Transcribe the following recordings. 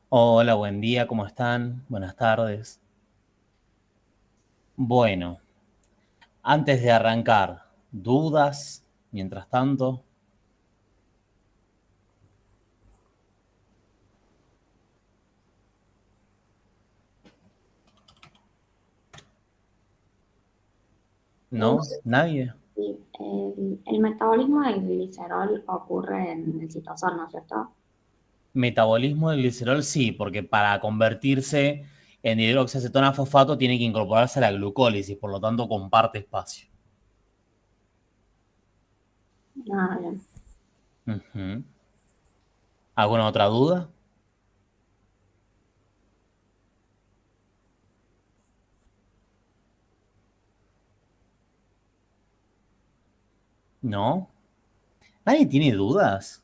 Hola, buen día, ¿cómo están? Buenas tardes. Bueno, antes de arrancar, ¿dudas? Mientras tanto, ¿no? Es, ¿Nadie? el metabolismo del glicerol ocurre en el citosol, ¿no es cierto? Metabolismo del glicerol, sí, porque para convertirse en hidroxiacetona fosfato tiene que incorporarse a la glucólisis, por lo tanto comparte espacio. Ah, bien. Ujú. ¿Alguna otra duda? ¿No? ¿Nadie tiene dudas?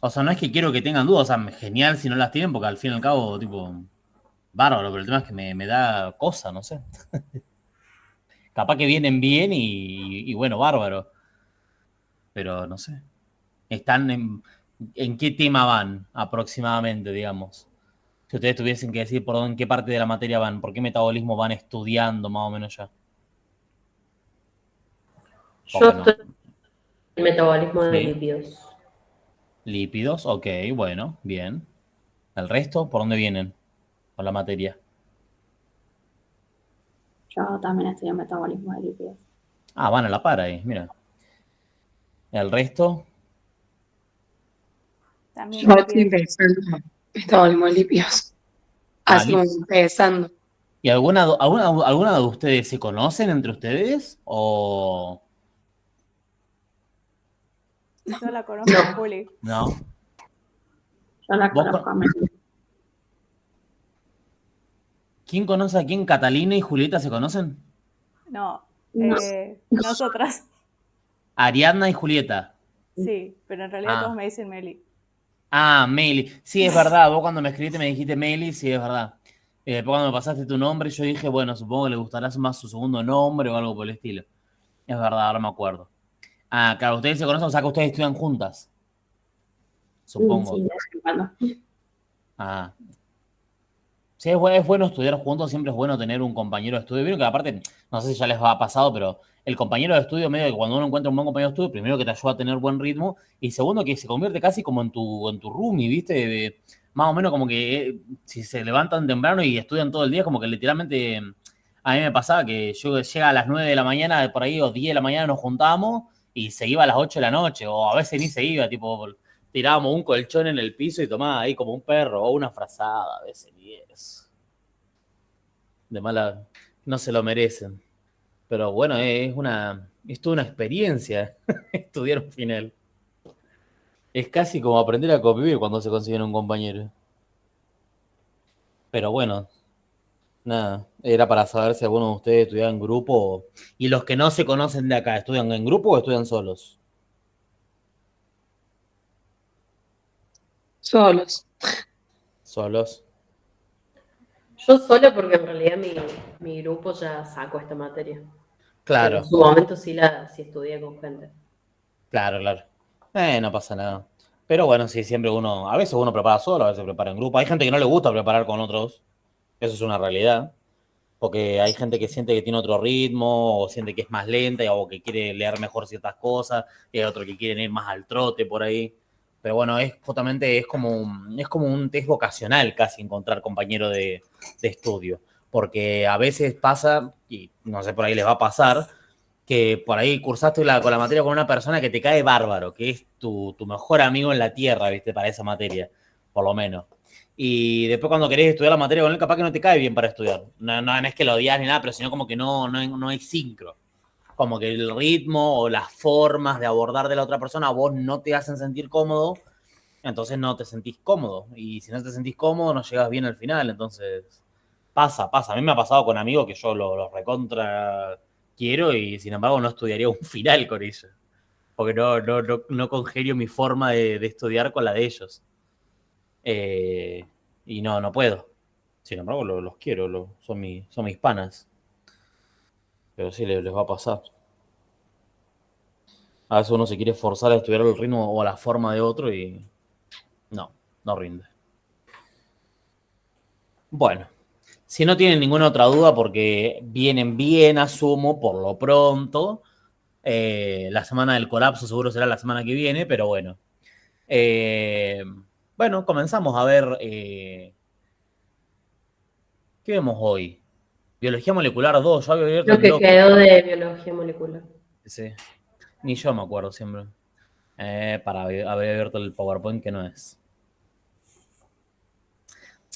O sea, no es que quiero que tengan dudas, o sea, genial si no las tienen, porque al fin y al cabo, tipo, bárbaro, pero el tema es que me da cosa, no sé. Capaz que vienen bien y bueno, bárbaro. Pero no sé. ¿Están en qué tema van aproximadamente, digamos? Si ustedes tuviesen que decir por dónde, en qué parte de la materia van, por qué metabolismo van estudiando más o menos ya. Yo Porque estoy no. en el metabolismo de Sí. lípidos. Lípidos, ok, bueno, bien. ¿El resto? ¿Por dónde vienen con la materia? Yo también estudio metabolismo de lípidos. Ah, van a la par ahí, mira. ¿El resto? También Yo estoy lípidos. empezando metabolismo de lípidos. Ah, Así como empezando. ¿y alguna de ustedes se conocen entre ustedes? ¿O Yo la conozco a No, Juli. no? Yo la ¿Vos, conozco a Meli. quién conoce a quién? ¿Catalina y Julieta se conocen? No, No, nosotras. Ariadna y Julieta. Sí, pero en realidad todos Ah, me dicen Meli. Meli. Sí, es verdad. Vos cuando me escribiste me dijiste Meli, sí, es verdad. Después cuando me pasaste tu nombre, yo dije, bueno, supongo que le gustará más su segundo nombre o algo por el estilo. Es verdad, ahora me acuerdo. Ah, claro, ustedes se conocen, o sea que ustedes estudian juntas, sí, supongo. de vez en cuando. Ah, sí, es bueno estudiar juntos, siempre es bueno tener un compañero de estudio. Vieron que aparte, no sé si ya les ha pasado, pero el compañero de estudio, medio que cuando uno encuentra un buen compañero de estudio, primero que te ayuda a tener buen ritmo, y segundo que se convierte casi como en tu roomie, ¿viste? Más o menos como que si se levantan temprano y estudian todo el día, como que literalmente a mí me pasaba que yo llega a las 9 de la mañana, por ahí, o 10 de la mañana nos juntábamos y se iba a las 8 de la noche, o a veces ni se iba, tipo, tirábamos un colchón en el piso y tomaba ahí como un perro, o una frazada, a veces, y eso. De mala, no se lo merecen. Pero bueno, es toda una experiencia estudiar un final. Es casi como aprender a convivir cuando se consiguen un compañero. Pero bueno, nada, era para saber si alguno de ustedes estudiaba en grupo y los que no se conocen de acá, ¿estudian en grupo o estudian solos? Solos. Solos. yo sola porque en realidad mi grupo ya sacó esta materia. Pero en Claro, su momento sí estudié con gente. claro, claro. No pasa nada. Pero bueno, sí, siempre a veces uno prepara solo, a veces prepara en grupo. Hay gente que no le gusta preparar con otros, eso es una realidad. Porque hay gente que siente que tiene otro ritmo, o siente que es más lenta, o que quiere leer mejor ciertas cosas, y hay otro que quiere ir más al trote por ahí. Pero bueno, es justamente es como un test vocacional casi encontrar compañero de estudio. Porque a veces pasa, y no sé, por ahí les va a pasar, que por ahí cursaste con la materia con una persona que te cae bárbaro, que es tu mejor amigo en la tierra, ¿viste? Para esa materia, por lo menos. Y después cuando querés estudiar la materia con él, capaz que no te cae bien para estudiar. No es que lo odias ni nada, pero sino como que no hay sincro. Como que el ritmo o las formas de abordar de la otra persona a vos no te hacen sentir cómodo, entonces no te sentís cómodo. Y si no te sentís cómodo, no llegas bien al final. Entonces, pasa. A mí me ha pasado con amigos que yo los recontra quiero y sin embargo no estudiaría un final con ellos. Porque no congenio mi forma de estudiar con la de ellos. Eh, y no puedo. Sin embargo, los quiero, son mis panas. Pero sí les va a pasar. A veces uno se quiere forzar a estudiar el ritmo o la forma de otro y no rinde. Bueno, si no tienen ninguna otra duda, porque vienen bien, asumo, por lo pronto. La semana del colapso seguro será la semana que viene, pero bueno. Bueno, comenzamos a ver. ¿Qué vemos hoy? Biología molecular 2. Yo había abierto Lo el que blog. quedó de biología molecular. Sí. Ni yo me acuerdo siempre. Para haber abierto el PowerPoint que no es.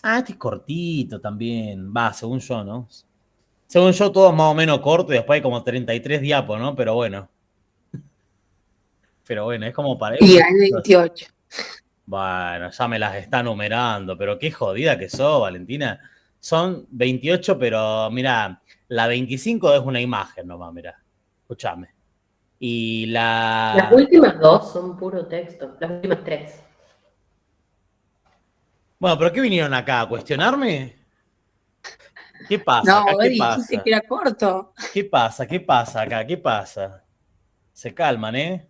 Este es cortito también. Va, según yo, ¿no? Según yo, todo más o menos corto y después hay como 33 diapos, ¿no? Pero bueno. Es como para... Y hay 28. Bueno, ya me las está numerando, pero qué jodida que sos, Valentina. Son 28, pero mira, la 25 es una imagen nomás, mira. Escúchame. Y Las últimas 2 son puro texto. Las últimas 3. Bueno, ¿pero qué vinieron acá? ¿A cuestionarme? ¿Qué pasa No, acá? vos ¿Qué dijiste pasa? que era corto. ¿Qué pasa? ¿Qué pasa acá? ¿Qué pasa? Se calman, ¿eh?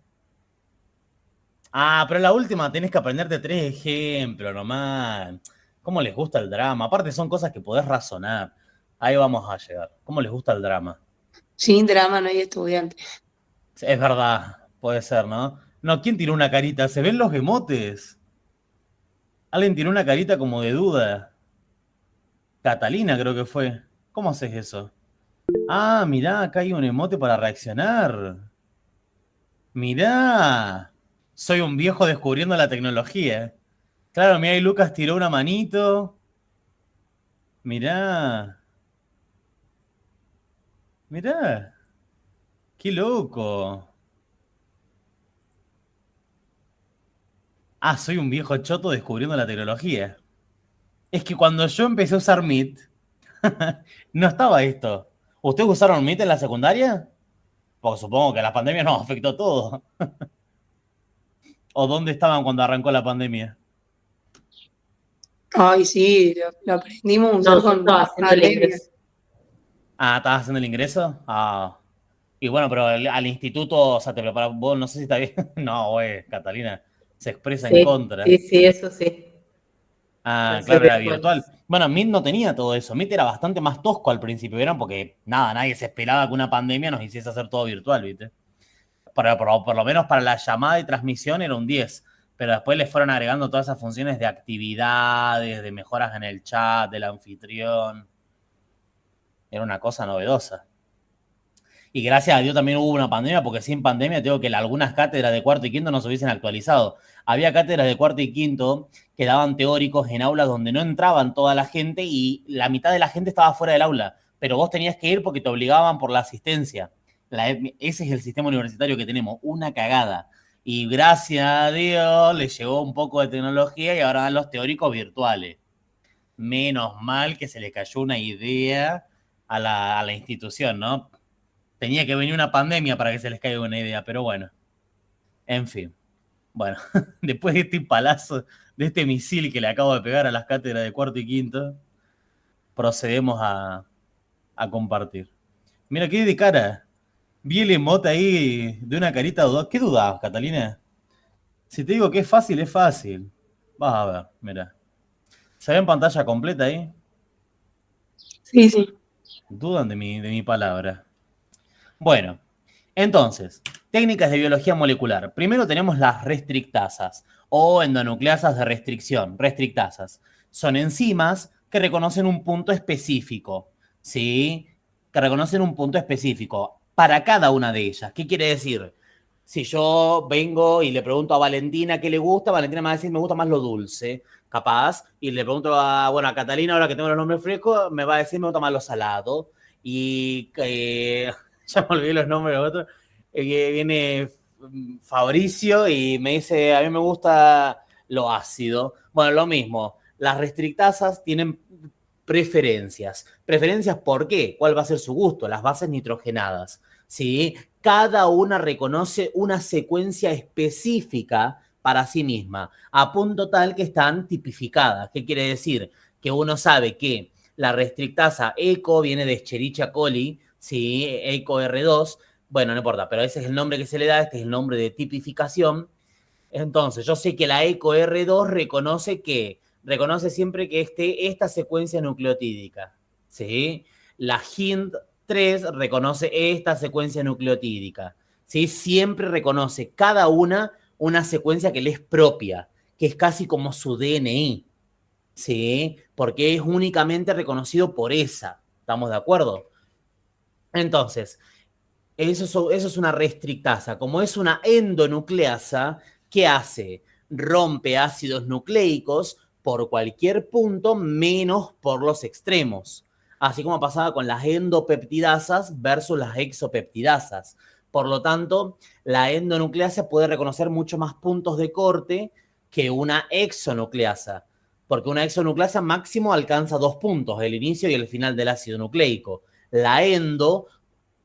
Pero la última tenés que aprenderte 3 ejemplos nomás. ¿Cómo les gusta el drama? Aparte son cosas que podés razonar. Ahí vamos a llegar. ¿Cómo les gusta el drama? Sin drama no hay estudiante. Es verdad, puede ser, ¿no? No, ¿quién tiró una carita? ¿Se ven los emotes? Alguien tiró una carita como de duda. Catalina creo que fue. ¿Cómo haces eso? Mirá, acá hay un emote para reaccionar. Mirá. Soy un viejo descubriendo la tecnología. Claro, mirá, y Lucas tiró una manito. Mirá. Mirá. Qué loco. Soy un viejo choto descubriendo la tecnología. Es que cuando yo empecé a usar Meet, no estaba esto. ¿Ustedes usaron Meet en la secundaria? Porque supongo que la pandemia nos afectó todo. ¿O dónde estaban cuando arrancó la pandemia? Ay, sí, lo aprendimos a No, usar yo con estaba haciendo el pandemia. ingreso. ¿Estabas haciendo el ingreso? Y bueno, pero al instituto, o sea, te preparas, vos no sé si está bien. No, güey, Catalina se expresa en contra. Sí, eso sí. Claro, era virtual. Bueno, Meet no tenía todo eso. Meet era bastante más tosco al principio, ¿vieron? Porque nadie se esperaba que una pandemia nos hiciese hacer todo virtual, ¿viste? Por lo menos para la llamada y transmisión era un 10. Pero después le fueron agregando todas esas funciones de actividades, de mejoras en el chat, del anfitrión. Era una cosa novedosa. Y gracias a Dios también hubo una pandemia, porque sin pandemia tengo que algunas cátedras de cuarto y quinto no se hubiesen actualizado. Había cátedras de cuarto y quinto que daban teóricos en aulas donde no entraban toda la gente y la mitad de la gente estaba fuera del aula. Pero vos tenías que ir porque te obligaban por la asistencia. Ese es el sistema universitario que tenemos, una cagada. Y gracias a Dios les llegó un poco de tecnología y ahora dan los teóricos virtuales. Menos mal que se le cayó una idea a la institución, ¿no? Tenía que venir una pandemia para que se les caiga una idea, pero bueno. En fin. Bueno, después de este palazo, de este misil que le acabo de pegar a las cátedras de cuarto y quinto, procedemos a compartir. Mira, qué de cara. Vi el emote ahí de una carita dudosa. ¿Qué dudabas, Catalina? Si te digo que es fácil, es fácil. Vas a ver, mira. ¿Se ve en pantalla completa ahí? Sí, sí. Dudan de mi palabra. Bueno, entonces, técnicas de biología molecular. Primero tenemos las restrictasas o endonucleasas de restricción, restrictasas. Son enzimas que reconocen un punto específico, ¿sí? Que reconocen un punto específico para cada una de ellas. ¿Qué quiere decir? Si yo vengo y le pregunto a Valentina qué le gusta, Valentina me va a decir me gusta más lo dulce, capaz. Y le pregunto a Catalina, ahora que tengo los nombres frescos, me va a decir me gusta más lo salado. Y ya me olvidé los nombres de otros. Viene Fabricio y me dice, a mí me gusta lo ácido. Bueno, lo mismo. Las restrictasas tienen preferencias. ¿Preferencias por qué? ¿Cuál va a ser su gusto? Las bases nitrogenadas. ¿Sí? Cada una reconoce una secuencia específica para sí misma, a punto tal que están tipificadas. ¿Qué quiere decir? Que uno sabe que la restrictasa ECO viene de Escherichia coli, ¿sí? ECO R2, Bueno, no importa, pero ese es el nombre que se le da, este es el nombre de tipificación. Entonces, yo sé que la ECO R2 reconoce siempre que esté esta secuencia nucleotídica, ¿sí? La HIND3 reconoce esta secuencia nucleotídica, ¿sí? Siempre reconoce cada una secuencia que le es propia, que es casi como su DNI, ¿sí? Porque es únicamente reconocido por esa, ¿estamos de acuerdo? Entonces, eso es una restrictasa. Como es una endonucleasa, ¿qué hace? Rompe ácidos nucleicos por cualquier punto menos por los extremos. Así como pasaba con las endopeptidasas versus las exopeptidasas. Por lo tanto, la endonucleasa puede reconocer mucho más puntos de corte que una exonucleasa. Porque una exonucleasa máximo alcanza 2 puntos, el inicio y el final del ácido nucleico. La endo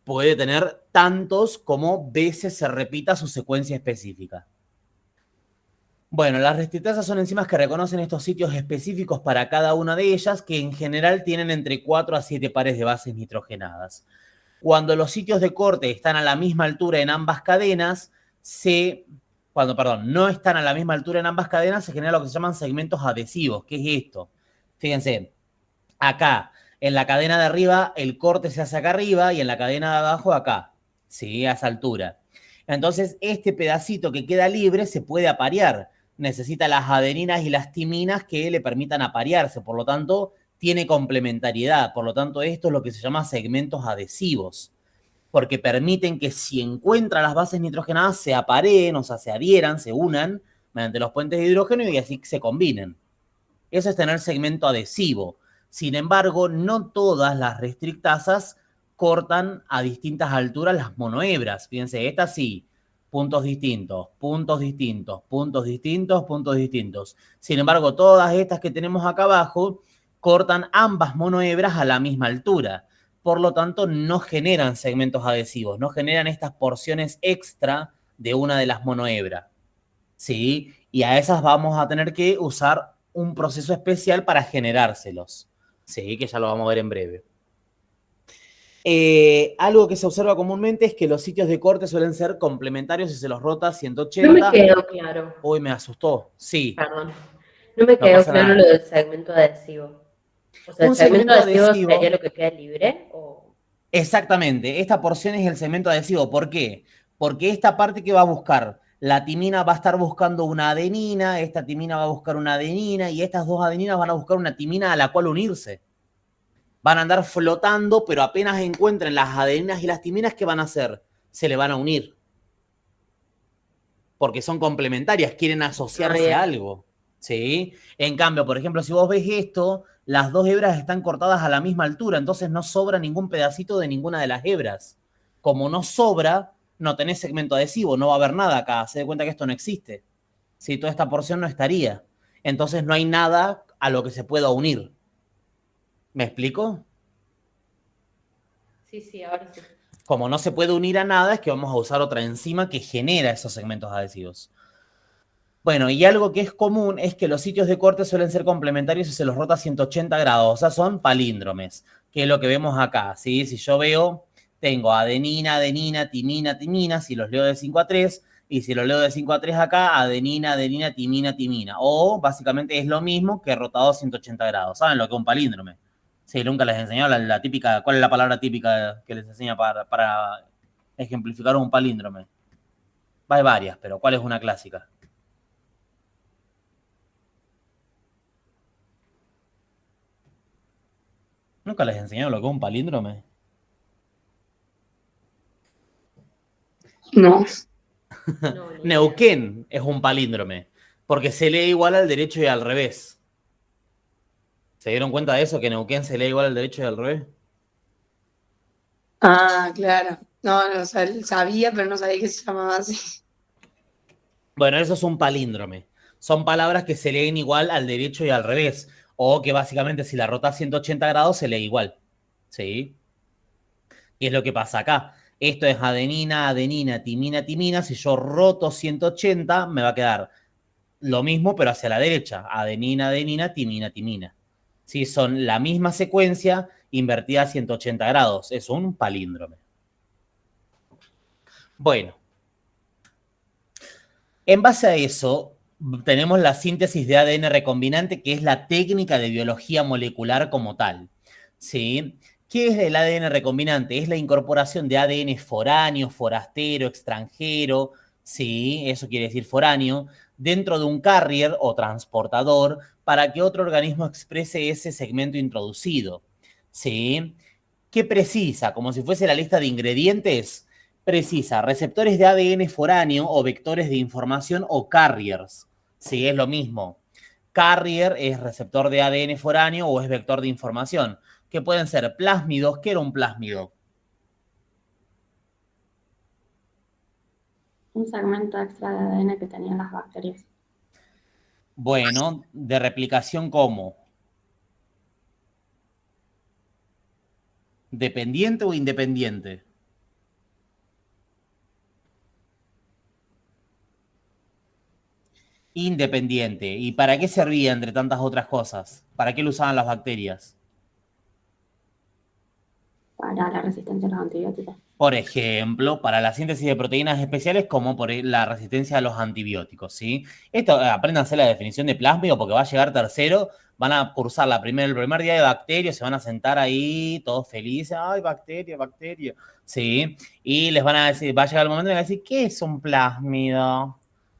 puede tener tantos como veces se repita su secuencia específica. Bueno, las restrictasas son enzimas que reconocen estos sitios específicos para cada una de ellas, que en general tienen entre 4 a 7 pares de bases nitrogenadas. Cuando los sitios de corte están a la misma altura en ambas cadenas, no están a la misma altura en ambas cadenas, se genera lo que se llaman segmentos adhesivos. ¿Qué es esto? Fíjense, acá en la cadena de arriba, el corte se hace acá arriba y en la cadena de abajo acá, ¿sí? A esa altura. Entonces, este pedacito que queda libre se puede aparear. Necesita las adeninas y las timinas que le permitan aparearse. Por lo tanto, tiene complementariedad. Por lo tanto, esto es lo que se llama segmentos adhesivos. Porque permiten que si encuentran las bases nitrogenadas se apareen, o sea, se adhieran, se unan mediante los puentes de hidrógeno y así se combinen. Eso es tener segmento adhesivo. Sin embargo, no todas las restrictasas cortan a distintas alturas las monohebras. Fíjense, estas sí, puntos distintos, puntos distintos, puntos distintos, puntos distintos. Sin embargo, todas estas que tenemos acá abajo cortan ambas monohebras a la misma altura. Por lo tanto, no generan segmentos adhesivos, no generan estas porciones extra de una de las monohebras. ¿Sí? Y a esas vamos a tener que usar un proceso especial para generárselos. Sí, que ya lo vamos a ver en breve. Algo que se observa comúnmente es que los sitios de corte suelen ser complementarios si se los rota 180. No me quedó claro. Uy, me asustó. Sí. Perdón. No me quedó claro nada. lo del segmento adhesivo. O sea, ¿el segmento adhesivo sería lo que queda libre? ¿O? Exactamente. Esta porción es el segmento adhesivo. ¿Por qué? Porque esta parte que va a buscar, la timina va a estar buscando una adenina, esta timina va a buscar una adenina y estas dos adeninas van a buscar una timina a la cual unirse. Van a andar flotando, pero apenas encuentren las adeninas y las timinas, ¿qué van a hacer? Se le van a unir. Porque son complementarias, quieren asociarse a algo. ¿Sí? En cambio, por ejemplo, si vos ves esto, las dos hebras están cortadas a la misma altura, entonces no sobra ningún pedacito de ninguna de las hebras. Como no sobra, no tenés segmento adhesivo, no va a haber nada acá. Se da cuenta que esto no existe. Si toda esta porción no estaría. Entonces no hay nada a lo que se pueda unir. ¿Me explico? Sí, ahora sí. Como no se puede unir a nada, es que vamos a usar otra enzima que genera esos segmentos adhesivos. Bueno, y algo que es común es que los sitios de corte suelen ser complementarios si se los rota 180 grados, o sea, son palíndromes, que es lo que vemos acá, ¿sí? Si yo veo, tengo adenina, adenina, timina, timina, si los leo de 5 a 3, y si los leo de 5 a 3 acá, adenina, adenina, timina, timina. O básicamente es lo mismo que rotado 180 grados. ¿Saben lo que es un palíndrome? Sí, nunca les enseñó la típica, ¿cuál es la palabra típica que les enseña para ejemplificar un palíndrome? Hay varias, pero ¿cuál es una clásica? ¿Nunca les enseñó lo que es un palíndrome? No. Neuquén es un palíndrome, porque se lee igual al derecho y al revés. ¿Se dieron cuenta de eso, que Neuquén se lee igual al derecho y al revés? Ah, claro. No, sabía, pero no sabía que se llamaba así. Bueno, eso es un palíndrome. Son palabras que se leen igual al derecho y al revés. O que básicamente si la rotas 180 grados se lee igual. ¿Sí? Y es lo que pasa acá. Esto es adenina, adenina, timina, timina. Si yo roto 180, me va a quedar lo mismo, pero hacia la derecha. Adenina, adenina, timina, timina. ¿Sí? Son la misma secuencia invertida a 180 grados. Es un palíndrome. Bueno, en base a eso, tenemos la síntesis de ADN recombinante, que es la técnica de biología molecular como tal, ¿sí? ¿Qué es el ADN recombinante? Es la incorporación de ADN foráneo, forastero, extranjero, ¿sí? Eso quiere decir foráneo, dentro de un carrier o transportador para que otro organismo exprese ese segmento introducido, ¿sí? ¿Qué precisa? Como si fuese la lista de ingredientes, precisa receptores de ADN foráneo o vectores de información o carriers. Sí, es lo mismo. Carrier es receptor de ADN foráneo o es vector de información, que pueden ser plásmidos. ¿Qué era un plásmido? Un segmento extra de ADN que tenían las bacterias. Bueno, de replicación ¿cómo? ¿Dependiente o independiente? Independiente. ¿Y para qué servía entre tantas otras cosas? ¿Para qué lo usaban las bacterias? Para la resistencia a los antibióticos. Por ejemplo, para la síntesis de proteínas especiales como por la resistencia a los antibióticos, ¿sí? Esto, apréndanse la definición de plásmido porque va a llegar tercero, van a cursar el primer día de bacterias, se van a sentar ahí todos felices, ¡ay, bacteria, bacteria! ¿Sí? Y les van a decir, va a llegar el momento en que van a decir, ¿qué es un plásmido?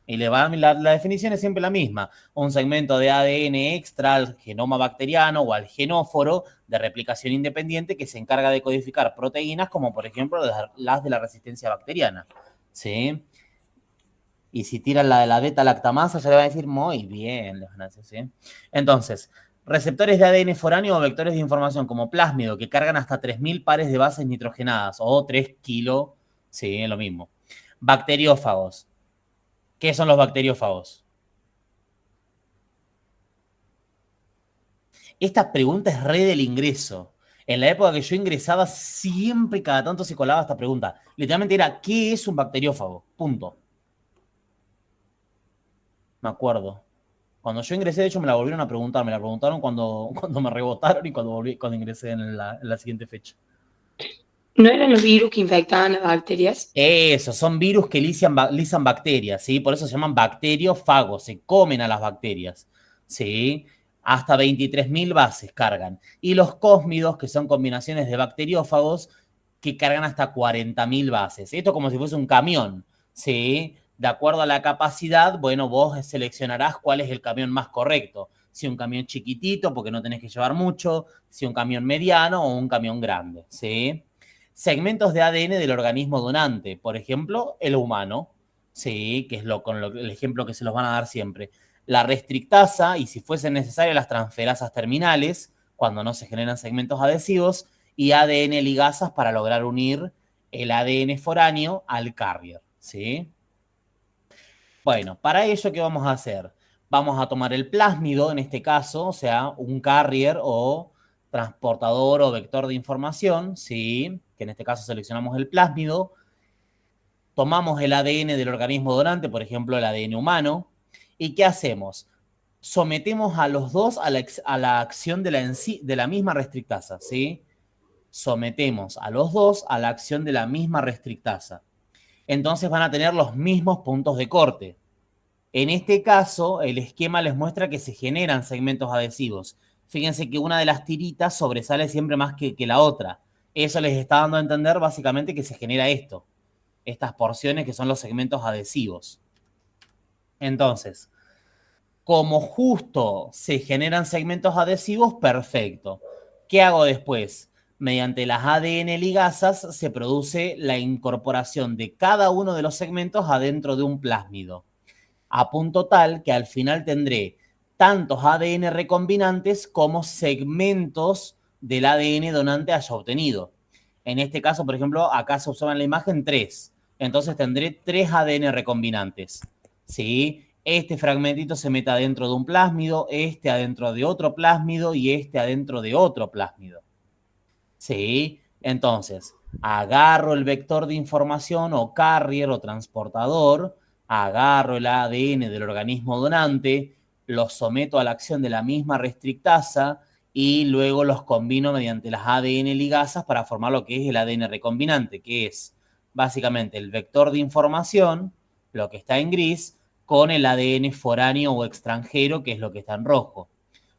Y la definición es siempre la misma, un segmento de ADN extra al genoma bacteriano o al genóforo de replicación independiente que se encarga de codificar proteínas como por ejemplo las de la resistencia bacteriana, ¿sí? Y si tiran la de la beta-lactamasa ya le van a decir muy bien, les van a decir, ¿sí? Entonces, receptores de ADN foráneo o vectores de información como plásmido que cargan hasta 3.000 pares de bases nitrogenadas o 3 kilos, sí, es lo mismo. Bacteriófagos. ¿Qué son los bacteriófagos? Esta pregunta es re del ingreso. En la época que yo ingresaba, siempre cada tanto se colaba esta pregunta. Literalmente era, ¿qué es un bacteriófago? Punto. Me acuerdo. Cuando yo ingresé, de hecho, me la volvieron a preguntar. Me la preguntaron cuando me rebotaron y cuando ingresé en la siguiente fecha. ¿No eran los virus que infectaban las bacterias? Eso, son virus que lisan bacterias, ¿sí? Por eso se llaman bacteriófagos, se comen a las bacterias, ¿sí? Hasta 23.000 bases cargan. Y los cósmidos, que son combinaciones de bacteriófagos, que cargan hasta 40.000 bases. Esto como si fuese un camión, ¿sí? De acuerdo a la capacidad, bueno, vos seleccionarás cuál es el camión más correcto. Si un camión chiquitito, porque no tenés que llevar mucho, si un camión mediano o un camión grande, ¿sí? Segmentos de ADN del organismo donante, por ejemplo, el humano, sí, que es el ejemplo que se los van a dar siempre. La restrictasa, y si fuesen necesarias las transferasas terminales, cuando no se generan segmentos adhesivos, y ADN ligasas para lograr unir el ADN foráneo al carrier, ¿sí? Bueno, para ello, ¿qué vamos a hacer? Vamos a tomar el plásmido, en este caso, o sea, un carrier o transportador o vector de información, ¿sí? Que en este caso seleccionamos el plásmido, tomamos el ADN del organismo donante, por ejemplo, el ADN humano, ¿y qué hacemos? Sometemos a los dos a la acción de la misma restrictasa, ¿sí? Sometemos a los dos a la acción de la misma restrictasa. Entonces van a tener los mismos puntos de corte. En este caso, el esquema les muestra que se generan segmentos adhesivos. Fíjense que una de las tiritas sobresale siempre más que la otra. Eso les está dando a entender básicamente que se genera esto. Estas porciones que son los segmentos adhesivos. Entonces, como justo se generan segmentos adhesivos, perfecto. ¿Qué hago después? Mediante las ADN ligasas se produce la incorporación de cada uno de los segmentos adentro de un plásmido, a punto tal que al final tendré tantos ADN recombinantes como segmentos del ADN donante haya obtenido. En este caso, por ejemplo, acá se observa en la imagen 3. Entonces tendré 3 ADN recombinantes, ¿sí? Este fragmentito se mete adentro de un plásmido, este adentro de otro plásmido y este adentro de otro plásmido, ¿sí? Entonces, agarro el vector de información o carrier o transportador, agarro el ADN del organismo donante, los someto a la acción de la misma restrictasa y luego los combino mediante las ADN ligasas para formar lo que es el ADN recombinante, que es básicamente el vector de información, lo que está en gris, con el ADN foráneo o extranjero, que es lo que está en rojo.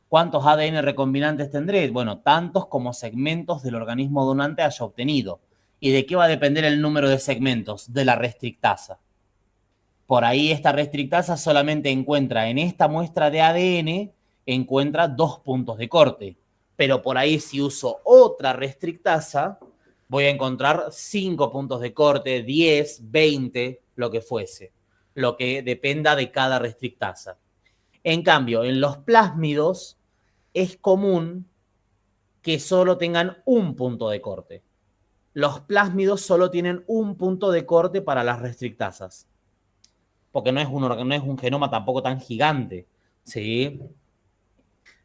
¿Cuántos ADN recombinantes tendré? Bueno, tantos como segmentos del organismo donante haya obtenido. ¿Y de qué va a depender el número de segmentos? De la restrictasa. Por ahí esta restrictasa solamente encuentra en esta muestra de ADN, encuentra 2 puntos de corte. Pero por ahí si uso otra restrictasa, voy a encontrar 5 puntos de corte, 10, 20, lo que fuese. Lo que dependa de cada restrictasa. En cambio, en los plásmidos es común que solo tengan un punto de corte. Los plásmidos solo tienen un punto de corte para las restrictasas. Porque no es un genoma tampoco tan gigante, ¿sí?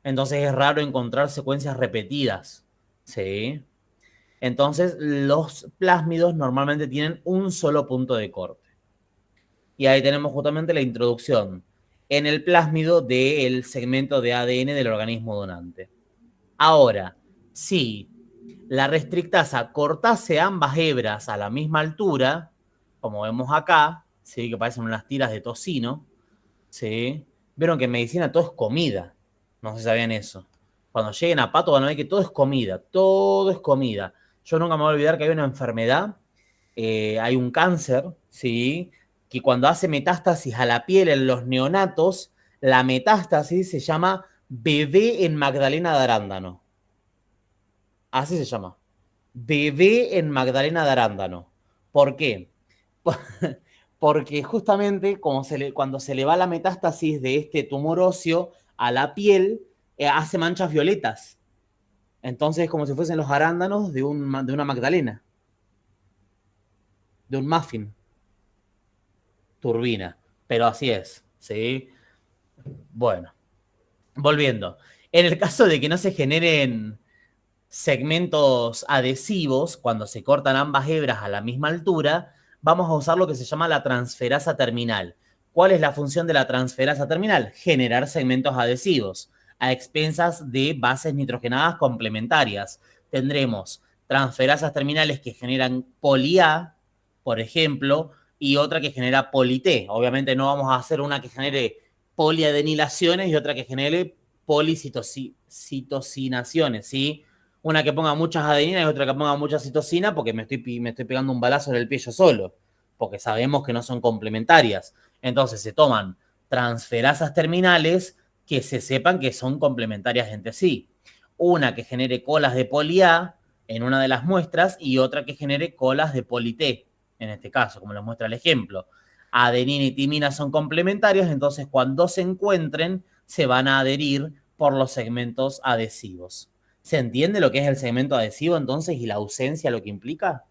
Entonces es raro encontrar secuencias repetidas, ¿sí? Entonces los plásmidos normalmente tienen un solo punto de corte. Y ahí tenemos justamente la introducción en el plásmido del segmento de ADN del organismo donante. Ahora, si la restrictasa cortase ambas hebras a la misma altura, como vemos acá, ¿sí? Que parecen unas tiras de tocino, ¿sí? Vieron que en medicina todo es comida. No sé si sabían eso. Cuando lleguen a Pato van a ver que todo es comida. Todo es comida. Yo nunca me voy a olvidar que hay una enfermedad, hay un cáncer, ¿sí? Que cuando hace metástasis a la piel en los neonatos, la metástasis se llama bebé en Magdalena de Arándano. Así se llama. Bebé en Magdalena de Arándano. ¿Por qué? Porque justamente cuando se le va la metástasis de este tumor óseo a la piel, hace manchas violetas. Entonces es como si fuesen los arándanos de una magdalena, de un muffin. Turbina. Pero así es, ¿sí? Bueno, volviendo. En el caso de que no se generen segmentos adhesivos, cuando se cortan ambas hebras a la misma altura, vamos a usar lo que se llama la transferasa terminal. ¿Cuál es la función de la transferasa terminal? Generar segmentos adhesivos a expensas de bases nitrogenadas complementarias. Tendremos transferasas terminales que generan poli-A, por ejemplo, y otra que genera poli-T. Obviamente no vamos a hacer una que genere poliadenilaciones y otra que genere policitosinaciones, ¿sí? Una que ponga muchas adeninas y otra que ponga mucha citosina, porque me estoy pegando un balazo en el pie yo solo, porque sabemos que no son complementarias. Entonces se toman transferasas terminales que se sepan que son complementarias entre sí. Una que genere colas de poli-A en una de las muestras y otra que genere colas de poli-T, en este caso, como lo muestra el ejemplo. Adenina y timina son complementarias, entonces cuando se encuentren se van a adherir por los segmentos adhesivos. ¿Se entiende lo que es el segmento adhesivo entonces y la ausencia lo que implica?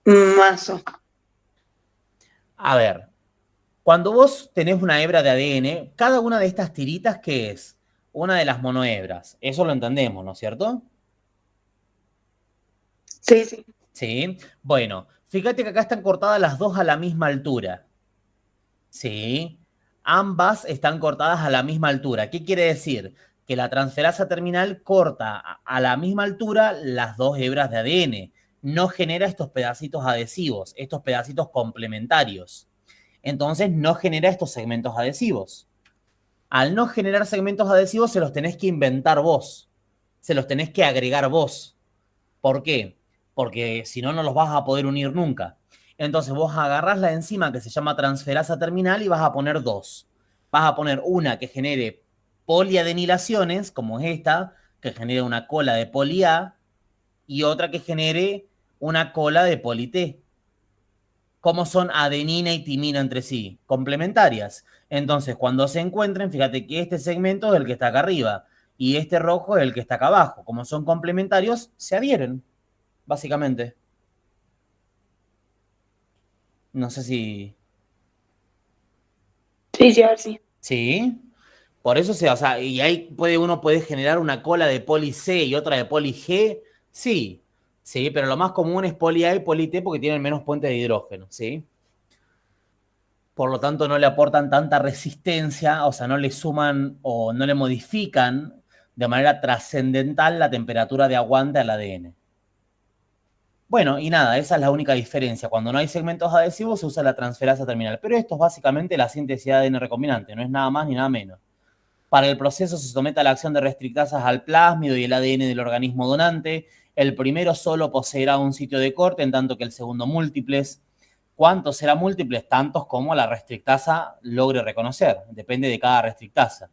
Mazo. A ver, cuando vos tenés una hebra de ADN, cada una de estas tiritas, ¿qué es? Una de las monohebras. Eso lo entendemos, ¿no es cierto? Sí, sí. Sí. Bueno, fíjate que acá están cortadas las dos a la misma altura. Sí. Ambas están cortadas a la misma altura. ¿Qué quiere decir? Que la transferasa terminal corta a la misma altura las dos hebras de ADN. No genera estos pedacitos adhesivos, estos pedacitos complementarios. Entonces no genera estos segmentos adhesivos. Al no generar segmentos adhesivos se los tenés que inventar vos. Se los tenés que agregar vos. ¿Por qué? Porque si no, no los vas a poder unir nunca. Entonces vos agarrás la enzima que se llama transferasa terminal y vas a poner dos. Vas a poner una que genere poliadenilaciones, como es esta, que genere una cola de poli-A, y otra que genere una cola de poli-T. ¿Cómo son adenina y timina entre sí? Complementarias. Entonces, cuando se encuentren, fíjate que este segmento es el que está acá arriba y este rojo es el que está acá abajo. Como son complementarios, se adhieren, básicamente. No sé si... Sí, a ver si. ¿Sí? Por eso o sea, y ahí uno puede generar una cola de poli C y otra de poli G. Sí, sí, pero lo más común es poli A y poli T porque tienen menos puentes de hidrógeno, ¿sí? Por lo tanto, no le aportan tanta resistencia, o sea, no le suman o no le modifican de manera trascendental la temperatura de aguante al ADN. Bueno, y nada, esa es la única diferencia. Cuando no hay segmentos adhesivos se usa la transferasa terminal. Pero esto es básicamente la síntesis de ADN recombinante, no es nada más ni nada menos. Para el proceso se somete a la acción de restrictasas al plásmido y el ADN del organismo donante. El primero solo poseerá un sitio de corte, en tanto que el segundo múltiples. ¿Cuántos será múltiples? Tantos como la restrictasa logre reconocer. Depende de cada restrictasa.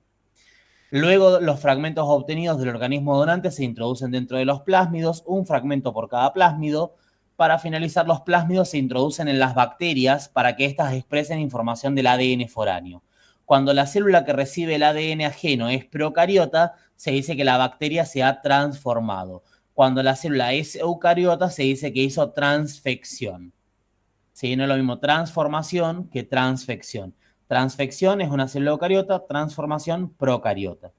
Luego, los fragmentos obtenidos del organismo donante se introducen dentro de los plásmidos, un fragmento por cada plásmido. Para finalizar, los plásmidos se introducen en las bacterias para que éstas expresen información del ADN foráneo. Cuando la célula que recibe el ADN ajeno es procariota, se dice que la bacteria se ha transformado. Cuando la célula es eucariota, se dice que hizo transfección. ¿Sí? No es lo mismo transformación que transfección. Transfección es una célula eucariota, transformación procariota.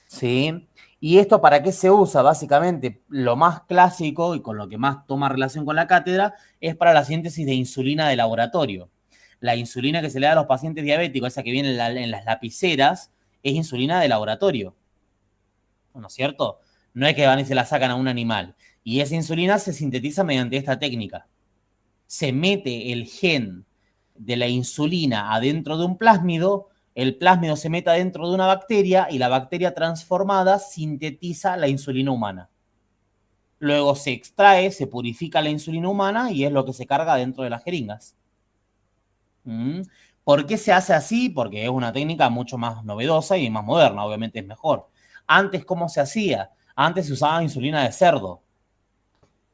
¿Sí? ¿Y esto para qué se usa? Básicamente, lo más clásico y con lo que más toma relación con la cátedra es para la síntesis de insulina de laboratorio. La insulina que se le da a los pacientes diabéticos, esa que viene en las lapiceras, es insulina de laboratorio. ¿No es cierto? No es que van y se la sacan a un animal. Y esa insulina se sintetiza mediante esta técnica. Se mete el gen de la insulina adentro de un plásmido, el plásmido se mete adentro de una bacteria y la bacteria transformada sintetiza la insulina humana. Luego se extrae, se purifica la insulina humana y es lo que se carga dentro de las jeringas. ¿Por qué se hace así? Porque es una técnica mucho más novedosa y más moderna, obviamente es mejor. Antes, ¿cómo se hacía? Antes se usaba insulina de cerdo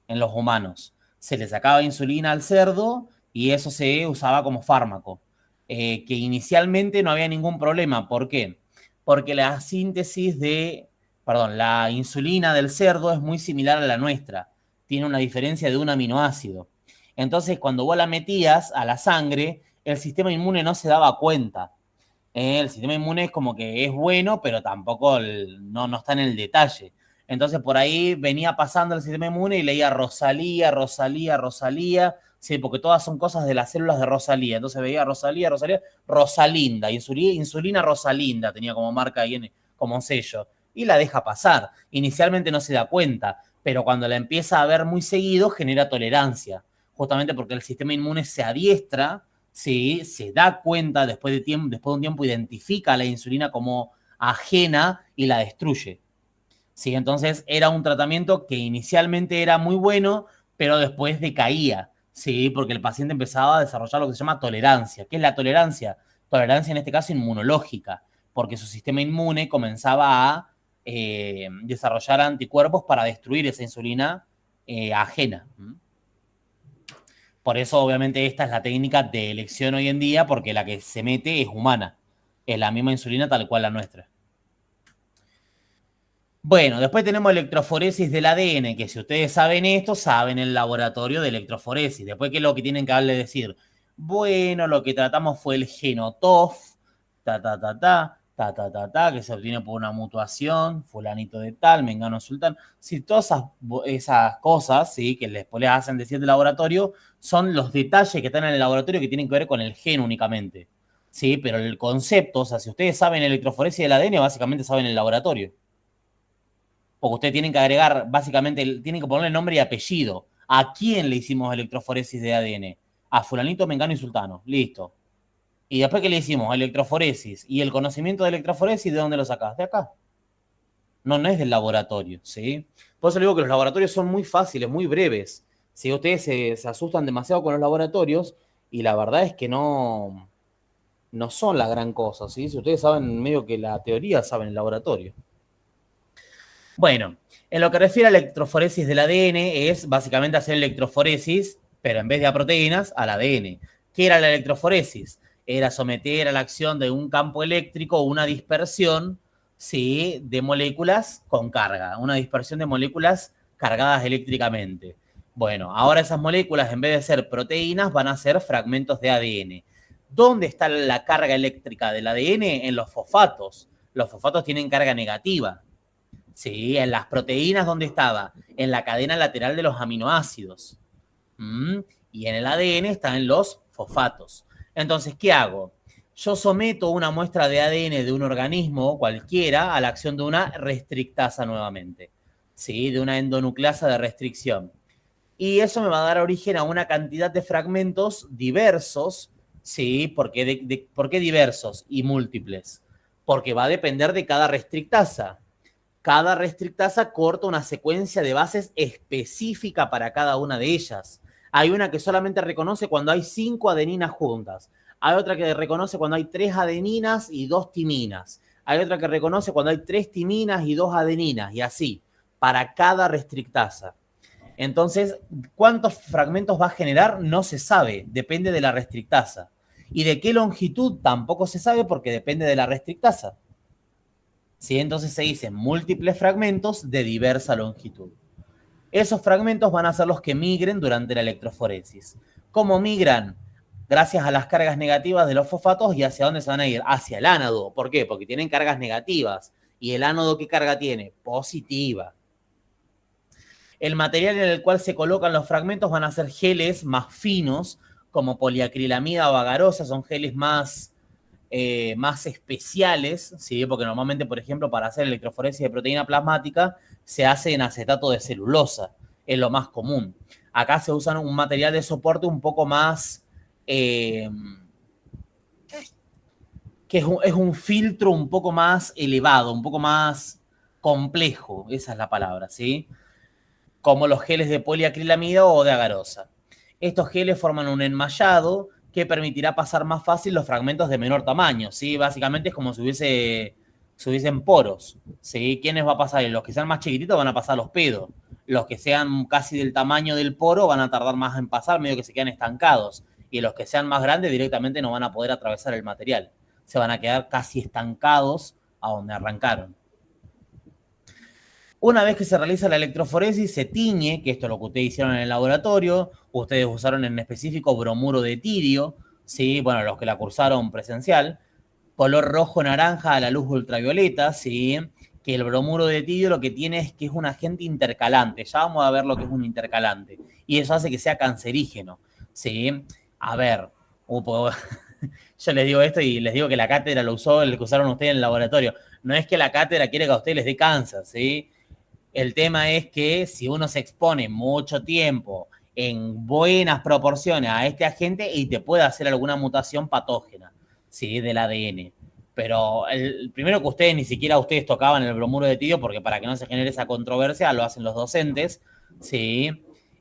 en los humanos. Se le sacaba insulina al cerdo y eso se usaba como fármaco. Que inicialmente no había ningún problema. ¿Por qué? Porque la la insulina del cerdo es muy similar a la nuestra. Tiene una diferencia de un aminoácido. Entonces, cuando vos la metías a la sangre, el sistema inmune no se daba cuenta. El sistema inmune es como que es bueno, pero tampoco no está en el detalle. Entonces, por ahí venía pasando el sistema inmune y leía Rosalía, Rosalía, Rosalía. Sí, porque todas son cosas de las células de Rosalía. Entonces veía Rosalía, Rosalía, Rosalinda. Insulina Rosalinda tenía como marca ahí, como sello. Y la deja pasar. Inicialmente no se da cuenta, pero cuando la empieza a ver muy seguido genera tolerancia. Justamente porque el sistema inmune se adiestra, ¿sí? Se da cuenta después de un tiempo, identifica a la insulina como ajena y la destruye. ¿Sí? Entonces era un tratamiento que inicialmente era muy bueno, pero después decaía. Sí, porque el paciente empezaba a desarrollar lo que se llama tolerancia. ¿Qué es la tolerancia? Tolerancia en este caso inmunológica, porque su sistema inmune comenzaba a desarrollar anticuerpos para destruir esa insulina ajena. Por eso, obviamente, esta es la técnica de elección hoy en día, porque la que se mete es humana. Es la misma insulina tal cual la nuestra. Bueno, después tenemos electroforesis del ADN, que si ustedes saben esto, saben el laboratorio de electroforesis. Después, ¿qué es lo que tienen que darle decir? Bueno, lo que tratamos fue el genotof, que se obtiene por una mutuación, fulanito de tal, mengano sultán. Si todas esas cosas, ¿sí? Que después les hacen decir del laboratorio, son los detalles que están en el laboratorio que tienen que ver con el gen únicamente. ¿Sí? Pero el concepto, o sea, si ustedes saben electroforesis del ADN, básicamente saben el laboratorio. Porque ustedes tienen que agregar, básicamente, tienen que ponerle nombre y apellido. ¿A quién le hicimos electroforesis de ADN? A fulanito, mengano y sultano. Listo. Y después que le hicimos electroforesis y el conocimiento de electroforesis, ¿de dónde lo sacás? De acá. No es del laboratorio, ¿sí? Por eso le digo que los laboratorios son muy fáciles, muy breves. Si ustedes se asustan demasiado con los laboratorios y la verdad es que no son la gran cosa, ¿sí? Si ustedes saben medio que la teoría, saben el laboratorio. Bueno, en lo que refiere a la electroforesis del ADN es básicamente hacer electroforesis, pero en vez de a proteínas, al ADN. ¿Qué era la electroforesis? Era someter a la acción de un campo eléctrico una dispersión, ¿sí? De moléculas con carga, una dispersión de moléculas cargadas eléctricamente. Bueno, ahora esas moléculas, en vez de ser proteínas, van a ser fragmentos de ADN. ¿Dónde está la carga eléctrica del ADN? En los fosfatos. Los fosfatos tienen carga negativa. Sí, en las proteínas, ¿dónde estaba? En la cadena lateral de los aminoácidos. Y en el ADN están los fosfatos. Entonces, ¿qué hago? Yo someto una muestra de ADN de un organismo cualquiera a la acción de una restrictasa nuevamente, ¿sí? De una endonucleasa de restricción. Y eso me va a dar origen a una cantidad de fragmentos diversos, ¿sí? ¿Por qué diversos y múltiples? Porque va a depender de cada restrictasa. Cada restrictasa corta una secuencia de bases específica para cada una de ellas. Hay una que solamente reconoce cuando hay 5 adeninas juntas. Hay otra que reconoce cuando hay 3 adeninas y 2 timinas. Hay otra que reconoce cuando hay 3 timinas y 2 adeninas. Y así, para cada restrictasa. Entonces, ¿cuántos fragmentos va a generar? No se sabe, depende de la restrictasa. ¿Y de qué longitud? Tampoco se sabe porque depende de la restrictasa. ¿Sí? Entonces se dicen múltiples fragmentos de diversa longitud. Esos fragmentos van a ser los que migren durante la electroforesis. ¿Cómo migran? Gracias a las cargas negativas de los fosfatos. ¿Y hacia dónde se van a ir? Hacia el ánodo. ¿Por qué? Porque tienen cargas negativas. ¿Y el ánodo qué carga tiene? Positiva. El material en el cual se colocan los fragmentos van a ser geles más finos, como poliacrilamida o agarosa, son geles más especiales, ¿sí? Porque normalmente, por ejemplo, para hacer electroforesis de proteína plasmática, se hace en acetato de celulosa, es lo más común. Acá se usa un material de soporte un poco más, que es un filtro un poco más elevado, un poco más complejo, esa es la palabra, ¿sí? Como los geles de poliacrilamida o de agarosa. Estos geles forman un enmallado que permitirá pasar más fácil los fragmentos de menor tamaño, ¿sí? Básicamente es como si hubiesen poros, ¿sí? ¿Quiénes va a pasar? Los que sean más chiquititos van a pasar los pedos. Los que sean casi del tamaño del poro van a tardar más en pasar, medio que se quedan estancados. Y los que sean más grandes directamente no van a poder atravesar el material. Se van a quedar casi estancados a donde arrancaron. Una vez que se realiza la electroforesis, se tiñe, que esto es lo que ustedes hicieron en el laboratorio. Ustedes usaron en específico bromuro de tirio, ¿sí? Bueno, los que la cursaron presencial. Color rojo-naranja a la luz ultravioleta, ¿sí? Que el bromuro de tirio lo que tiene es que es un agente intercalante. Ya vamos a ver lo que es un intercalante. Y eso hace que sea cancerígeno, ¿sí? A ver, yo les digo esto y les digo que la cátedra lo usó, el que usaron ustedes en el laboratorio. No es que la cátedra quiere que a ustedes les dé cáncer, ¿sí? El tema es que si uno se expone mucho tiempo en buenas proporciones a este agente y te puede hacer alguna mutación patógena, ¿sí? Del ADN. Pero el primero que ustedes, ni siquiera ustedes tocaban el bromuro de tirio, porque para que no se genere esa controversia lo hacen los docentes, ¿sí?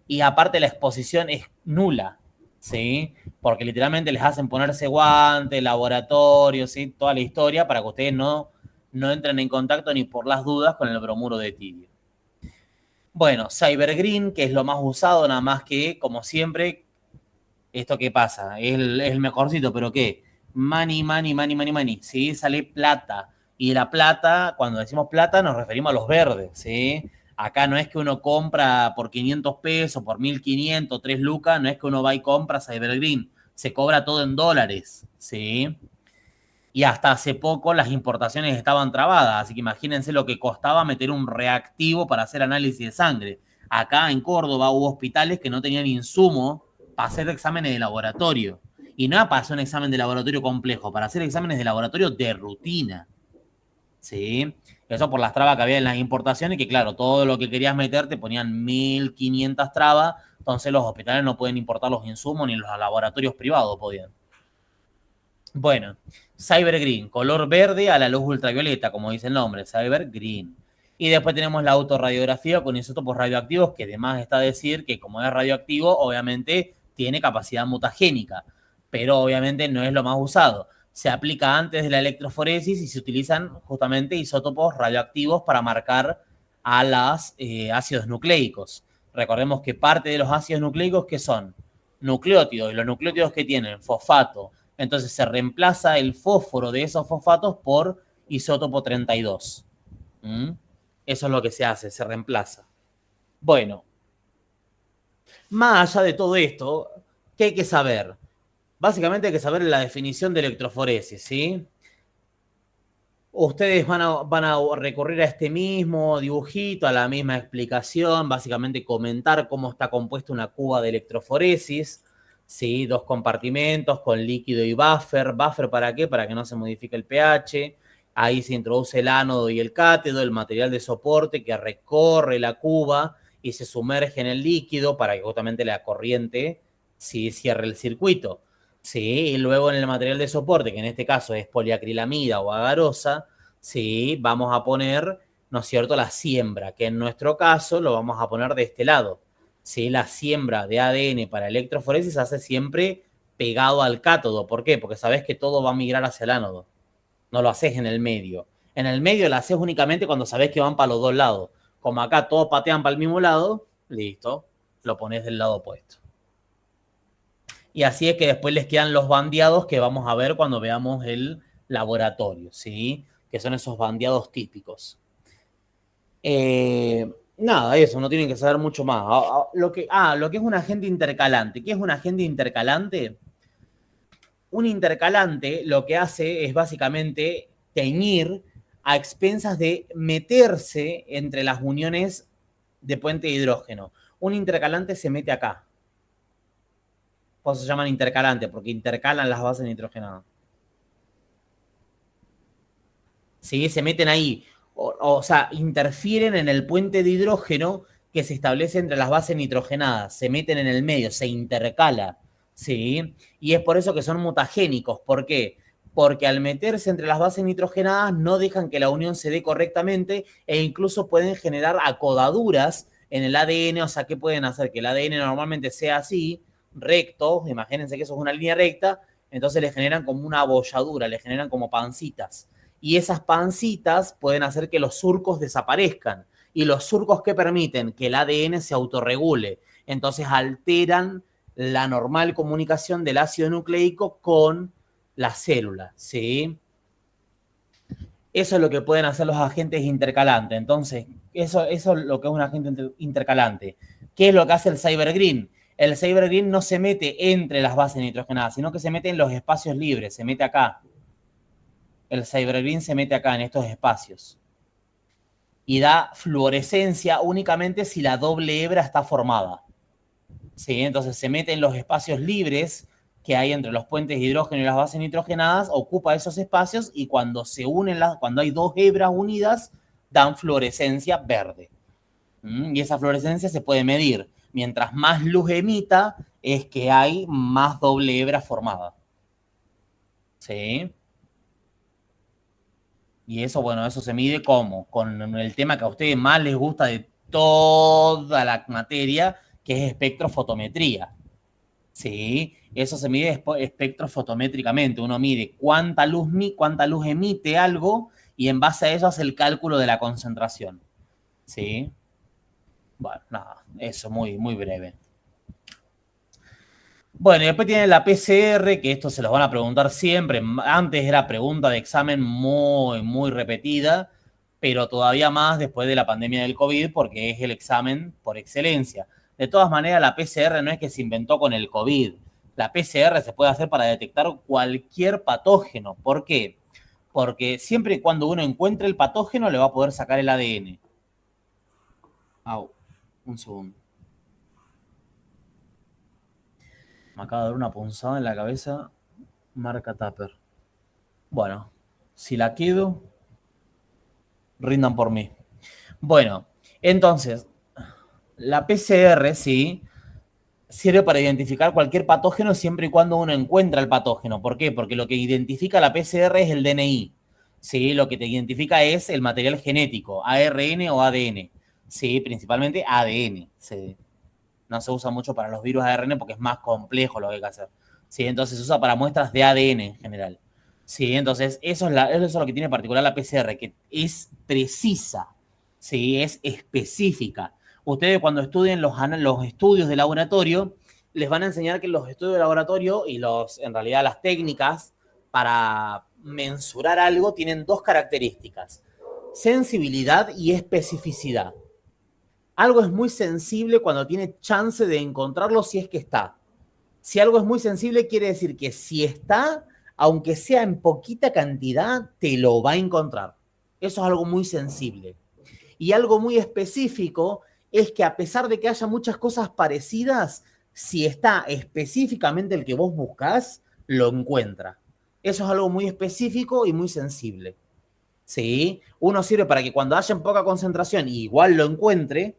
Y aparte la exposición es nula, ¿sí? Porque literalmente les hacen ponerse guantes, laboratorio, ¿sí? Toda la historia para que ustedes no entren en contacto ni por las dudas con el bromuro de tirio. Bueno, Cybergreen, que es lo más usado, nada más que, como siempre, ¿esto qué pasa? Es el mejorcito, pero ¿qué? Money, ¿sí? Sale plata. Y la plata, cuando decimos plata, nos referimos a los verdes, ¿sí? Acá no es que uno compra por 500 pesos, por 1.500, 3 lucas, no es que uno va y compra Cybergreen. Se cobra todo en dólares, ¿sí? Y hasta hace poco las importaciones estaban trabadas, así que imagínense lo que costaba meter un reactivo para hacer análisis de sangre. Acá en Córdoba hubo hospitales que no tenían insumo para hacer exámenes de laboratorio. Y no para hacer un examen de laboratorio complejo, para hacer exámenes de laboratorio de rutina. ¿Sí? Eso por las trabas que había en las importaciones, que claro, todo lo que querías meter te ponían 1.500 trabas, entonces los hospitales no pueden importar los insumos ni los laboratorios privados podían. Bueno, Cybergreen, color verde a la luz ultravioleta, como dice el nombre, Cybergreen. Y después tenemos la autorradiografía con isótopos radioactivos, que además está a decir que como es radioactivo, obviamente tiene capacidad mutagénica, pero obviamente no es lo más usado. Se aplica antes de la electroforesis y se utilizan justamente isótopos radioactivos para marcar a los ácidos nucleicos. Recordemos que parte de los ácidos nucleicos, ¿qué son? Nucleótidos, y los nucleótidos que tienen fosfato. Entonces se reemplaza el fósforo de esos fosfatos por isótopo 32. Eso es lo que se hace, se reemplaza. Bueno, más allá de todo esto, ¿qué hay que saber? Básicamente hay que saber la definición de electroforesis, ¿sí? Ustedes van a recurrir a este mismo dibujito, a la misma explicación, básicamente comentar cómo está compuesta una cuba de electroforesis, ¿sí? 2 compartimentos con líquido y buffer. ¿Buffer para qué? Para que no se modifique el pH. Ahí se introduce el ánodo y el cátodo, el material de soporte que recorre la cuba y se sumerge en el líquido para que justamente la corriente sí cierre el circuito. ¿Sí? Y luego en el material de soporte, que en este caso es poliacrilamida o agarosa, ¿sí? Vamos a poner, ¿no es cierto?, la siembra, que en nuestro caso lo vamos a poner de este lado. ¿Sí? La siembra de ADN para electroforesis se hace siempre pegado al cátodo. ¿Por qué? Porque sabes que todo va a migrar hacia el ánodo. No lo haces en el medio. En el medio lo haces únicamente cuando sabes que van para los dos lados. Como acá todos patean para el mismo lado, listo, lo pones del lado opuesto. Y así es que después les quedan los bandeados que vamos a ver cuando veamos el laboratorio, ¿sí? Que son esos bandeados típicos. Nada, eso, no tienen que saber mucho más. Lo que es un agente intercalante. ¿Qué es un agente intercalante? Un intercalante lo que hace es básicamente teñir a expensas de meterse entre las uniones de puente de hidrógeno. Un intercalante se mete acá. Por eso se llaman intercalantes, porque intercalan las bases nitrogenadas. ¿Sí? Se meten ahí. O sea, interfieren en el puente de hidrógeno que se establece entre las bases nitrogenadas. Se meten en el medio, se intercala. ¿Sí? Y es por eso que son mutagénicos. ¿Por qué? Porque al meterse entre las bases nitrogenadas no dejan que la unión se dé correctamente e incluso pueden generar acodaduras en el ADN. O sea, ¿qué pueden hacer? Que el ADN normalmente sea así, recto. Imagínense que eso es una línea recta. Entonces le generan como una abolladura, le generan como pancitas. Y esas pancitas pueden hacer que los surcos desaparezcan. Y los surcos que permiten que el ADN se autorregule. Entonces alteran la normal comunicación del ácido nucleico con la célula, ¿sí? Eso es lo que pueden hacer los agentes intercalantes. Entonces, eso es lo que es un agente intercalante. ¿Qué es lo que hace el Cybergreen? El Cybergreen no se mete entre las bases nitrogenadas, sino que se mete en los espacios libres, se mete acá. El Cybergreen se mete acá en estos espacios. Y da fluorescencia únicamente si la doble hebra está formada. ¿Sí? Entonces se mete en los espacios libres que hay entre los puentes de hidrógeno y las bases nitrogenadas, ocupa esos espacios y cuando se unen cuando hay 2 hebras unidas, dan fluorescencia verde. Y esa fluorescencia se puede medir. Mientras más luz emita, es que hay más doble hebra formada. ¿Sí? Y eso, bueno, eso se mide ¿cómo? Con el tema que a ustedes más les gusta de toda la materia, que es espectrofotometría. ¿Sí? Eso se mide espectrofotométricamente. Uno mide cuánta luz emite algo y en base a eso hace el cálculo de la concentración. ¿Sí? Bueno, nada, eso muy, muy breve. Bueno, y después tienen la PCR, que esto se los van a preguntar siempre. Antes era pregunta de examen muy, muy repetida, pero todavía más después de la pandemia del COVID, porque es el examen por excelencia. De todas maneras, la PCR no es que se inventó con el COVID. La PCR se puede hacer para detectar cualquier patógeno. ¿Por qué? Porque siempre y cuando uno encuentre el patógeno, le va a poder sacar el ADN. Un segundo. Me acaba de dar una punzada en la cabeza. Marca Tupper. Bueno, si la quedo, rindan por mí. Bueno, entonces, la PCR, sí, sirve para identificar cualquier patógeno siempre y cuando uno encuentra el patógeno. ¿Por qué? Porque lo que identifica la PCR es el DNI. ¿Sí? Lo que te identifica es el material genético, ARN o ADN. Sí, principalmente ADN. ¿Sí? No se usa mucho para los virus ARN porque es más complejo lo que hay que hacer. ¿Sí? Entonces se usa para muestras de ADN en general. ¿Sí? Entonces eso es lo que tiene en particular la PCR, que es precisa. ¿Sí? Es específica. Ustedes cuando estudien los estudios de laboratorio, les van a enseñar que los estudios de laboratorio y en realidad las técnicas para mensurar algo tienen 2 características: sensibilidad y especificidad. Algo es muy sensible cuando tiene chance de encontrarlo si es que está. Si algo es muy sensible, quiere decir que si está, aunque sea en poquita cantidad, te lo va a encontrar. Eso es algo muy sensible. Y algo muy específico es que a pesar de que haya muchas cosas parecidas, si está específicamente el que vos buscás, lo encuentra. Eso es algo muy específico y muy sensible. ¿Sí? Uno sirve para que cuando haya poca concentración igual lo encuentre,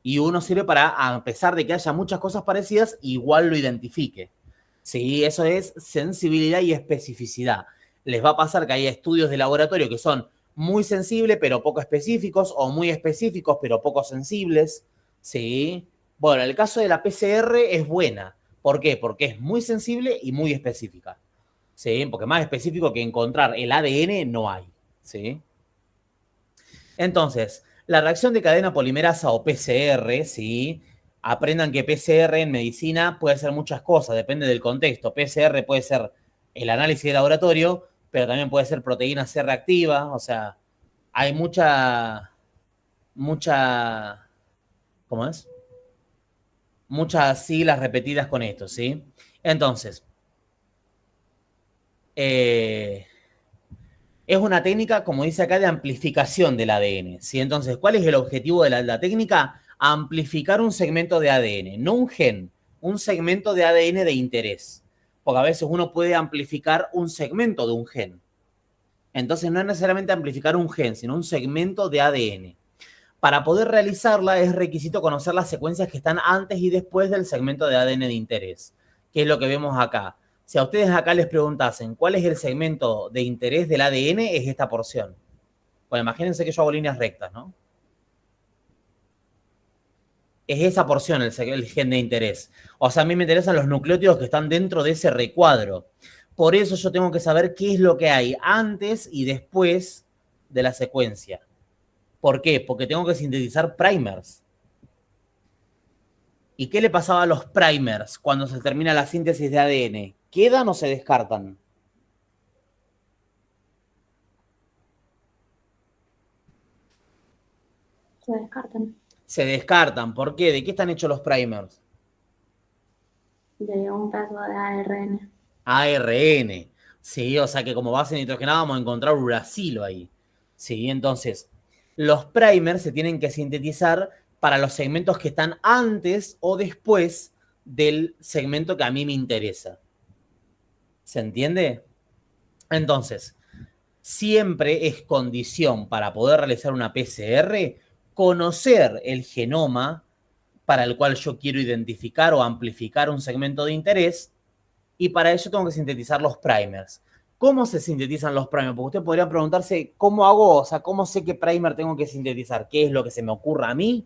y uno sirve para, a pesar de que haya muchas cosas parecidas, igual lo identifique. ¿Sí? Eso es sensibilidad y especificidad. Les va a pasar que hay estudios de laboratorio que son muy sensibles pero poco específicos, o muy específicos pero poco sensibles. ¿Sí? Bueno, el caso de la PCR es buena. ¿Por qué? Porque es muy sensible y muy específica. ¿Sí? Porque más específico que encontrar el ADN no hay. ¿Sí? Entonces, la reacción de cadena polimerasa o PCR, ¿sí? Aprendan que PCR en medicina puede ser muchas cosas, depende del contexto. PCR puede ser el análisis de laboratorio, pero también puede ser proteína C reactiva, o sea, hay mucha, ¿cómo es? Muchas siglas repetidas con esto, ¿sí? Entonces, es una técnica, como dice acá, de amplificación del ADN, ¿sí? Entonces, ¿cuál es el objetivo de la técnica? Amplificar un segmento de ADN, no un gen, un segmento de ADN de interés. Porque a veces uno puede amplificar un segmento de un gen. Entonces, no es necesariamente amplificar un gen, sino un segmento de ADN. Para poder realizarla es requisito conocer las secuencias que están antes y después del segmento de ADN de interés, que es lo que vemos acá. Si a ustedes acá les preguntasen cuál es el segmento de interés del ADN, es esta porción. Bueno, imagínense que yo hago líneas rectas, ¿no? Es esa porción el gen de interés. O sea, a mí me interesan los nucleótidos que están dentro de ese recuadro. Por eso yo tengo que saber qué es lo que hay antes y después de la secuencia. ¿Por qué? Porque tengo que sintetizar primers. ¿Y qué le pasaba a los primers cuando se termina la síntesis de ADN? ¿Quedan o se descartan? Se descartan Se descartan. ¿Por qué? ¿De qué están hechos los primers? de un pedazo de ARN. ARN. Sí, o sea que como base nitrogenada vamos a encontrar uracilo ahí. Sí, entonces, los primers se tienen que sintetizar para los segmentos que están antes o después del segmento que a mí me interesa. ¿Se entiende? Entonces, siempre es condición para poder realizar una PCR conocer el genoma para el cual yo quiero identificar o amplificar un segmento de interés, y para ello tengo que sintetizar los primers. ¿Cómo se sintetizan los primers? Porque usted podría preguntarse, ¿cómo hago? O sea, ¿cómo sé qué primer tengo que sintetizar? ¿Qué es lo que se me ocurra a mí?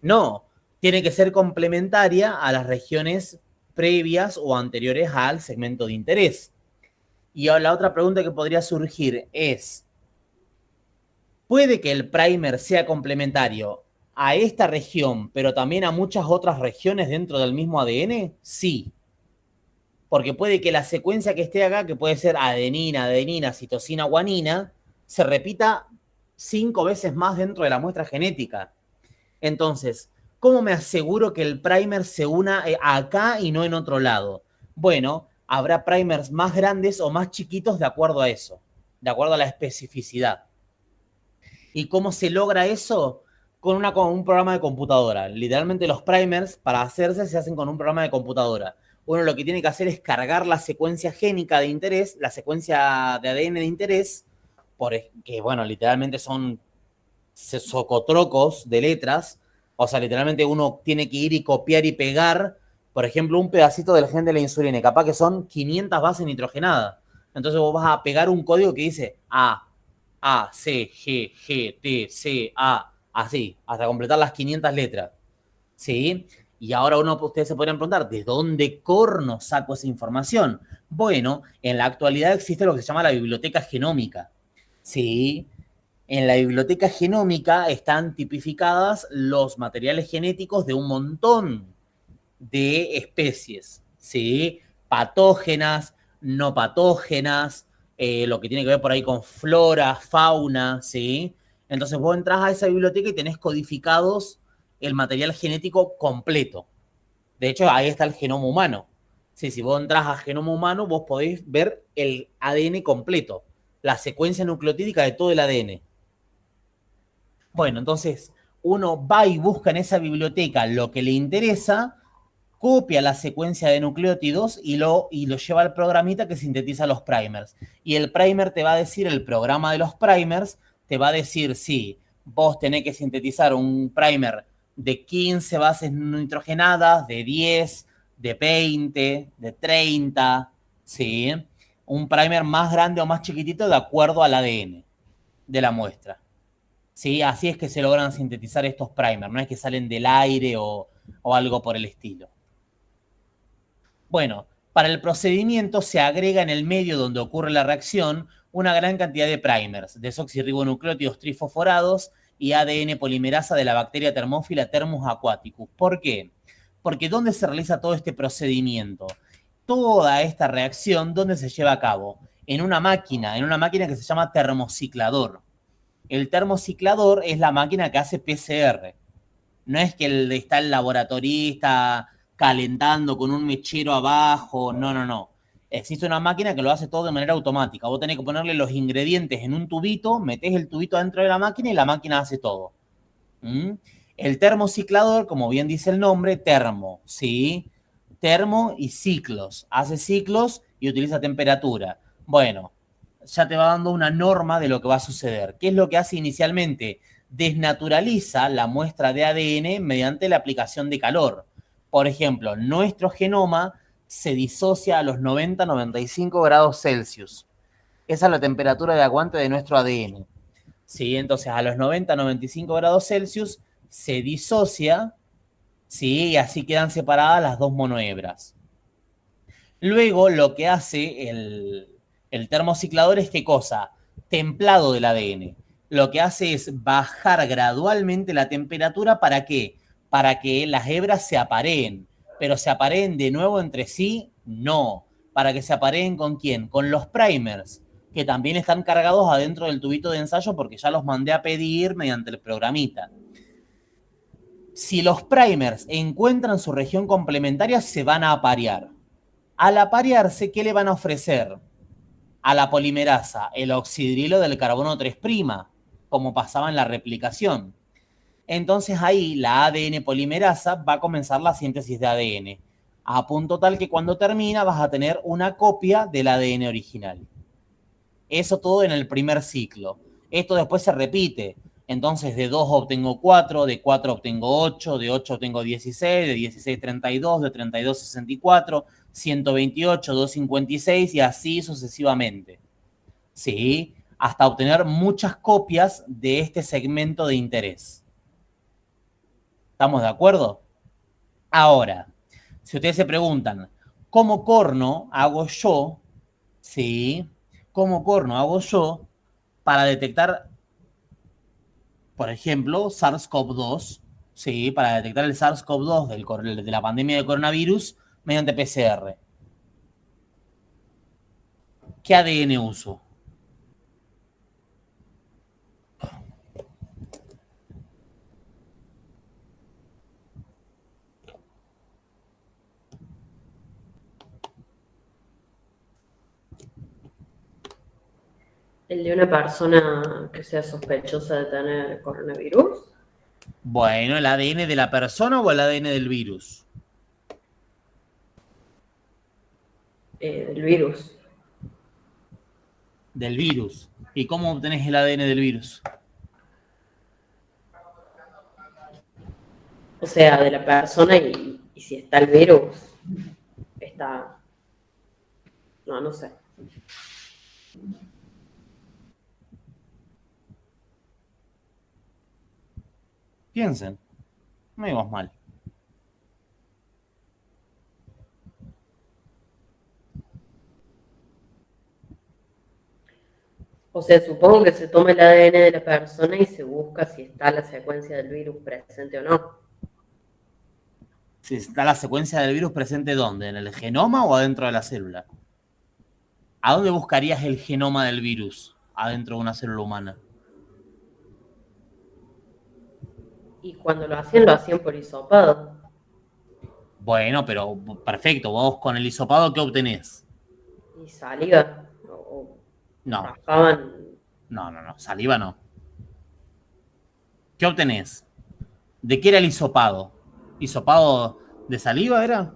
No, tiene que ser complementaria a las regiones previas o anteriores al segmento de interés. Y la otra pregunta que podría surgir es, ¿puede que el primer sea complementario a esta región, pero también a muchas otras regiones dentro del mismo ADN? Sí. Porque puede que la secuencia que esté acá, que puede ser adenina, adenina, citosina, guanina, se repita 5 veces más dentro de la muestra genética. Entonces, ¿cómo me aseguro que el primer se una acá y no en otro lado? Bueno, habrá primers más grandes o más chiquitos de acuerdo a eso, de acuerdo a la especificidad. ¿Y cómo se logra eso? Con un programa de computadora. Literalmente los primers, para hacerse, se hacen con un programa de computadora. Uno lo que tiene que hacer es cargar la secuencia génica de interés, la secuencia de ADN de interés, que bueno, literalmente son socotrocos de letras. O sea, literalmente uno tiene que ir y copiar y pegar, por ejemplo, un pedacito del gen de la insulina, y capaz que son 500 bases nitrogenadas. Entonces vos vas a pegar un código que dice A, C, G, G, T, C, A, así, hasta completar las 500 letras. ¿Sí? Y ahora ustedes se podrían preguntar, ¿de dónde corno saco esa información? Bueno, en la actualidad existe lo que se llama la biblioteca genómica. ¿Sí? En la biblioteca genómica están tipificadas los materiales genéticos de un montón de especies, ¿sí? Patógenas, no patógenas, lo que tiene que ver por ahí con flora, fauna, ¿sí? Entonces vos entras a esa biblioteca y tenés codificados el material genético completo. De hecho, ahí está el genoma humano. Sí, si vos entras a genoma humano, vos podés ver el ADN completo, la secuencia nucleotídica de todo el ADN. Bueno, entonces uno va y busca en esa biblioteca lo que le interesa copia la secuencia de nucleótidos y lo lleva al programita que sintetiza los primers. Y el primer te va a decir, el programa de los primers, te va a decir si vos tenés que sintetizar un primer de 15 bases nitrogenadas, de 10, de 20, de 30, ¿sí? Un primer más grande o más chiquitito de acuerdo al ADN de la muestra. ¿Sí? Así es que se logran sintetizar estos primers, no es que salen del aire o algo por el estilo. Bueno, para el procedimiento se agrega en el medio donde ocurre la reacción una gran cantidad de primers, desoxirribonucleótidos trifosforados y ADN polimerasa de la bacteria termófila Thermus aquaticus. ¿Por qué? Porque ¿dónde se realiza todo este procedimiento? Toda esta reacción, ¿dónde se lleva a cabo? En una máquina que se llama termociclador. El termociclador es la máquina que hace PCR. No es que está el laboratorista calentando con un mechero abajo, no. Existe una máquina que lo hace todo de manera automática. Vos tenés que ponerle los ingredientes en un tubito, metés el tubito dentro de la máquina y la máquina hace todo. El termociclador, como bien dice el nombre, termo, ¿sí? Termo y ciclos. Hace ciclos y utiliza temperatura. Bueno, ya te va dando una norma de lo que va a suceder. ¿Qué es lo que hace inicialmente? Desnaturaliza la muestra de ADN mediante la aplicación de calor. Por ejemplo, nuestro genoma se disocia a los 90-95 grados Celsius. Esa es la temperatura de aguante de nuestro ADN. ¿Sí? Entonces, a los 90-95 grados Celsius se disocia, ¿sí? Y así quedan separadas las dos monohebras. Luego, lo que hace el termociclador es ¿qué cosa? Templado del ADN. Lo que hace es bajar gradualmente la temperatura, ¿para qué? Para que las hebras se apareen. Pero se apareen de nuevo entre sí, no. ¿Para que se apareen con quién? Con los primers, que también están cargados adentro del tubito de ensayo porque ya los mandé a pedir mediante el programita. Si los primers encuentran su región complementaria, se van a aparear. Al aparearse, ¿qué le van a ofrecer a la polimerasa? El oxidrilo del carbono 3', como pasaba en la replicación. Entonces ahí la ADN polimerasa va a comenzar la síntesis de ADN, a punto tal que cuando termina vas a tener una copia del ADN original. Eso todo en el primer ciclo. Esto después se repite. Entonces de 2 obtengo 4, de 4 obtengo 8, de 8 obtengo 16, de 16 32, de 32 64, 128, 256 y así sucesivamente. ¿Sí? Hasta obtener muchas copias de este segmento de interés. ¿Estamos de acuerdo? Ahora, si ustedes se preguntan, ¿cómo corno hago yo? ¿Sí? ¿Cómo corno hago yo para detectar, por ejemplo, SARS-CoV-2? ¿Sí? Para detectar el SARS-CoV-2 de la pandemia de coronavirus mediante PCR. ¿Qué ADN uso? ¿El de una persona que sea sospechosa de tener coronavirus? Bueno, ¿el ADN de la persona o el ADN del virus? Del virus. Del virus. ¿Y cómo obtenés el ADN del virus? O sea, de la persona y si está el virus, está... No sé. Piensen. No íbamos mal. O sea, supongo que se toma el ADN de la persona y se busca si está la secuencia del virus presente o no. Si está la secuencia del virus presente, ¿dónde? ¿En el genoma o adentro de la célula? ¿A dónde buscarías el genoma del virus adentro de una célula humana? Y cuando lo hacían por hisopado. Bueno, pero perfecto. Vos con el hisopado, ¿qué obtenés? Y saliva. No. Raspaban. No. Saliva no. ¿Qué obtenés? ¿De qué era el hisopado? Hisopado ¿De saliva era?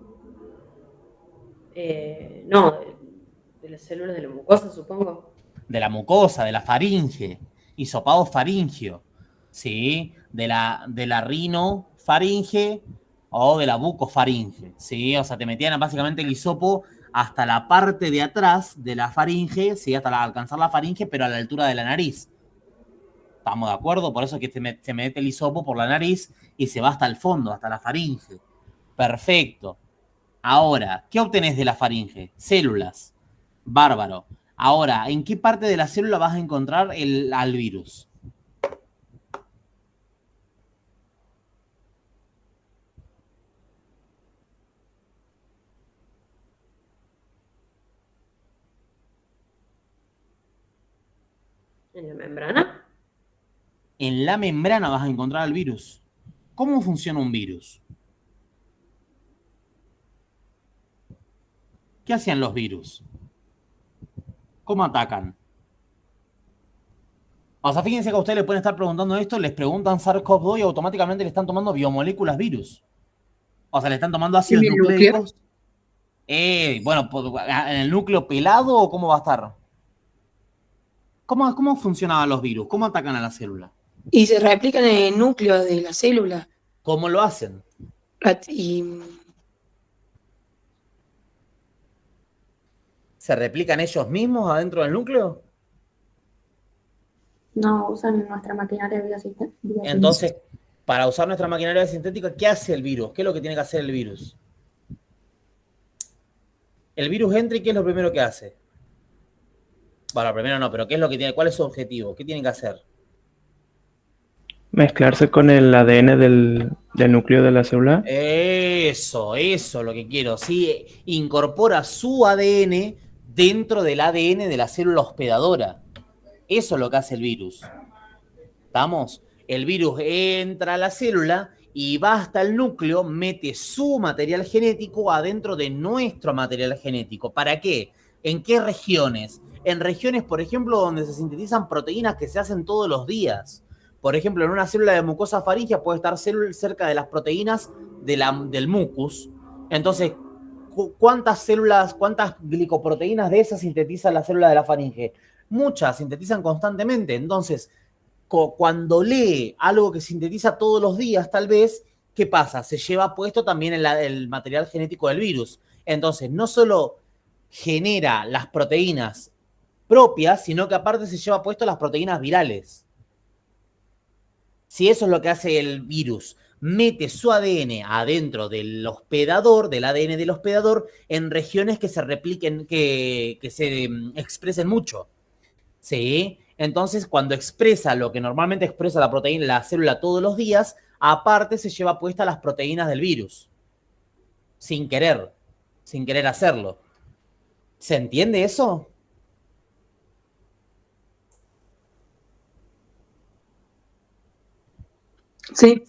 No, de las células de la mucosa, supongo. De la mucosa, de la faringe, hisopado faringio, ¿sí? De la rinofaringe o de la bucofaringe, ¿sí? O sea, te metían básicamente el hisopo hasta la parte de atrás de la faringe, ¿sí? Hasta alcanzar la faringe, pero a la altura de la nariz. ¿Estamos de acuerdo? Por eso es que se mete el hisopo por la nariz y se va hasta el fondo, hasta la faringe. Perfecto. Ahora, ¿qué obtenés de la faringe? Células. Bárbaro. Ahora, ¿en qué parte de la célula vas a encontrar al virus? ¿En la membrana? En la membrana vas a encontrar al virus. ¿Cómo funciona un virus? ¿Qué hacían los virus? ¿Cómo atacan? O sea, fíjense que a ustedes le pueden estar preguntando esto, les preguntan SARS-CoV-2 y automáticamente le están tomando biomoléculas virus. O sea, le están tomando ácidos nucleicos. Bueno, ¿en el núcleo pelado o cómo va a estar? ¿Cómo funcionaban los virus? ¿Cómo atacan a la célula? Y se replican en el núcleo de la célula. ¿Cómo lo hacen? Y ¿Se replican ellos mismos adentro del núcleo? No usan nuestra maquinaria biosintética. Entonces, para usar nuestra maquinaria sintética, ¿qué hace el virus? ¿Qué es lo que tiene que hacer el virus? El virus entra y ¿qué es lo primero que hace? Bueno, primero no, pero ¿qué es lo que tiene? ¿Cuál es su objetivo? ¿Qué tiene que hacer? Mezclarse con el ADN del núcleo de la célula. Eso, lo que quiero. Sí, incorpora su ADN dentro del ADN de la célula hospedadora. Eso es lo que hace el virus. ¿Estamos? El virus entra a la célula y va hasta el núcleo, mete su material genético adentro de nuestro material genético. ¿Para qué? ¿En qué regiones? En regiones, por ejemplo, donde se sintetizan proteínas que se hacen todos los días. Por ejemplo, en una célula de mucosa faríngea puede estar cerca de las proteínas del mucus. Entonces, ¿cuántas glicoproteínas de esas sintetiza la célula de la faringe? Muchas, sintetizan constantemente. Entonces, cuando lee algo que sintetiza todos los días, tal vez, ¿qué pasa? Se lleva puesto también el material genético del virus. Entonces, no solo genera las proteínas propias, sino que aparte se lleva puesto las proteínas virales. Si eso es lo que hace el virus, mete su ADN adentro del hospedador, del ADN del hospedador, en regiones que se repliquen, que se expresen mucho. ¿Sí? Entonces, cuando expresa lo que normalmente expresa la proteína, la célula todos los días, aparte se lleva puesta las proteínas del virus. Sin querer hacerlo. ¿Se entiende eso? sí,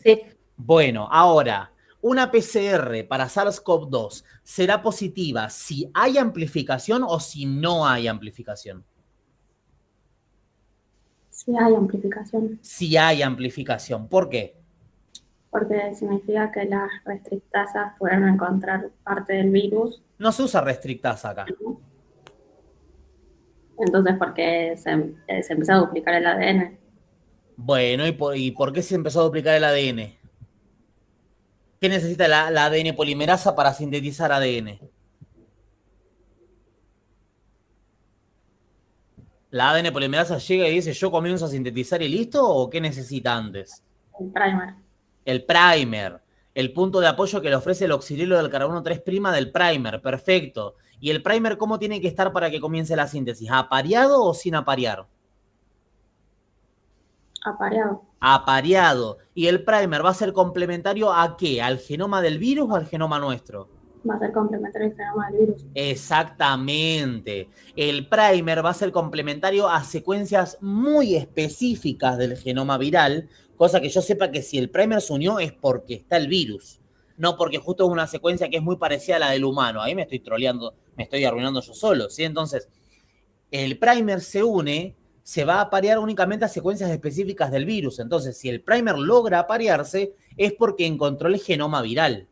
Bueno, ahora, una PCR para SARS-CoV-2 será positiva si hay amplificación o si no hay amplificación. Sí hay amplificación, Si hay amplificación. ¿Por qué? porque significa que las restrictasas pueden encontrar parte del virus. No se usa restrictasa acá. Entonces, porque se empezó a duplicar el ADN. Bueno, ¿y por qué se empezó a duplicar el ADN? ¿Qué necesita la ADN polimerasa para sintetizar ADN? ¿La ADN polimerasa llega y dice yo comienzo a sintetizar y listo? ¿O qué necesita antes? El primer. El primer. El punto de apoyo que le ofrece el oxidilo del carbono 3' del primer. Perfecto. ¿Y el primer cómo tiene que estar para que comience la síntesis? ¿Apareado o sin aparear? Apareado. Apareado. ¿Y el primer va a ser complementario a qué? ¿Al genoma del virus o al genoma nuestro? Va a ser complementario al genoma del virus. Exactamente. El primer va a ser complementario a secuencias muy específicas del genoma viral, cosa que yo sepa que si el primer se unió es porque está el virus, no porque justo es una secuencia que es muy parecida a la del humano. Ahí me estoy troleando, me estoy arruinando yo solo, ¿sí? Entonces, el primer se une, se va a aparear únicamente a secuencias específicas del virus. Entonces, si el primer logra aparearse, es porque encontró el genoma viral.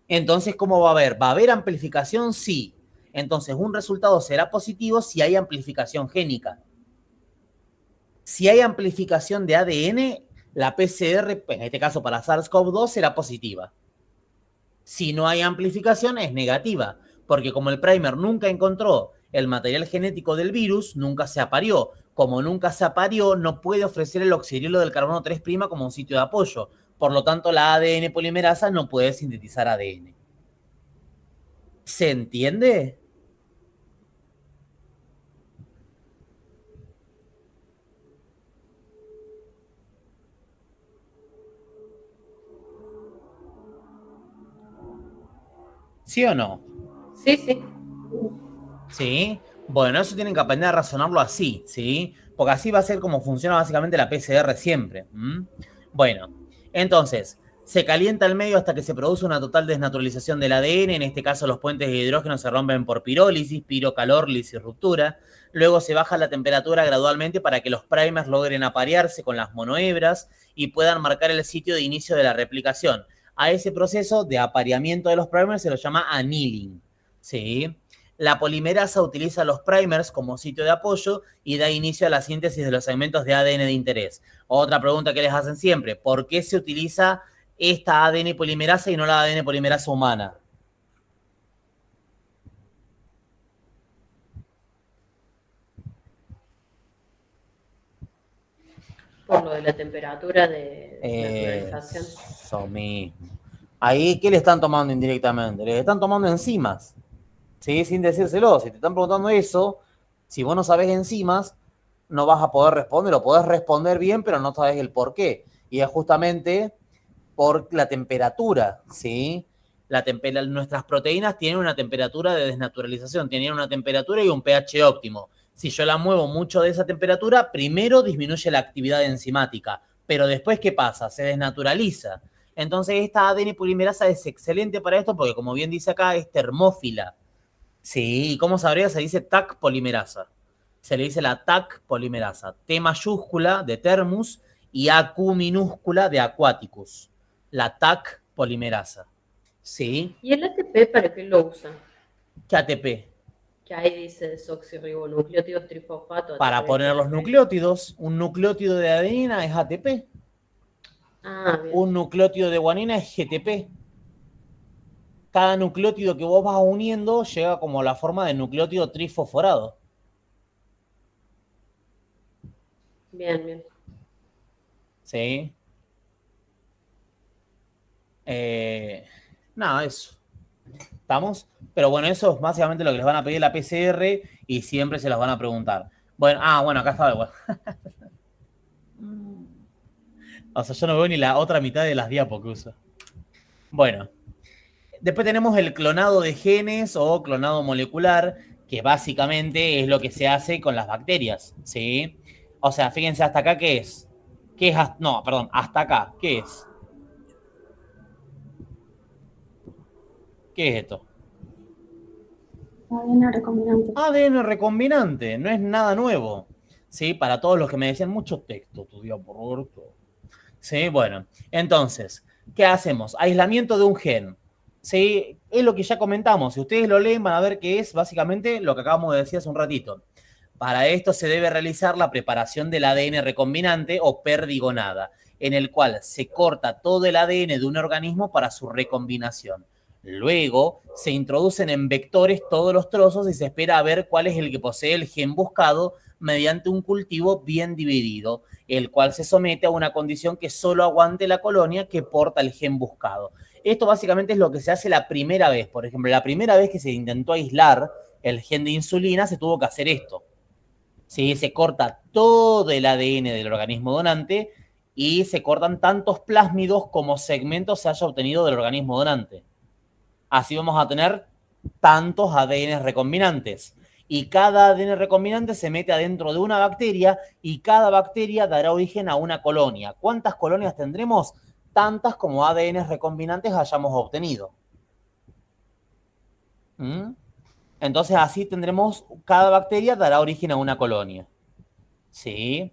Entonces, ¿cómo va a haber? ¿Va a haber amplificación? Sí. Entonces, un resultado será positivo si hay amplificación génica. Si hay amplificación de ADN, la PCR, en este caso para SARS-CoV-2, será positiva. Si no hay amplificación, es negativa, porque como el primer nunca encontró el material genético del virus, nunca se aparió. Como nunca se aparió, no puede ofrecer el oxidrilo del carbono 3' como un sitio de apoyo. Por lo tanto, la ADN polimerasa no puede sintetizar ADN. ¿Se entiende? ¿Sí o no? Sí, sí. ¿Sí? Bueno, eso tienen que aprender a razonarlo así, ¿sí? Porque así va a ser como funciona básicamente la PCR siempre. Bueno, entonces, se calienta el medio hasta que se produce una total desnaturalización del ADN. En este caso, los puentes de hidrógeno se rompen por pirólisis, pirocalórlisis y ruptura. Luego se baja la temperatura gradualmente para que los primers logren aparearse con las monohebras y puedan marcar el sitio de inicio de la replicación. A ese proceso de apareamiento de los primers se lo llama annealing, ¿sí? La polimerasa utiliza los primers como sitio de apoyo y da inicio a la síntesis de los segmentos de ADN de interés. Otra pregunta que les hacen siempre, ¿por qué se utiliza esta ADN polimerasa y no la ADN polimerasa humana? Por lo de la temperatura de naturalización. Eso mismo. Ahí, ¿qué le están tomando indirectamente? Le están tomando enzimas. ¿Sí? Sin decírselo. Si te están preguntando eso, si vos no sabés enzimas, no vas a poder responder, o podés responder bien, pero no sabés el por qué. Y es justamente por la temperatura, ¿sí? Nuestras proteínas tienen una temperatura de desnaturalización, tienen una temperatura y un pH óptimo. Si yo la muevo mucho de esa temperatura, primero disminuye la actividad enzimática, pero después, ¿qué pasa? Se desnaturaliza. Entonces, esta ADN polimerasa es excelente para esto porque, como bien dice acá, es termófila. Sí, ¿y cómo sabría? Se dice TAC polimerasa. Se le dice la TAC polimerasa. T mayúscula de Thermus y AQ minúscula de Aquaticus. La TAC polimerasa. ¿Sí? ¿Y el ATP para qué lo usan? ¿Qué ATP? Que ahí dice desoxirribonucleótidos trifosfato. Para poner los nucleótidos. Un nucleótido de adenina es ATP. Ah, bien. Un nucleótido de guanina es GTP. Cada nucleótido que vos vas uniendo llega como la forma de nucleótido trifosforado. Bien, bien. ¿Sí? Nada, eso. ¿Estamos? Pero bueno, eso es básicamente lo que les van a pedir la PCR y siempre se las van a preguntar. Bueno, bueno, acá está. Bueno. O sea, yo no veo ni la otra mitad de las diapos que uso. Bueno. Después tenemos el clonado de genes o clonado molecular, que básicamente es lo que se hace con las bacterias, ¿sí? O sea, fíjense hasta acá, ¿qué es? ¿Qué es? No, perdón, hasta acá, ¿qué es? ¿Qué es esto? ADN recombinante. ADN recombinante, no es nada nuevo, ¿sí? Para todos los que me decían, mucho texto, tu día por orto. Sí, bueno, entonces, ¿qué hacemos? Aislamiento de un gen. Sí, es lo que ya comentamos. Si ustedes lo leen, van a ver que es básicamente lo que acabamos de decir hace un ratito. Para esto se debe realizar la preparación del ADN recombinante o perdigonada, en el cual se corta todo el ADN de un organismo para su recombinación. Luego se introducen en vectores todos los trozos y se espera a ver cuál es el que posee el gen buscado mediante un cultivo bien dividido, el cual se somete a una condición que solo aguante la colonia que porta el gen buscado. Esto básicamente es lo que se hace la primera vez. Por ejemplo, la primera vez que se intentó aislar el gen de insulina, se tuvo que hacer esto. ¿Sí? Se corta todo el ADN del organismo donante y se cortan tantos plásmidos como segmentos se haya obtenido del organismo donante. Así vamos a tener tantos ADN recombinantes. Y cada ADN recombinante se mete adentro de una bacteria y cada bacteria dará origen a una colonia. ¿Cuántas colonias tendremos? Tantas como ADN recombinantes hayamos obtenido. Entonces así tendremos, cada bacteria dará origen a una colonia. ¿Sí?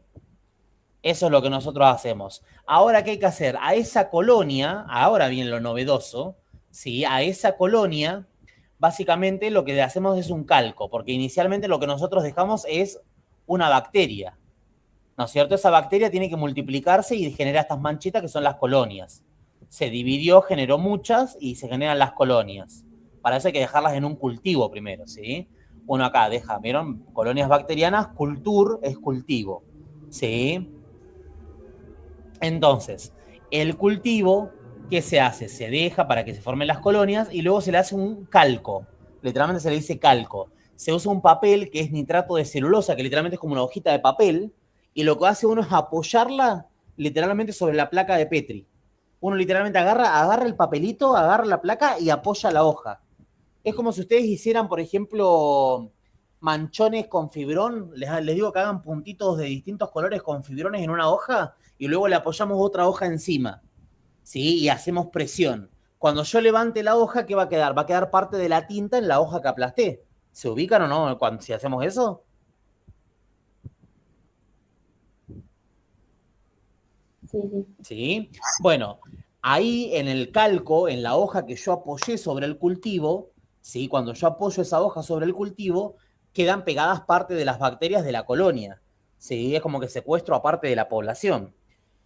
Eso es lo que nosotros hacemos. Ahora, ¿qué hay que hacer? A esa colonia, ahora viene lo novedoso, ¿sí? A esa colonia, básicamente lo que hacemos es un calco, porque inicialmente lo que nosotros dejamos es una bacteria, ¿no es cierto? Esa bacteria tiene que multiplicarse y genera estas manchitas que son las colonias. Se dividió, generó muchas y se generan las colonias. Para eso hay que dejarlas en un cultivo primero, ¿sí? Uno acá deja, ¿vieron? Colonias bacterianas, cultur es cultivo, ¿sí? Entonces, el cultivo, ¿qué se hace? Se deja para que se formen las colonias y luego se le hace un calco. Literalmente se le dice calco. Se usa un papel que es nitrato de celulosa, que literalmente es como una hojita de papel, y lo que hace uno es apoyarla literalmente sobre la placa de Petri. Uno literalmente agarra el papelito, agarra la placa y apoya la hoja. Es como si ustedes hicieran, por ejemplo, manchones con fibrón. Les digo que hagan puntitos de distintos colores con fibrones en una hoja y luego le apoyamos otra hoja encima, ¿sí? Y hacemos presión. Cuando yo levante la hoja, ¿qué va a quedar? Va a quedar parte de la tinta en la hoja que aplasté. ¿Se ubican o no si hacemos eso? Sí, sí. ¿Sí? Bueno, ahí en el calco, en la hoja que yo apoyé sobre el cultivo, ¿sí? Cuando yo apoyo esa hoja sobre el cultivo, quedan pegadas parte de las bacterias de la colonia, ¿sí? Es como que secuestro a parte de la población.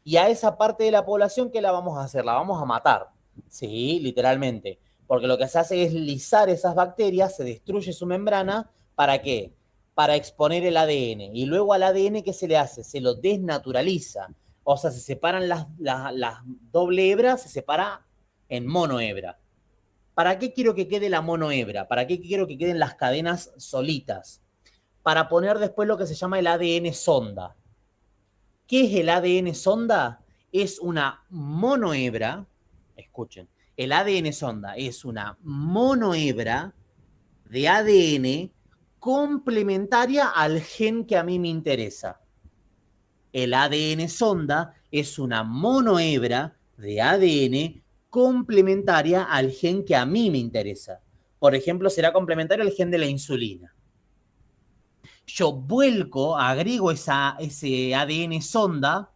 Y a esa parte de la población, ¿qué la vamos a hacer? La vamos a matar, ¿sí? Literalmente. Porque lo que se hace es lisar esas bacterias, se destruye su membrana, ¿para qué? Para exponer el ADN. Y luego al ADN, ¿qué se le hace? Se lo desnaturaliza. O sea, se separan las doble hebras, se separa en monohebra. ¿Para qué quiero que quede la monohebra? ¿Para qué quiero que queden las cadenas solitas? Para poner después lo que se llama el ADN sonda. ¿Qué es el ADN sonda? Es una monohebra, escuchen, el ADN sonda es una monohebra de ADN complementaria al gen que a mí me interesa. El ADN sonda es una monohebra de ADN complementaria al gen que a mí me interesa. Por ejemplo, será complementario al gen de la insulina. Yo agrego ese ADN sonda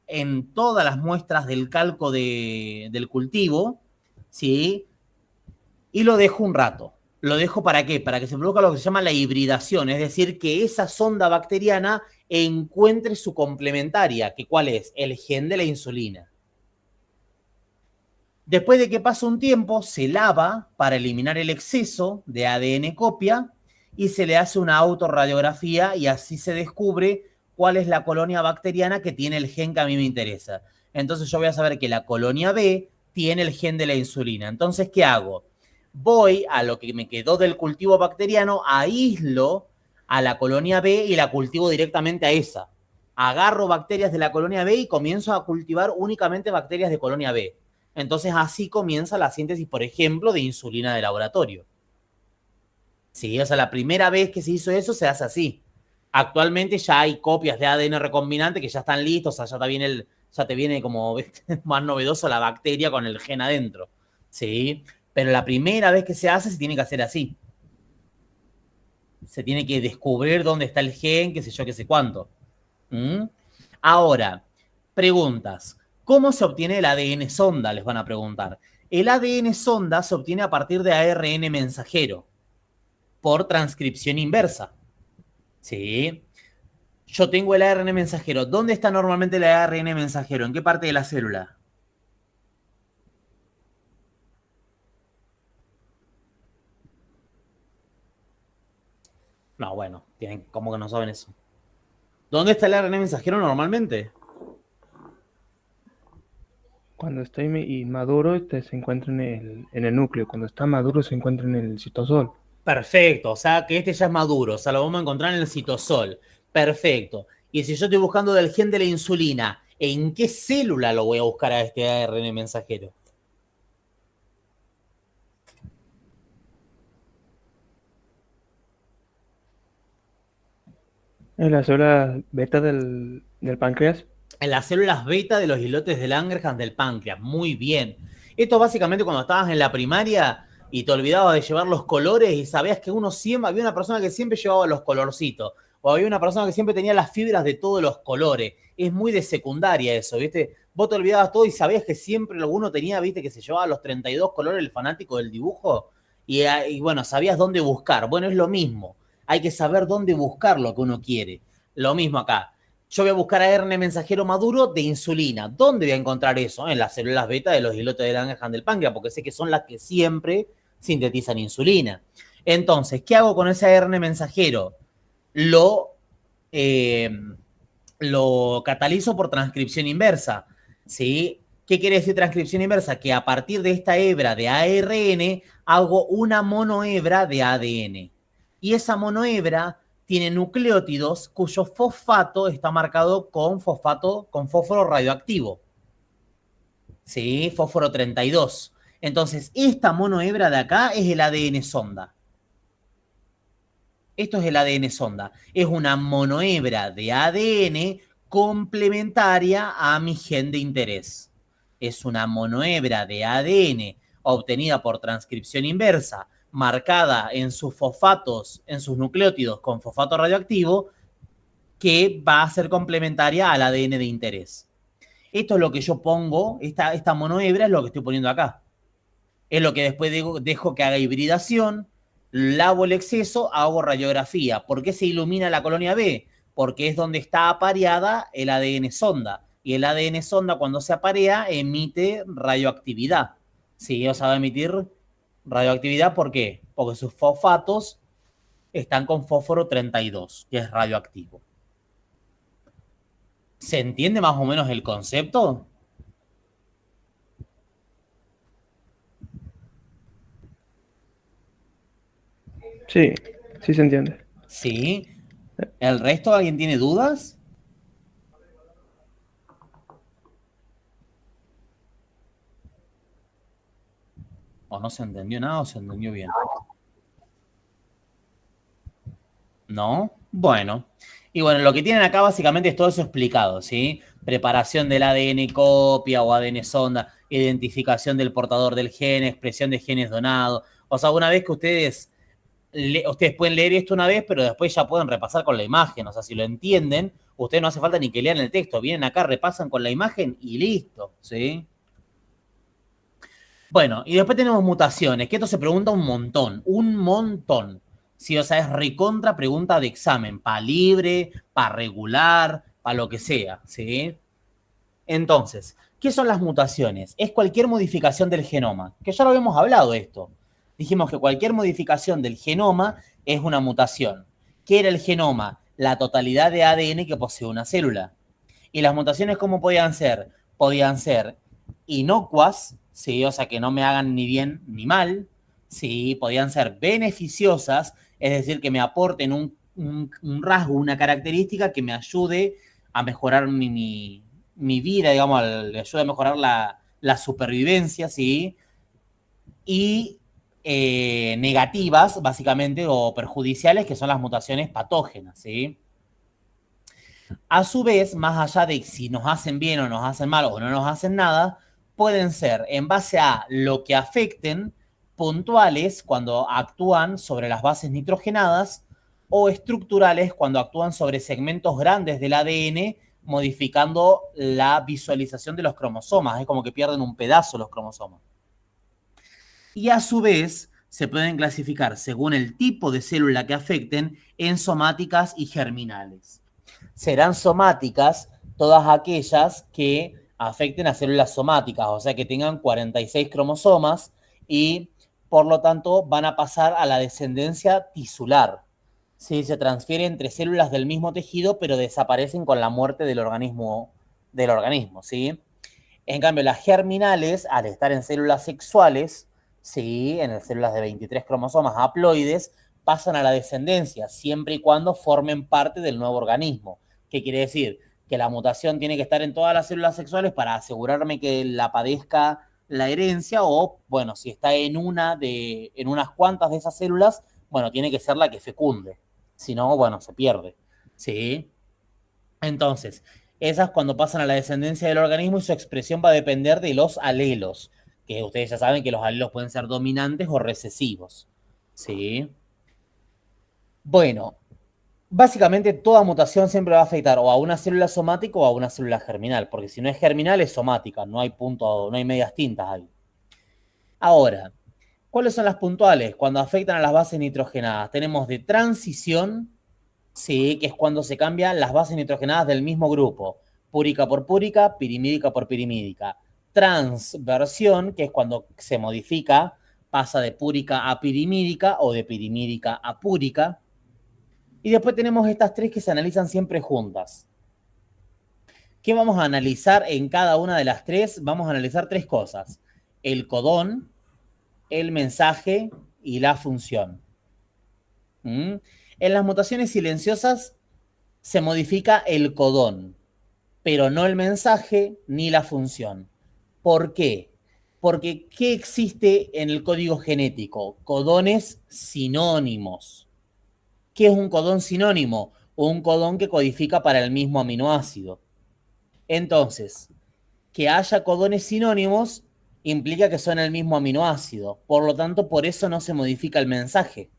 en todas las muestras del calco del cultivo, ¿sí? Y lo dejo un rato. ¿Lo dejo para qué? Para que se produzca lo que se llama la hibridación, es decir, que esa sonda bacteriana encuentre su complementaria, que ¿cuál es? El gen de la insulina. Después de que pasa un tiempo, se lava para eliminar el exceso de ADN copia y se le hace una autorradiografía y así se descubre cuál es la colonia bacteriana que tiene el gen que a mí me interesa. Entonces yo voy a saber que la colonia B tiene el gen de la insulina. Entonces, ¿qué hago? Voy a lo que me quedó del cultivo bacteriano, aíslo a la colonia B y la cultivo directamente a esa. Agarro bacterias de la colonia B y comienzo a cultivar únicamente bacterias de colonia B. Entonces así comienza la síntesis, por ejemplo, de insulina de laboratorio. Sí, o sea, la primera vez que se hizo eso se hace así. Actualmente ya hay copias de ADN recombinante que ya están listos, o sea, ya te viene como más novedoso la bacteria con el gen adentro. Sí, pero la primera vez que se hace se tiene que hacer así. Se tiene que descubrir dónde está el gen, qué sé yo, qué sé cuánto. Ahora, preguntas. ¿Cómo se obtiene el ADN sonda? Les van a preguntar. El ADN sonda se obtiene a partir de ARN mensajero por transcripción inversa. ¿Sí? Yo tengo el ARN mensajero. ¿Dónde está normalmente el ARN mensajero? ¿En qué parte de la célula? No, bueno, ¿cómo que no saben eso? ¿Dónde está el ARN mensajero normalmente? Cuando está inmaduro, se encuentra en el núcleo. Cuando está maduro, se encuentra en el citosol. Perfecto, o sea que este ya es maduro, o sea, lo vamos a encontrar en el citosol. Perfecto. Y si yo estoy buscando del gen de la insulina, ¿en qué célula lo voy a buscar a este ARN mensajero? En la célula beta del páncreas. En las células beta de los islotes de Langerhans del páncreas. Muy bien. Esto básicamente cuando estabas en la primaria y te olvidabas de llevar los colores y sabías que había una persona que siempre llevaba los colorcitos. O había una persona que siempre tenía las fibras de todos los colores. Es muy de secundaria eso, ¿viste? vos te olvidabas todo y sabías que siempre uno tenía, viste, que se llevaba los 32 colores el fanático del dibujo y bueno, sabías dónde buscar. Bueno, es lo mismo. Hay que saber dónde buscar lo que uno quiere. Lo mismo acá. Yo voy a buscar ARN mensajero maduro de insulina. ¿Dónde voy a encontrar eso? En las células beta de los islotes de Langerhans del páncreas, porque sé que son las que siempre sintetizan insulina. Entonces, ¿qué hago con ese ARN mensajero? Lo catalizo por transcripción inversa, ¿sí? ¿Qué quiere decir transcripción inversa? Que a partir de esta hebra de ARN hago una monohebra de ADN. Y esa monohebra tiene nucleótidos cuyo fosfato está marcado con fósforo radioactivo. ¿Sí? Fósforo 32. Entonces, esta monohebra de acá es el ADN sonda. Esto es el ADN sonda. Es una monohebra de ADN complementaria a mi gen de interés. Es una monohebra de ADN obtenida por transcripción inversa, marcada en sus fosfatos, en sus nucleótidos con fosfato radioactivo, que va a ser complementaria al ADN de interés. Esto es lo que yo pongo, esta monohebra es lo que estoy poniendo acá. Es lo que después dejo que haga hibridación, lavo el exceso, hago radiografía. ¿Por qué se ilumina la colonia B? Porque es donde está apareada el ADN sonda. Y el ADN sonda, cuando se aparea, emite radioactividad. Sí, o sea, va a emitir radioactividad, ¿por qué? Porque sus fosfatos están con fósforo 32, que es radioactivo. ¿Se entiende más o menos el concepto? Sí, sí se entiende. Sí. ¿El resto alguien tiene dudas? ¿O no se entendió nada o se entendió bien? ¿No? Bueno. Y bueno, lo que tienen acá básicamente es todo eso explicado, ¿sí? Preparación del ADN copia o ADN sonda, identificación del portador del gen, expresión de genes donados. O sea, una vez que ustedes pueden leer esto una vez, pero después ya pueden repasar con la imagen. O sea, si lo entienden, ustedes no hace falta ni que lean el texto. Vienen acá, repasan con la imagen y listo, ¿sí? Bueno, y después tenemos mutaciones, que esto se pregunta un montón. Sí, o sea, es recontra pregunta de examen, para libre, para regular, para lo que sea, ¿sí? Entonces, ¿qué son las mutaciones? Es cualquier modificación del genoma, que ya lo habíamos hablado esto. Dijimos que cualquier modificación del genoma es una mutación. ¿Qué era el genoma? La totalidad de ADN que posee una célula. ¿Y las mutaciones cómo podían ser? Podían ser inocuas, ¿sí? O sea, que no me hagan ni bien ni mal, ¿sí? Podían ser beneficiosas, es decir, que me aporten un rasgo, una característica que me ayude a mejorar mi vida, digamos, le ayude a mejorar la supervivencia, ¿sí? Y negativas, básicamente, o perjudiciales, que son las mutaciones patógenas, ¿sí? A su vez, más allá de si nos hacen bien o nos hacen mal o no nos hacen nada, pueden ser en base a lo que afecten, puntuales cuando actúan sobre las bases nitrogenadas o estructurales cuando actúan sobre segmentos grandes del ADN, modificando la visualización de los cromosomas. Es como que pierden un pedazo los cromosomas. Y a su vez, se pueden clasificar según el tipo de célula que afecten en somáticas y germinales. Serán somáticas todas aquellas que afecten a células somáticas, o sea, que tengan 46 cromosomas y, por lo tanto, van a pasar a la descendencia tisular. Sí, se transfiere entre células del mismo tejido, pero desaparecen con la muerte del organismo, ¿sí? En cambio, las germinales, al estar en células sexuales, sí, en las células de 23 cromosomas haploides, pasan a la descendencia, siempre y cuando formen parte del nuevo organismo. ¿Qué quiere decir? Que la mutación tiene que estar en todas las células sexuales para asegurarme que la padezca la herencia o, bueno, si está en unas cuantas de esas células, bueno, tiene que ser la que fecunde. Si no, bueno, se pierde. ¿Sí? Entonces, esas cuando pasan a la descendencia del organismo y su expresión va a depender de los alelos, que ustedes ya saben que los alelos pueden ser dominantes o recesivos. ¿Sí? Bueno, Básicamente toda mutación siempre va a afectar o a una célula somática o a una célula germinal, porque si no es germinal es somática, no hay punto, no hay medias tintas ahí. Ahora, ¿cuáles son las puntuales? Cuando afectan a las bases nitrogenadas. Tenemos de transición, sí, que es cuando se cambian las bases nitrogenadas del mismo grupo. Púrica por púrica, pirimídica por pirimídica. Transversión, que es cuando se modifica, pasa de púrica a pirimídica o de pirimídica a púrica. Y después tenemos estas tres que se analizan siempre juntas. ¿Qué vamos a analizar en cada una de las tres? Vamos a analizar tres cosas. El codón, el mensaje y la función. En las mutaciones silenciosas se modifica el codón, pero no el mensaje ni la función. ¿Por qué? Porque ¿qué existe en el código genético? Codones sinónimos. ¿Qué es un codón sinónimo? Un codón que codifica para el mismo aminoácido. Entonces, que haya codones sinónimos implica que son el mismo aminoácido. Por lo tanto, por eso no se modifica el mensaje.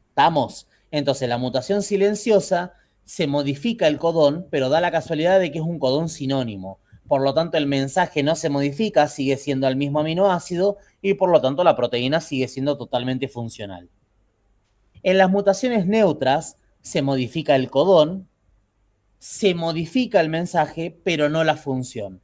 ¿Estamos? Entonces, la mutación silenciosa se modifica el codón, pero da la casualidad de que es un codón sinónimo. Por lo tanto, el mensaje no se modifica, sigue siendo el mismo aminoácido y por lo tanto la proteína sigue siendo totalmente funcional. En las mutaciones neutras se modifica el codón, se modifica el mensaje, pero no la función.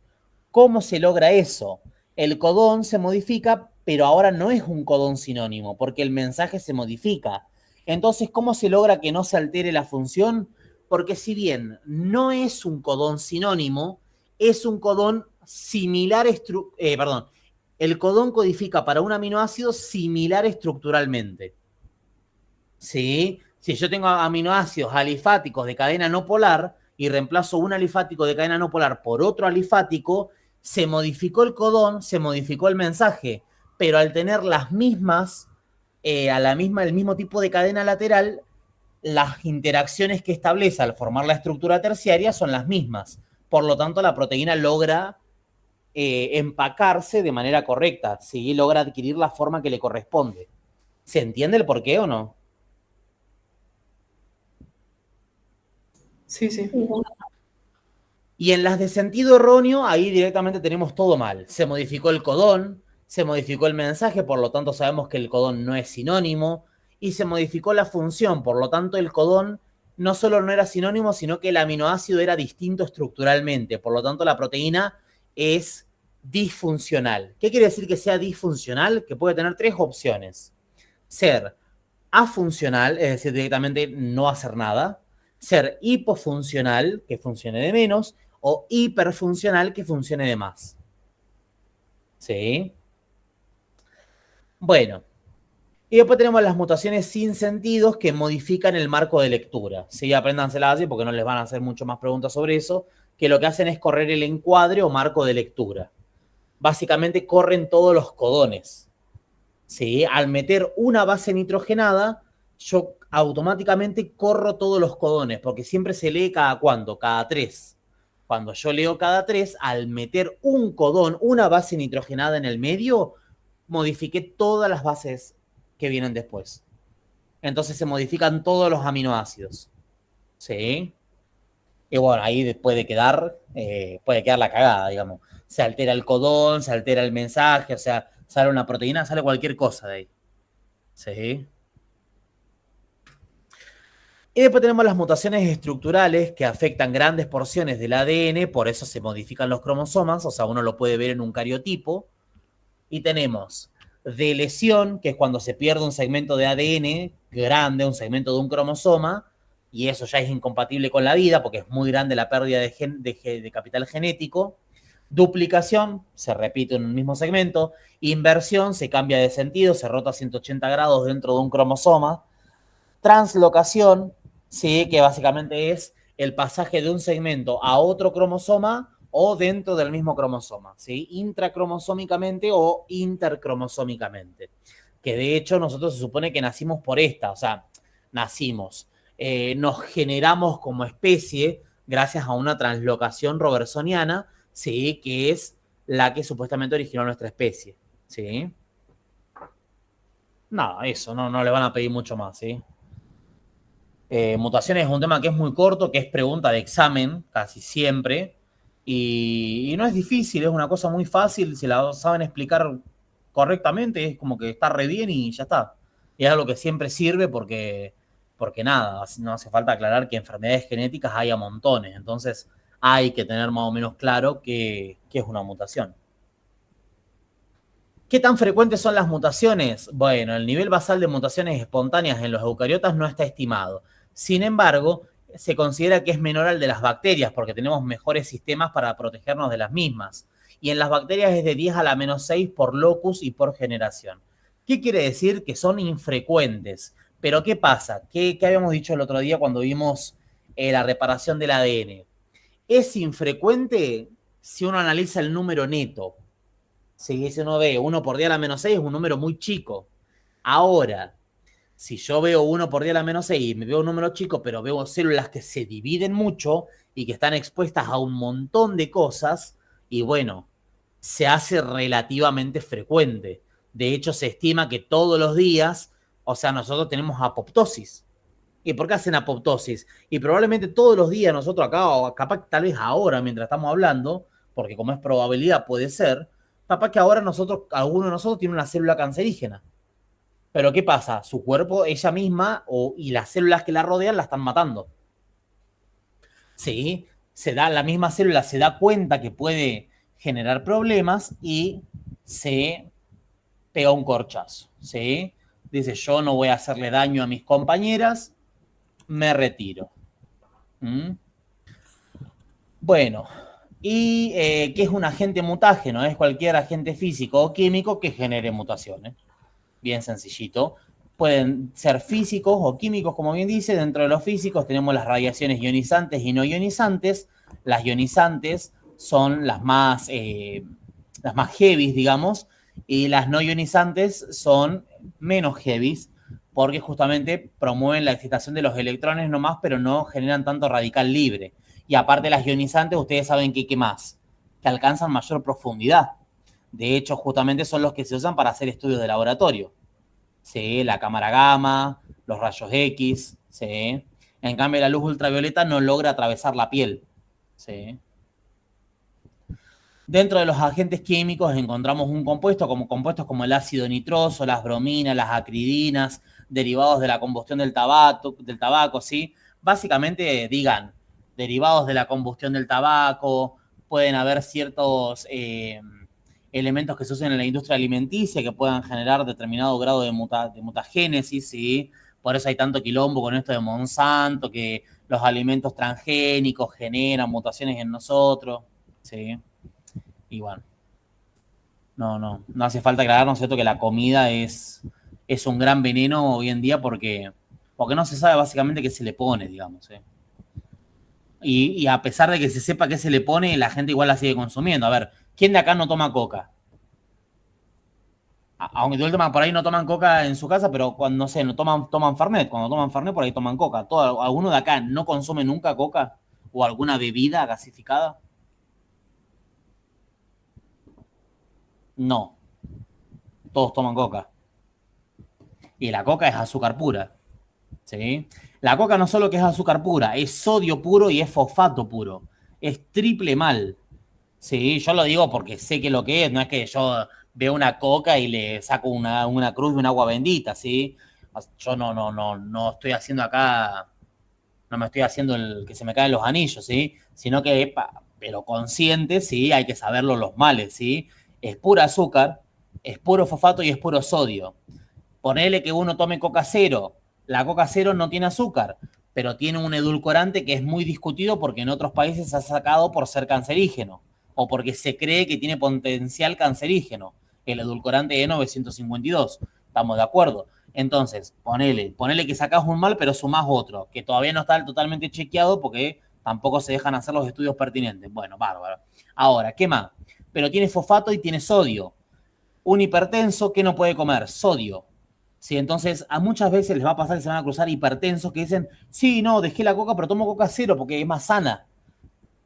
¿Cómo se logra eso? El codón se modifica, pero ahora no es un codón sinónimo, porque el mensaje se modifica. Entonces, ¿cómo se logra que no se altere la función? Porque si bien no es un codón sinónimo, es un codón similar, el codón codifica para un aminoácido similar estructuralmente. ¿Sí? Si yo tengo aminoácidos alifáticos de cadena no polar y reemplazo un alifático de cadena no polar por otro alifático, se modificó el codón, se modificó el mensaje, pero al tener las mismas, el mismo tipo de cadena lateral, las interacciones que establece al formar la estructura terciaria son las mismas. Por lo tanto, la proteína logra empacarse de manera correcta, ¿sí? Logra adquirir la forma que le corresponde. ¿Se entiende el porqué o no? Sí, sí. Y en las de sentido erróneo, ahí directamente tenemos todo mal. Se modificó el codón, se modificó el mensaje, por lo tanto sabemos que el codón no es sinónimo, y se modificó la función, por lo tanto el codón no solo no era sinónimo, sino que el aminoácido era distinto estructuralmente, por lo tanto la proteína es disfuncional. ¿Qué quiere decir que sea disfuncional? Que puede tener tres opciones. Ser afuncional, es decir, directamente no hacer nada. Ser hipofuncional, que funcione de menos, o hiperfuncional, que funcione de más. ¿Sí? Bueno. Y después tenemos las mutaciones sin sentidos que modifican el marco de lectura. Sí, apréndanselas así porque no les van a hacer mucho más preguntas sobre eso, que lo que hacen es correr el encuadre o marco de lectura. Básicamente corren todos los codones. ¿Sí? Al meter una base nitrogenada, yo automáticamente corro todos los codones, porque siempre se lee cada cuánto, cada 3. Cuando yo leo cada 3, al meter un codón, una base nitrogenada en el medio, modifiqué todas las bases que vienen después. Entonces se modifican todos los aminoácidos. ¿Sí? Y bueno, ahí puede quedar la cagada, digamos. Se altera el codón, se altera el mensaje, o sea, sale una proteína, sale cualquier cosa de ahí. ¿Sí? Y después tenemos las mutaciones estructurales que afectan grandes porciones del ADN, por eso se modifican los cromosomas, o sea, uno lo puede ver en un cariotipo. Y tenemos de lesión, que es cuando se pierde un segmento de ADN grande, un segmento de un cromosoma, y eso ya es incompatible con la vida porque es muy grande la pérdida de capital genético. Duplicación, se repite en un mismo segmento. Inversión, se cambia de sentido, se rota 180 grados dentro de un cromosoma. Translocación, sí, que básicamente es el pasaje de un segmento a otro cromosoma o dentro del mismo cromosoma, ¿sí? Intracromosómicamente o intercromosómicamente. Que de hecho nosotros se supone que nacimos por esta, o sea, nacimos. Nos generamos como especie gracias a una translocación robertsoniana, ¿sí? Que es la que supuestamente originó nuestra especie, ¿sí? Nada, eso, no le van a pedir mucho más, ¿sí? Mutaciones es un tema que es muy corto, que es pregunta de examen, casi siempre, y no es difícil, es una cosa muy fácil, si la saben explicar correctamente, es como que está re bien y ya está. Y es algo que siempre sirve porque nada, no hace falta aclarar que enfermedades genéticas hay a montones, entonces hay que tener más o menos claro qué es una mutación. ¿Qué tan frecuentes son las mutaciones? Bueno, el nivel basal de mutaciones espontáneas en los eucariotas no está estimado. Sin embargo, se considera que es menor al de las bacterias porque tenemos mejores sistemas para protegernos de las mismas. Y en las bacterias es de 10 a la menos 6 por locus y por generación. ¿Qué quiere decir? Que son infrecuentes. Pero ¿qué pasa? ¿Qué habíamos dicho el otro día cuando vimos la reparación del ADN? Es infrecuente si uno analiza el número neto. Si uno ve 1 por 10 a la menos 6 es un número muy chico. Ahora, si yo veo 1 por 10 a la menos 6 y me veo un número chico, pero veo células que se dividen mucho y que están expuestas a un montón de cosas, y bueno, se hace relativamente frecuente. De hecho, se estima que todos los días, o sea, nosotros tenemos apoptosis. ¿Y por qué hacen apoptosis? Y probablemente todos los días nosotros acá, o capaz tal vez ahora, mientras estamos hablando, porque como es probabilidad puede ser, capaz que ahora alguno de nosotros tiene una célula cancerígena. Pero ¿qué pasa? Su cuerpo, ella misma y las células que la rodean la están matando. Sí, la misma célula se da cuenta que puede generar problemas y se pega un corchazo. ¿Sí? Dice, yo no voy a hacerle daño a mis compañeras, me retiro. ¿Mm? Bueno, ¿y qué es un agente mutágeno? Es cualquier agente físico o químico que genere mutaciones. Bien sencillito. Pueden ser físicos o químicos, como bien dice. Dentro de los físicos tenemos las radiaciones ionizantes y no ionizantes. Las ionizantes son las más heavies, digamos, y las no ionizantes son menos heavies porque justamente promueven la excitación de los electrones nomás, pero no generan tanto radical libre. Y aparte las ionizantes, ustedes saben que ¿qué más? Que alcanzan mayor profundidad. De hecho, justamente son los que se usan para hacer estudios de laboratorio. ¿Sí? La cámara gamma, los rayos X. ¿Sí? En cambio, la luz ultravioleta no logra atravesar la piel. ¿Sí? Dentro de los agentes químicos encontramos compuestos como el ácido nitroso, las brominas, las acridinas, derivados de la combustión del tabaco, ¿sí? Básicamente, digan, derivados de la combustión del tabaco, pueden haber ciertos elementos que se usan en la industria alimenticia que puedan generar determinado grado de mutagénesis, ¿sí? Por eso hay tanto quilombo con esto de Monsanto, que los alimentos transgénicos generan mutaciones en nosotros, ¿sí? Y bueno, no hace falta aclarar, ¿no es cierto?, que la comida es un gran veneno hoy en día porque no se sabe básicamente qué se le pone, digamos, ¿eh? Y a pesar de que se sepa qué se le pone, la gente igual la sigue consumiendo. A ver, ¿quién de acá no toma coca? Aunque de última por ahí no toman coca en su casa, pero cuando, no sé, no toman Fernet. Cuando toman Fernet por ahí toman coca. ¿Alguno de acá no consume nunca coca? ¿O alguna bebida gasificada? No. Todos toman coca. Y la coca es azúcar pura. ¿Sí? La coca no solo que es azúcar pura, es sodio puro y es fosfato puro. Es triple mal. Sí, yo lo digo porque sé que lo que es. No es que yo veo una coca y le saco una cruz de un agua bendita, ¿sí? Yo no estoy haciendo acá, no me estoy haciendo el que se me caen los anillos, ¿sí? Sino que, pero consciente, sí, hay que saberlo los males, ¿sí? Es pura azúcar, es puro fosfato y es puro sodio. Ponele que uno tome coca cero. La coca cero no tiene azúcar, pero tiene un edulcorante que es muy discutido porque en otros países se ha sacado por ser cancerígeno o porque se cree que tiene potencial cancerígeno, el edulcorante E952. ¿Estamos de acuerdo? Entonces, ponele que sacás un mal, pero sumás otro, que todavía no está totalmente chequeado porque tampoco se dejan hacer los estudios pertinentes. Bueno, bárbaro. Ahora, ¿qué más? Pero tiene fosfato y tiene sodio. Un hipertenso, ¿qué no puede comer? Sodio. Sí, entonces a muchas veces les va a pasar que se van a cruzar hipertensos que dicen, sí, no, dejé la coca, pero tomo coca cero porque es más sana.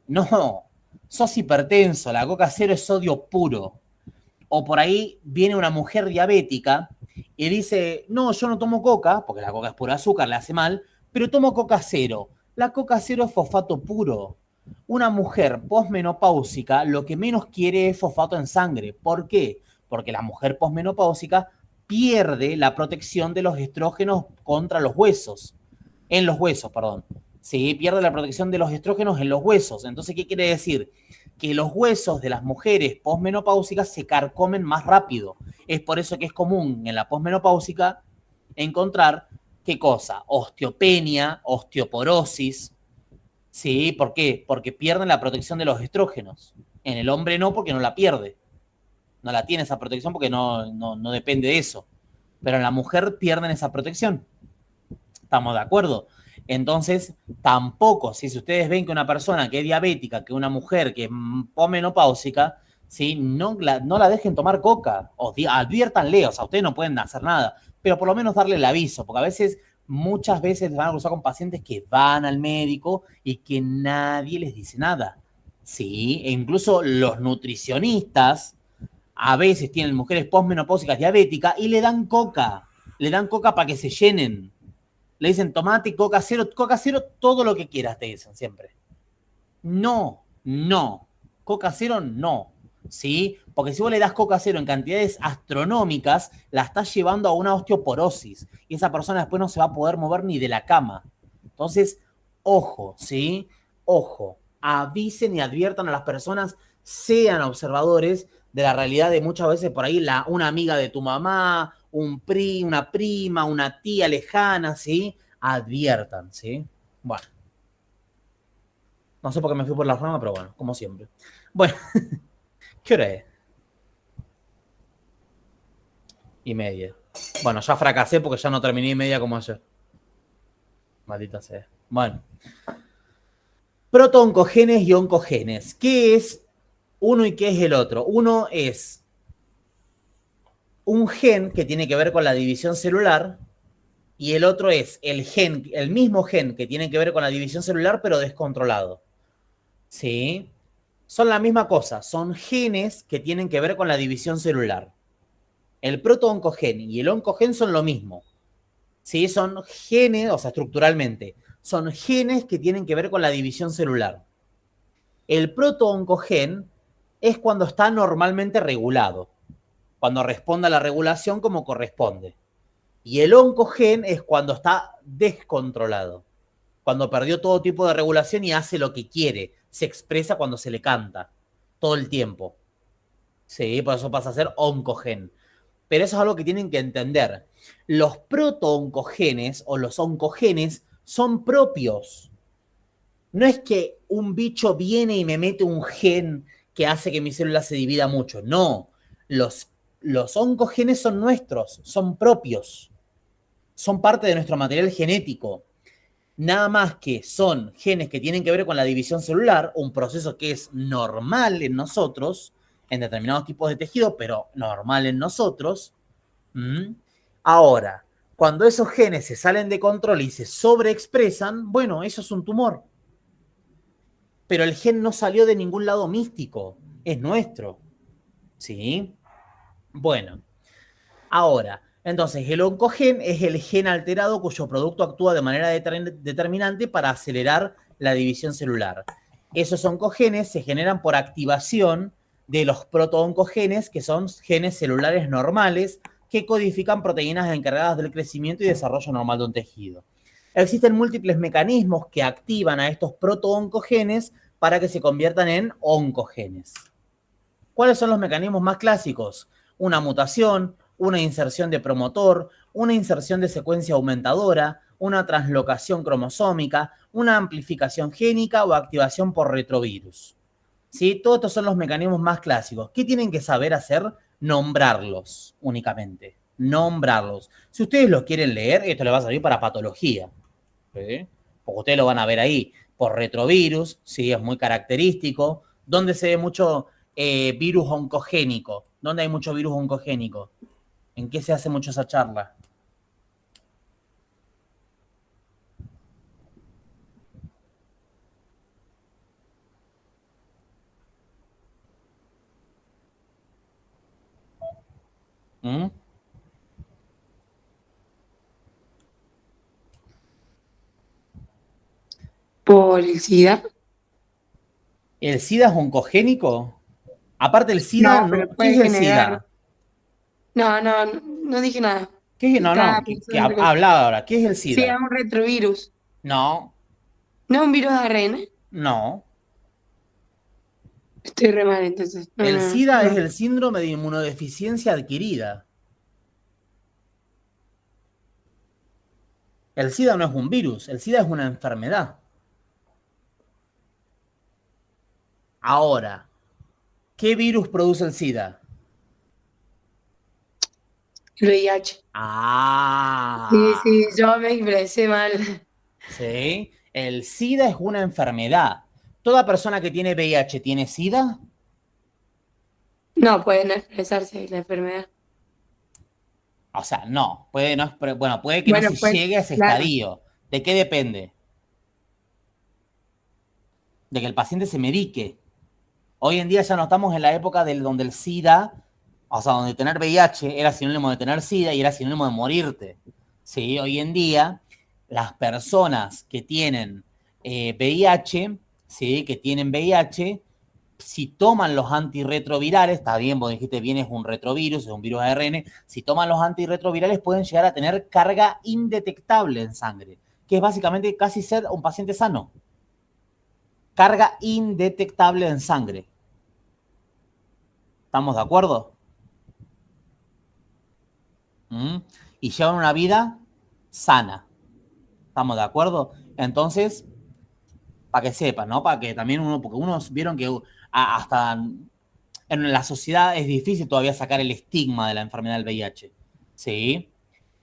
No, sos hipertenso, la coca cero es sodio puro. O por ahí viene una mujer diabética y dice, no, yo no tomo coca, porque la coca es pura azúcar, le hace mal, pero tomo coca cero. La coca cero es fosfato puro. Una mujer posmenopáusica lo que menos quiere es fosfato en sangre. ¿Por qué? Porque la mujer posmenopáusica pierde la protección de los estrógenos contra los huesos. En los huesos, perdón. Sí, pierde la protección de los estrógenos en los huesos. Entonces, ¿qué quiere decir? Que los huesos de las mujeres posmenopáusicas se carcomen más rápido. Es por eso que es común en la posmenopáusica encontrar, ¿qué cosa? Osteopenia, osteoporosis. Sí, ¿por qué? Porque pierden la protección de los estrógenos. En el hombre no, porque no la pierde. No la tiene esa protección porque no depende de eso. Pero en la mujer pierden esa protección. ¿Estamos de acuerdo? Entonces, tampoco, si ustedes ven que una persona que es diabética, que una mujer que es posmenopáusica, ¿sí? no la dejen tomar coca, o adviértanle, o sea, ustedes no pueden hacer nada, pero por lo menos darle el aviso, porque a veces, muchas veces van a cruzar con pacientes que van al médico y que nadie les dice nada, ¿sí? E incluso los nutricionistas a veces tienen mujeres posmenopáusicas diabéticas y le dan coca para que se llenen. Le dicen tomate, coca cero, todo lo que quieras, te dicen siempre. No, coca cero no, ¿sí? Porque si vos le das coca cero en cantidades astronómicas, la estás llevando a una osteoporosis y esa persona después no se va a poder mover ni de la cama. Entonces, ojo, ¿sí? Ojo, avisen y adviertan a las personas, sean observadores de la realidad de muchas veces por ahí una amiga de tu mamá, una prima, una tía lejana, ¿sí? Adviertan, ¿sí? Bueno. No sé por qué me fui por la rama, pero bueno, como siempre. Bueno, ¿qué hora es? 1:30. Bueno, ya fracasé porque ya no terminé 1:30 como ayer. Maldita sea. Bueno. Protooncogenes y oncogenes. ¿Qué es uno y qué es el otro? Uno es un gen que tiene que ver con la división celular y el otro es el mismo gen que tiene que ver con la división celular pero descontrolado. ¿Sí? Son la misma cosa, son genes que tienen que ver con la división celular. El protooncogen y el oncogen son lo mismo. ¿Sí? Son genes, o sea, estructuralmente, son genes que tienen que ver con la división celular. El protooncogen es cuando está normalmente regulado, cuando responde a la regulación como corresponde. Y el oncogen es cuando está descontrolado, cuando perdió todo tipo de regulación y hace lo que quiere, se expresa cuando se le canta, todo el tiempo. Sí, por eso pasa a ser oncogen. Pero eso es algo que tienen que entender. Los protooncogenes o los oncogenes son propios. No es que un bicho viene y me mete un gen que hace que mi célula se divida mucho. No. Los oncogenes son nuestros, son propios. Son parte de nuestro material genético. Nada más que son genes que tienen que ver con la división celular, un proceso que es normal en nosotros, en determinados tipos de tejido, pero normal en nosotros. Ahora, cuando esos genes se salen de control y se sobreexpresan, bueno, eso es un tumor. Pero el gen no salió de ningún lado místico, es nuestro. ¿Sí? Bueno, ahora, entonces el oncogen es el gen alterado cuyo producto actúa de manera determinante para acelerar la división celular. Esos oncogenes se generan por activación de los protooncogenes, que son genes celulares normales que codifican proteínas encargadas del crecimiento y desarrollo normal de un tejido. Existen múltiples mecanismos que activan a estos protooncogenes para que se conviertan en oncogenes. ¿Cuáles son los mecanismos más clásicos? Una mutación, una inserción de promotor, una inserción de secuencia aumentadora, una translocación cromosómica, una amplificación génica o activación por retrovirus. ¿Sí? Todos estos son los mecanismos más clásicos. ¿Qué tienen que saber hacer? Nombrarlos únicamente. Nombrarlos. Si ustedes los quieren leer, esto les va a servir para patología. ¿Sí? Porque ustedes lo van a ver ahí. Por retrovirus, sí, es muy característico. ¿Dónde se ve mucho virus oncogénico? ¿Dónde hay mucho virus oncogénico? ¿En qué se hace mucho esa charla? ¿Por el SIDA? ¿El SIDA es oncogénico? Aparte el SIDA, No, pero ¿qué puede es el generar. SIDA? No dije nada. ¿Qué es? No, Estaba que pensando que habla ahora. ¿Qué es el sí, es SIDA? un retrovirus. No, No es un virus de ARN. no. Estoy re mal, entonces. No, El no, SIDA es no. el síndrome de inmunodeficiencia adquirida. El SIDA no es un virus, el SIDA es una enfermedad. Ahora, ¿qué virus produce el SIDA? El VIH. Sí, Ah, sí, yo me expresé mal. sí. El SIDA es una enfermedad. ¿Toda persona que tiene VIH tiene SIDA? No, puede no expresarse la enfermedad. O sea, no. Puede, no, bueno, puede que no Bueno, se pues, llegue a ese claro. estadio. ¿De qué depende? De que el paciente se medique. Hoy en día ya no estamos en la época donde el SIDA, o sea, donde tener VIH era sinónimo de tener SIDA y era sinónimo de morirte. ¿Sí? Hoy en día, las personas que tienen VIH, ¿sí? Que tienen VIH, si toman los antirretrovirales, está bien, vos dijiste bien, es un retrovirus, es un virus ARN, si toman los antirretrovirales pueden llegar a tener carga indetectable en sangre, que es básicamente casi ser un paciente sano. Carga indetectable en sangre. ¿Estamos de acuerdo? Y llevan una vida sana. ¿Estamos de acuerdo? Entonces, para que sepan, ¿no? Para que también porque unos vieron que hasta en la sociedad es difícil todavía sacar el estigma de la enfermedad del VIH. ¿Sí?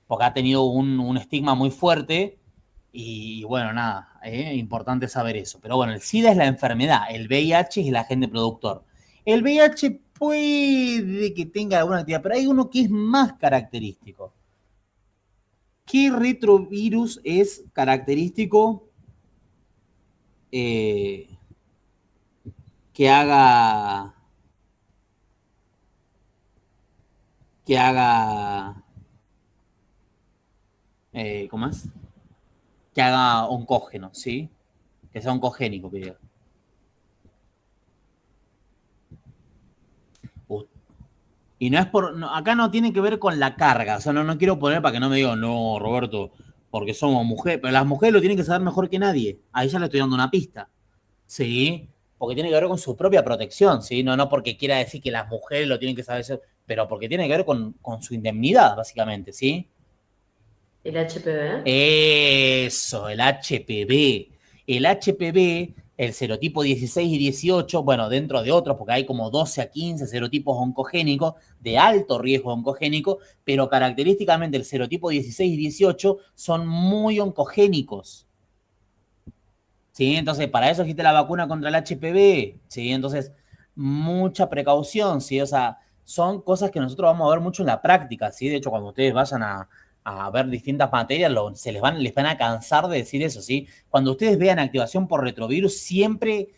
Porque ha tenido un estigma muy fuerte y bueno, nada, importante saber eso. Pero bueno, el SIDA es la enfermedad, el VIH es el agente productor. El VIH puede que tenga alguna actividad, pero hay uno que es más característico. ¿Qué retrovirus es característico que haga ¿cómo es? Que haga oncógeno, ¿sí? Que sea oncogénico, que diga. Y no es acá no tiene que ver con la carga, o sea, no quiero poner para que no me digan, no, Roberto, porque somos mujeres, pero las mujeres lo tienen que saber mejor que nadie. Ahí ya le estoy dando una pista, ¿sí? Porque tiene que ver con su propia protección, ¿sí? No porque quiera decir que las mujeres lo tienen que saber, pero porque tiene que ver con su indemnidad, básicamente, ¿sí? ¿El HPV? Eso, el HPV. El HPV, el serotipo 16 y 18, bueno, dentro de otros, porque hay como 12 a 15 serotipos oncogénicos de alto riesgo oncogénico, pero característicamente el serotipo 16 y 18 son muy oncogénicos. ¿Sí? Entonces, para eso existe la vacuna contra el HPV. ¿Sí? Entonces, mucha precaución, ¿sí? O sea, son cosas que nosotros vamos a ver mucho en la práctica, ¿sí? De hecho, cuando ustedes vayan a ver distintas materias, les van a cansar de decir eso, ¿sí? Cuando ustedes vean activación por retrovirus, siempre,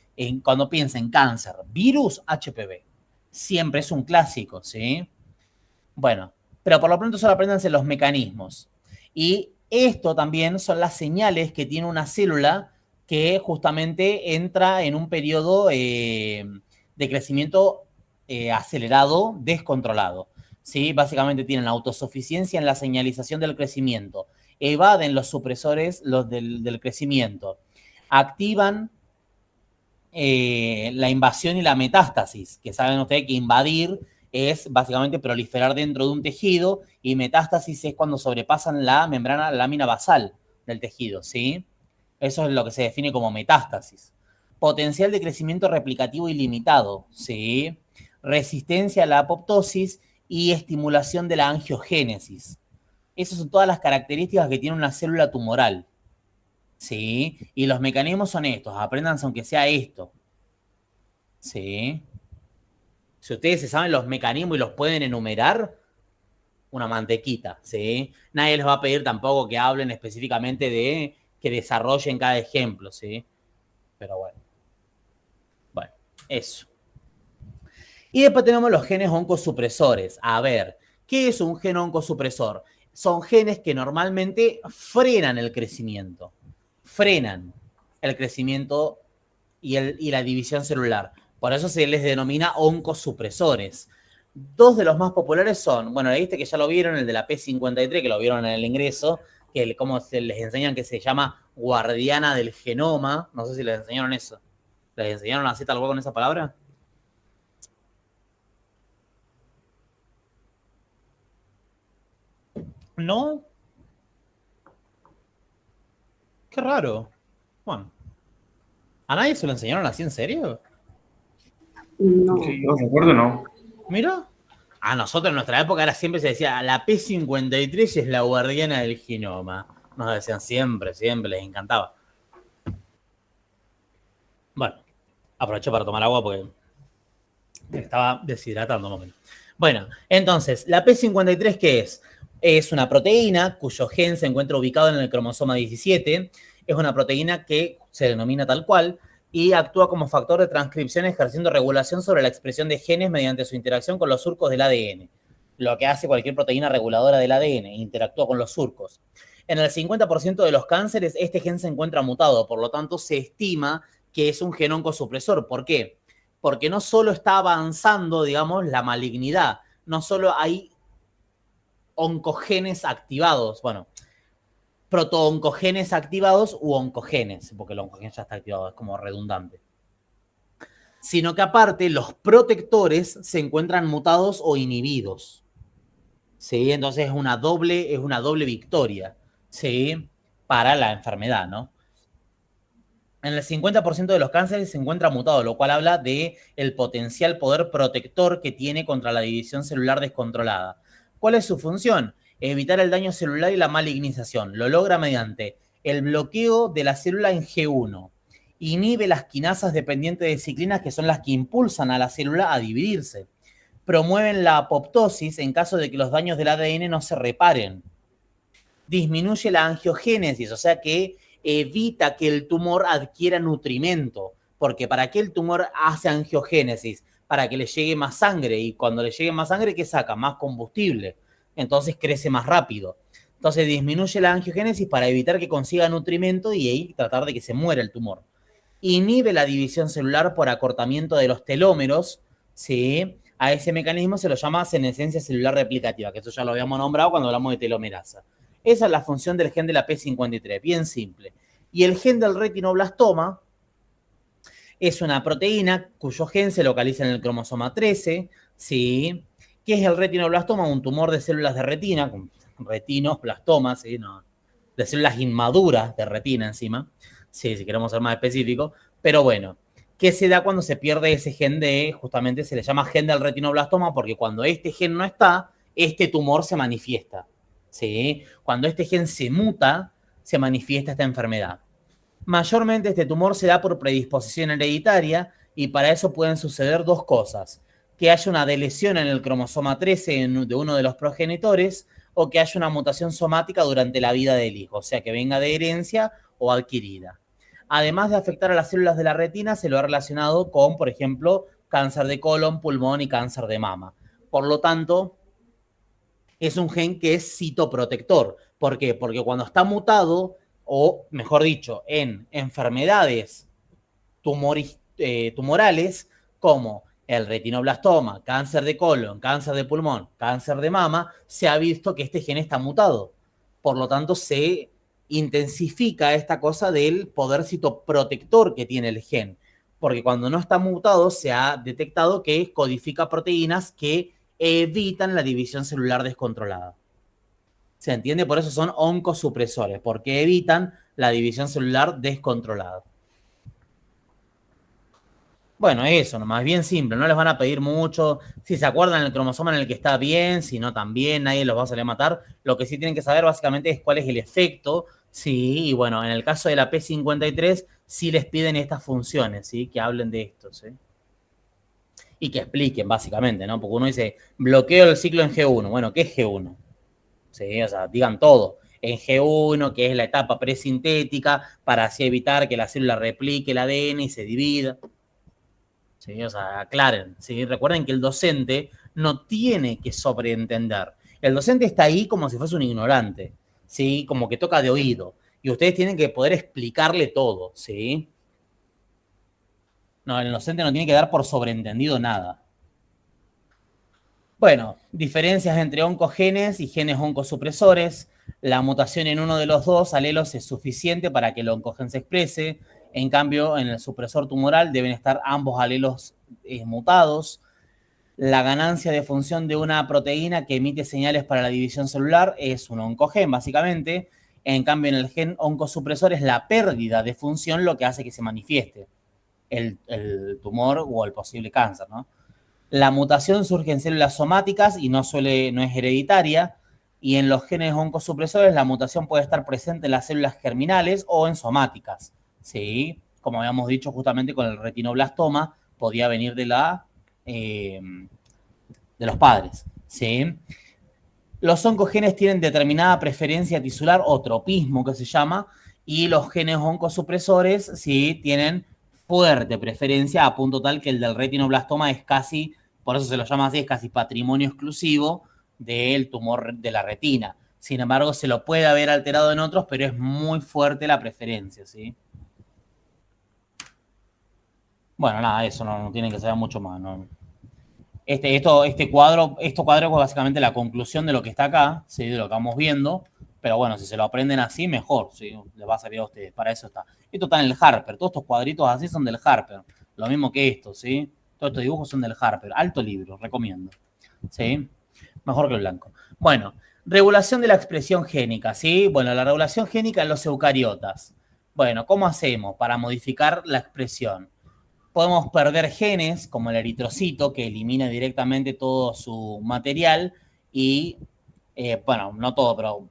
cuando piensen cáncer, virus, HPV. Siempre es un clásico, ¿sí? Bueno, pero por lo pronto solo apréndanse los mecanismos. Y esto también son las señales que tiene una célula que justamente entra en un periodo de crecimiento acelerado, descontrolado. ¿Sí? Básicamente tienen autosuficiencia en la señalización del crecimiento, evaden los supresores del crecimiento, activan la invasión y la metástasis, que saben ustedes que invadir es básicamente proliferar dentro de un tejido y metástasis es cuando sobrepasan la membrana, la lámina basal del tejido, ¿sí? Eso es lo que se define como metástasis. Potencial de crecimiento replicativo ilimitado, ¿sí? Resistencia a la apoptosis y estimulación de la angiogénesis. Esas son todas las características que tiene una célula tumoral, ¿sí? Y los mecanismos son estos, apréndanse aunque sea esto, ¿sí? Si ustedes se saben los mecanismos y los pueden enumerar, una mantequita, ¿sí? Nadie les va a pedir tampoco que hablen específicamente de que desarrollen cada ejemplo, ¿sí? Pero bueno. Bueno, eso. Y después tenemos los genes oncosupresores. A ver, ¿qué es un gen oncosupresor? Son genes que normalmente frenan el crecimiento. Frenan, el crecimiento y la división celular. Por eso se les denomina oncosupresores. Dos de los más populares son, bueno, viste que ya lo vieron, el de la P53, que lo vieron en el ingreso, que como se les enseñan que se llama guardiana del genoma. No sé si les enseñaron eso. ¿Les enseñaron así tal cual con esa palabra? ¿No? Qué raro. Bueno. ¿A nadie se lo enseñaron así en serio? No. Que yo recuerdo, no. Mira. A nosotros en nuestra época era siempre se decía, la P53 es la guardiana del genoma. Nos decían siempre, les encantaba. Bueno, aproveché para tomar agua porque me estaba deshidratando un momento. Bueno, entonces, ¿la P53 qué es? Es una proteína cuyo gen se encuentra ubicado en el cromosoma 17. Es una proteína que se denomina tal cual y actúa como factor de transcripción ejerciendo regulación sobre la expresión de genes mediante su interacción con los surcos del ADN. Lo que hace cualquier proteína reguladora del ADN, interactúa con los surcos. En el 50% de los cánceres, este gen se encuentra mutado, por lo tanto, se estima que es un gen oncosupresor. ¿Por qué? Porque no solo está avanzando, digamos, la malignidad, no solo hay oncogenes activados, bueno, protooncogenes activados u oncogenes, porque el oncogen ya está activado, es como redundante. Sino que aparte los protectores se encuentran mutados o inhibidos. ¿Sí? Entonces es una doble victoria, ¿sí? Para la enfermedad, ¿no? En el 50% de los cánceres se encuentra mutado, lo cual habla de el potencial poder protector que tiene contra la división celular descontrolada. ¿Cuál es su función? Evitar el daño celular y la malignización. Lo logra mediante el bloqueo de la célula en G1. Inhibe las quinasas dependientes de ciclinas, que son las que impulsan a la célula a dividirse. Promueven la apoptosis en caso de que los daños del ADN no se reparen. Disminuye la angiogénesis, o sea que evita que el tumor adquiera nutrimento. Porque ¿para qué el tumor hace angiogénesis? Para que le llegue más sangre. Y cuando le llegue más sangre, ¿qué saca? Más combustible. Entonces crece más rápido. Entonces disminuye la angiogénesis para evitar que consiga nutrimento y ahí tratar de que se muera el tumor. Inhibe la división celular por acortamiento de los telómeros, ¿sí? A ese mecanismo se lo llama senescencia celular replicativa, que eso ya lo habíamos nombrado cuando hablamos de telomerasa. Esa es la función del gen de la P53, bien simple. Y el gen del retinoblastoma es una proteína cuyo gen se localiza en el cromosoma 13, ¿sí? ¿Qué es el retinoblastoma? Un tumor de células de retina, con retinoblastomas, ¿sí? No, de células inmaduras de retina encima, sí, si queremos ser más específicos, pero bueno, ¿qué se da cuando se pierde ese gen de, justamente se le llama gen del retinoblastoma, porque cuando este gen no está, este tumor se manifiesta, ¿sí? Cuando este gen se muta, se manifiesta esta enfermedad. Mayormente este tumor se da por predisposición hereditaria y para eso pueden suceder dos cosas: que haya una delesión en el cromosoma 13 de uno de los progenitores o que haya una mutación somática durante la vida del hijo, o sea, que venga de herencia o adquirida. Además de afectar a las células de la retina, se lo ha relacionado con, por ejemplo, cáncer de colon, pulmón y cáncer de mama. Por lo tanto, es un gen que es citoprotector. ¿Por qué? Porque cuando está mutado, o mejor dicho, en enfermedades tumorales, como el retinoblastoma, cáncer de colon, cáncer de pulmón, cáncer de mama, se ha visto que este gen está mutado. Por lo tanto, se intensifica esta cosa del poder citoprotector que tiene el gen. Porque cuando no está mutado, se ha detectado que codifica proteínas que evitan la división celular descontrolada. ¿Se entiende? Por eso son oncosupresores, porque evitan la división celular descontrolada. Bueno, eso nomás, bien simple, no les van a pedir mucho. Si se acuerdan el cromosoma en el que está bien, si no también, nadie los va a salir a matar. Lo que sí tienen que saber básicamente es cuál es el efecto, ¿sí? Y bueno, en el caso de la P53, sí les piden estas funciones, ¿sí? Que hablen de esto, ¿sí? Y que expliquen básicamente, ¿no? Porque uno dice, bloqueo el ciclo en G1. Bueno, ¿qué es G1? ¿Sí? O sea, digan todo. En G1, que es la etapa presintética, para así evitar que la célula replique el ADN y se divida. ¿Sí? O sea, aclaren, ¿sí? Recuerden que el docente no tiene que sobreentender. El docente está ahí como si fuese un ignorante, ¿sí? Como que toca de oído. y ustedes tienen que poder explicarle todo, ¿sí? No, el docente no tiene que dar por sobreentendido nada. Bueno, diferencias entre oncogenes y genes oncosupresores. La mutación en uno de los dos alelos es suficiente para que el oncogen se exprese. En cambio, en el supresor tumoral deben estar ambos alelos mutados. La ganancia de función de una proteína que emite señales para la división celular es un oncogen, básicamente. En cambio, en el gen oncosupresor es la pérdida de función lo que hace que se manifieste el tumor o el posible cáncer, ¿no? La mutación surge en células somáticas y no es hereditaria. Y en los genes oncosupresores la mutación puede estar presente en las células germinales o en somáticas, ¿sí? Como habíamos dicho justamente con el retinoblastoma, podía venir de los padres, ¿sí? Los oncogenes tienen determinada preferencia tisular o tropismo, que se llama, y los genes oncosupresores, sí, tienen fuerte preferencia a punto tal que el del retinoblastoma es casi, por eso se lo llama así, es casi patrimonio exclusivo del tumor de la retina. Sin embargo, se lo puede haber alterado en otros, pero es muy fuerte la preferencia, ¿sí? Bueno, nada, eso no tienen que saber mucho más, ¿no? Este cuadro es básicamente la conclusión de lo que está acá, ¿sí? De lo que vamos viendo, pero bueno, si se lo aprenden así, mejor, ¿sí? Les va a servir a ustedes, para eso está. Esto está en el Harper, todos estos cuadritos así son del Harper, lo mismo que esto, ¿sí? Todos estos dibujos son del Harper, alto libro, recomiendo, ¿sí? Mejor que el blanco. Bueno, regulación de la expresión génica, ¿sí? Bueno, la regulación génica en los eucariotas. Bueno, ¿cómo hacemos para modificar la expresión? Podemos perder genes, como el eritrocito, que elimina directamente todo su material y, bueno, no todo, pero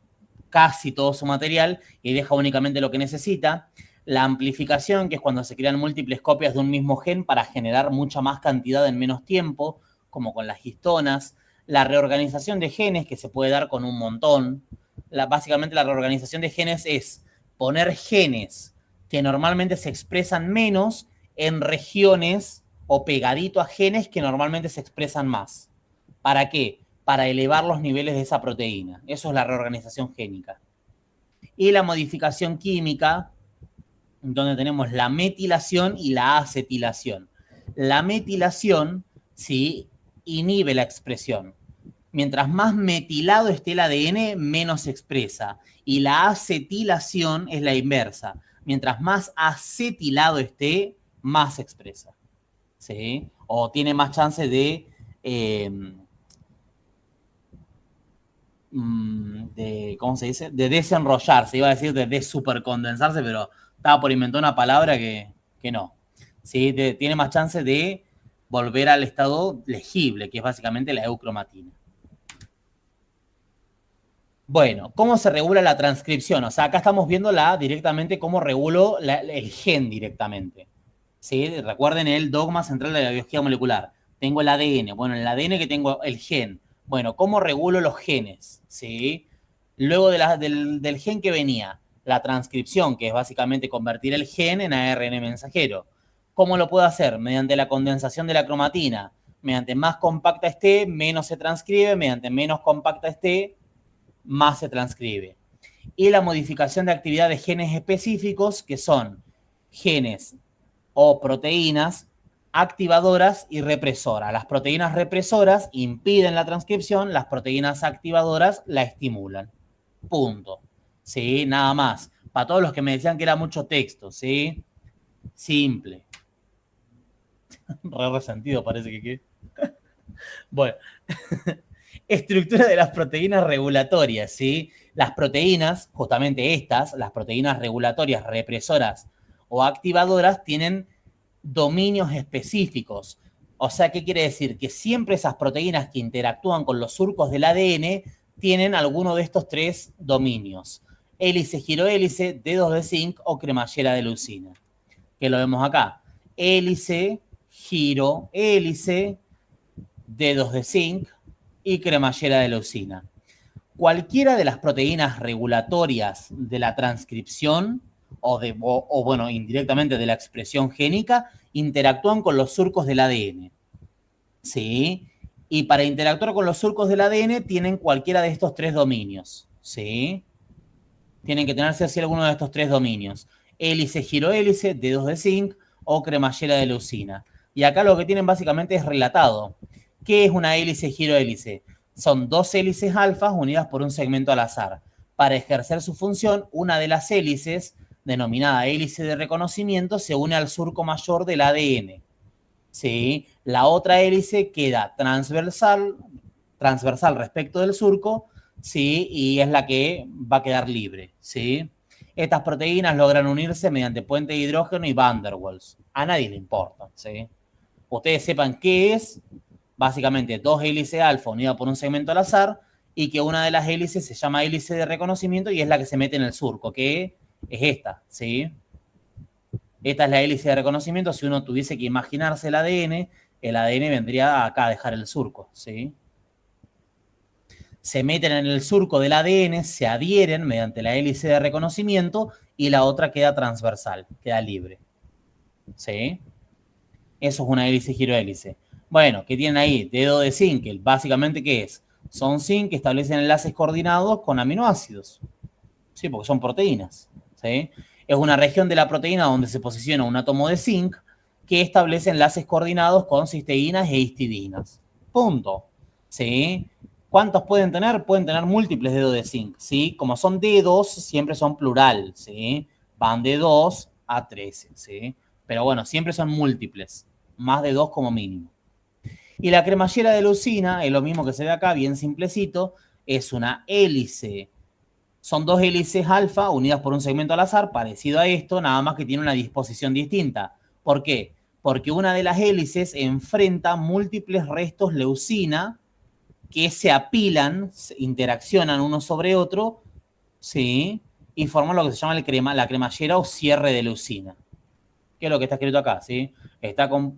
casi todo su material y deja únicamente lo que necesita. La amplificación, que es cuando se crean múltiples copias de un mismo gen para generar mucha más cantidad en menos tiempo, como con las histonas. La reorganización de genes, que se puede dar con un montón. Básicamente la reorganización de genes es poner genes que normalmente se expresan menos en regiones o pegadito a genes que normalmente se expresan más. ¿Para qué? Para elevar los niveles de esa proteína. Eso es la reorganización génica. Y la modificación química, donde tenemos la metilación y la acetilación. La metilación, ¿sí?, inhibe la expresión. Mientras más metilado esté el ADN, menos se expresa. Y la acetilación es la inversa. Mientras más acetilado esté, más se expresa, ¿sí? O tiene más chance de ¿cómo se dice? De desenrollarse, iba a decir de desupercondensarse, pero estaba por inventar una palabra que no, ¿sí? Tiene más chance de volver al estado legible, que es básicamente la eucromatina. Bueno, ¿cómo se regula la transcripción? O sea, acá estamos viendo directamente cómo regulo el gen directamente. ¿Sí? Recuerden el dogma central de la biología molecular. Tengo el ADN. Bueno, en el ADN que tengo el gen. Bueno, ¿cómo regulo los genes? ¿Sí? Luego del gen que venía, la transcripción, que es básicamente convertir el gen en ARN mensajero. ¿Cómo lo puedo hacer? Mediante la condensación de la cromatina. Mediante más compacta esté, menos se transcribe. Mediante menos compacta esté, más se transcribe. Y la modificación de actividad de genes específicos, que son genes o proteínas activadoras y represoras. Las proteínas represoras impiden la transcripción, las proteínas activadoras la estimulan. Punto. ¿Sí? Nada más. Para todos los que me decían que era mucho texto, ¿sí? Simple. Resentido parece que... Bueno. Estructura de las proteínas regulatorias, ¿sí? Las proteínas, justamente estas, las proteínas regulatorias, represoras o activadoras, tienen dominios específicos. O sea, ¿qué quiere decir? Que siempre esas proteínas que interactúan con los surcos del ADN tienen alguno de estos tres dominios. Hélice, girohélice, dedos de zinc o cremallera de leucina. Que lo vemos acá. Hélice, girohélice, dedos de zinc y cremallera de leucina. Cualquiera de las proteínas regulatorias de la transcripción o bueno, indirectamente de la expresión génica, interactúan con los surcos del ADN. ¿Sí? Y para interactuar con los surcos del ADN tienen cualquiera de estos tres dominios. ¿Sí? tienen que tener sí o sí alguno de estos 3 dominios. Hélice, girohélice, dedos de zinc o cremallera de leucina. Y acá lo que tienen básicamente es relatado. ¿Qué es una hélice, girohélice? Son 2 hélices alfas unidas por un segmento al azar. Para ejercer su función, una de las hélices, denominada hélice de reconocimiento, se une al surco mayor del ADN. ¿Sí? La otra hélice queda transversal respecto del surco, ¿sí? Y es la que va a quedar libre, ¿sí? Estas proteínas logran unirse mediante puente de hidrógeno y Van der Waals. A nadie le importa, ¿sí? Ustedes sepan qué es, básicamente 2 hélices alfa unidas por un segmento al azar, y que una de las hélices se llama hélice de reconocimiento y es la que se mete en el surco, que es esta, ¿sí? Esta es la hélice de reconocimiento. Si uno tuviese que imaginarse el ADN vendría acá a dejar el surco, ¿sí? Se meten en el surco del ADN, se adhieren mediante la hélice de reconocimiento y la otra queda transversal, queda libre, ¿sí? Eso es una hélice girohélice. Bueno, ¿qué tienen ahí? Dedo de zinc, básicamente, ¿qué es? Son zinc que establecen enlaces coordinados con aminoácidos, ¿sí? Porque son proteínas, ¿sí? Es una región de la proteína donde se posiciona un átomo de zinc que establece enlaces coordinados con cisteínas e histidinas. Punto, ¿sí? ¿Cuántos pueden tener? Pueden tener múltiples dedos de zinc, ¿sí? Como son dedos, siempre son plural, ¿sí? Van de 2 a 13, ¿sí? Pero bueno, siempre son múltiples, más de 2 como mínimo. Y la cremallera de leucina es lo mismo que se ve acá, bien simplecito, es una hélice. Son 2 hélices alfa unidas por un segmento al azar, parecido a esto, nada más que tiene una disposición distinta. ¿Por qué? Porque una de las hélices enfrenta múltiples restos leucina que se apilan, interaccionan uno sobre otro, ¿sí? Y forman lo que se llama la cremallera o cierre de leucina. ¿Qué es lo que está escrito acá? ¿Sí?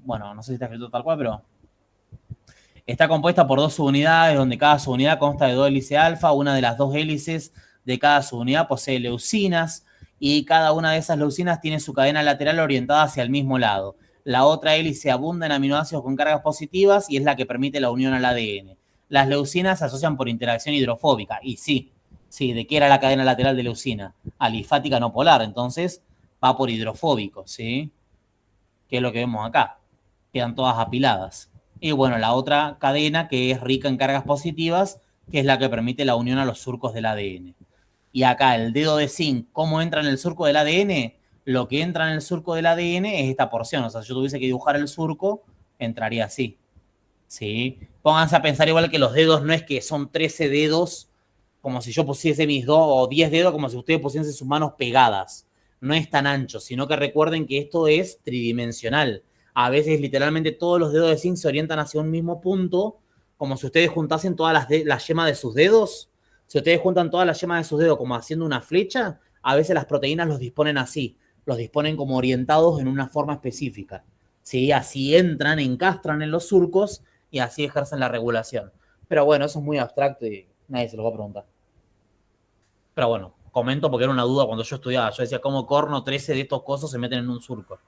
Bueno, no sé si está escrito tal cual, pero está compuesta por 2 subunidades, donde cada subunidad consta de 2 hélices alfa. Una de las 2 hélices de cada subunidad posee leucinas y cada una de esas leucinas tiene su cadena lateral orientada hacia el mismo lado. La otra hélice abunda en aminoácidos con cargas positivas y es la que permite la unión al ADN. Las leucinas se asocian por interacción hidrofóbica. Y sí, ¿de qué era la cadena lateral de leucina? Alifática no polar, entonces va por hidrofóbico, ¿sí? Que es lo que vemos acá. Quedan todas apiladas. Y bueno, la otra cadena que es rica en cargas positivas, que es la que permite la unión a los surcos del ADN. Y acá el dedo de zinc, ¿cómo entra en el surco del ADN? Lo que entra en el surco del ADN es esta porción. O sea, si yo tuviese que dibujar el surco, entraría así. ¿Sí? Pónganse a pensar igual que los dedos no es que son 13 dedos, como si yo pusiese mis 2 o 10 dedos, como si ustedes pusiesen sus manos pegadas. No es tan ancho, sino que recuerden que esto es tridimensional. A veces literalmente todos los dedos de zinc se orientan hacia un mismo punto, como si ustedes juntasen todas las yemas de sus dedos. Si ustedes juntan todas las yemas de sus dedos como haciendo una flecha, a veces las proteínas los disponen así, los disponen como orientados en una forma específica. ¿Sí? Así entran, encastran en los surcos y así ejercen la regulación. Pero bueno, eso es muy abstracto y nadie se lo va a preguntar. Pero bueno, comento porque era una duda cuando yo estudiaba. Yo decía, ¿cómo corno 13 de estos cosos se meten en un surco?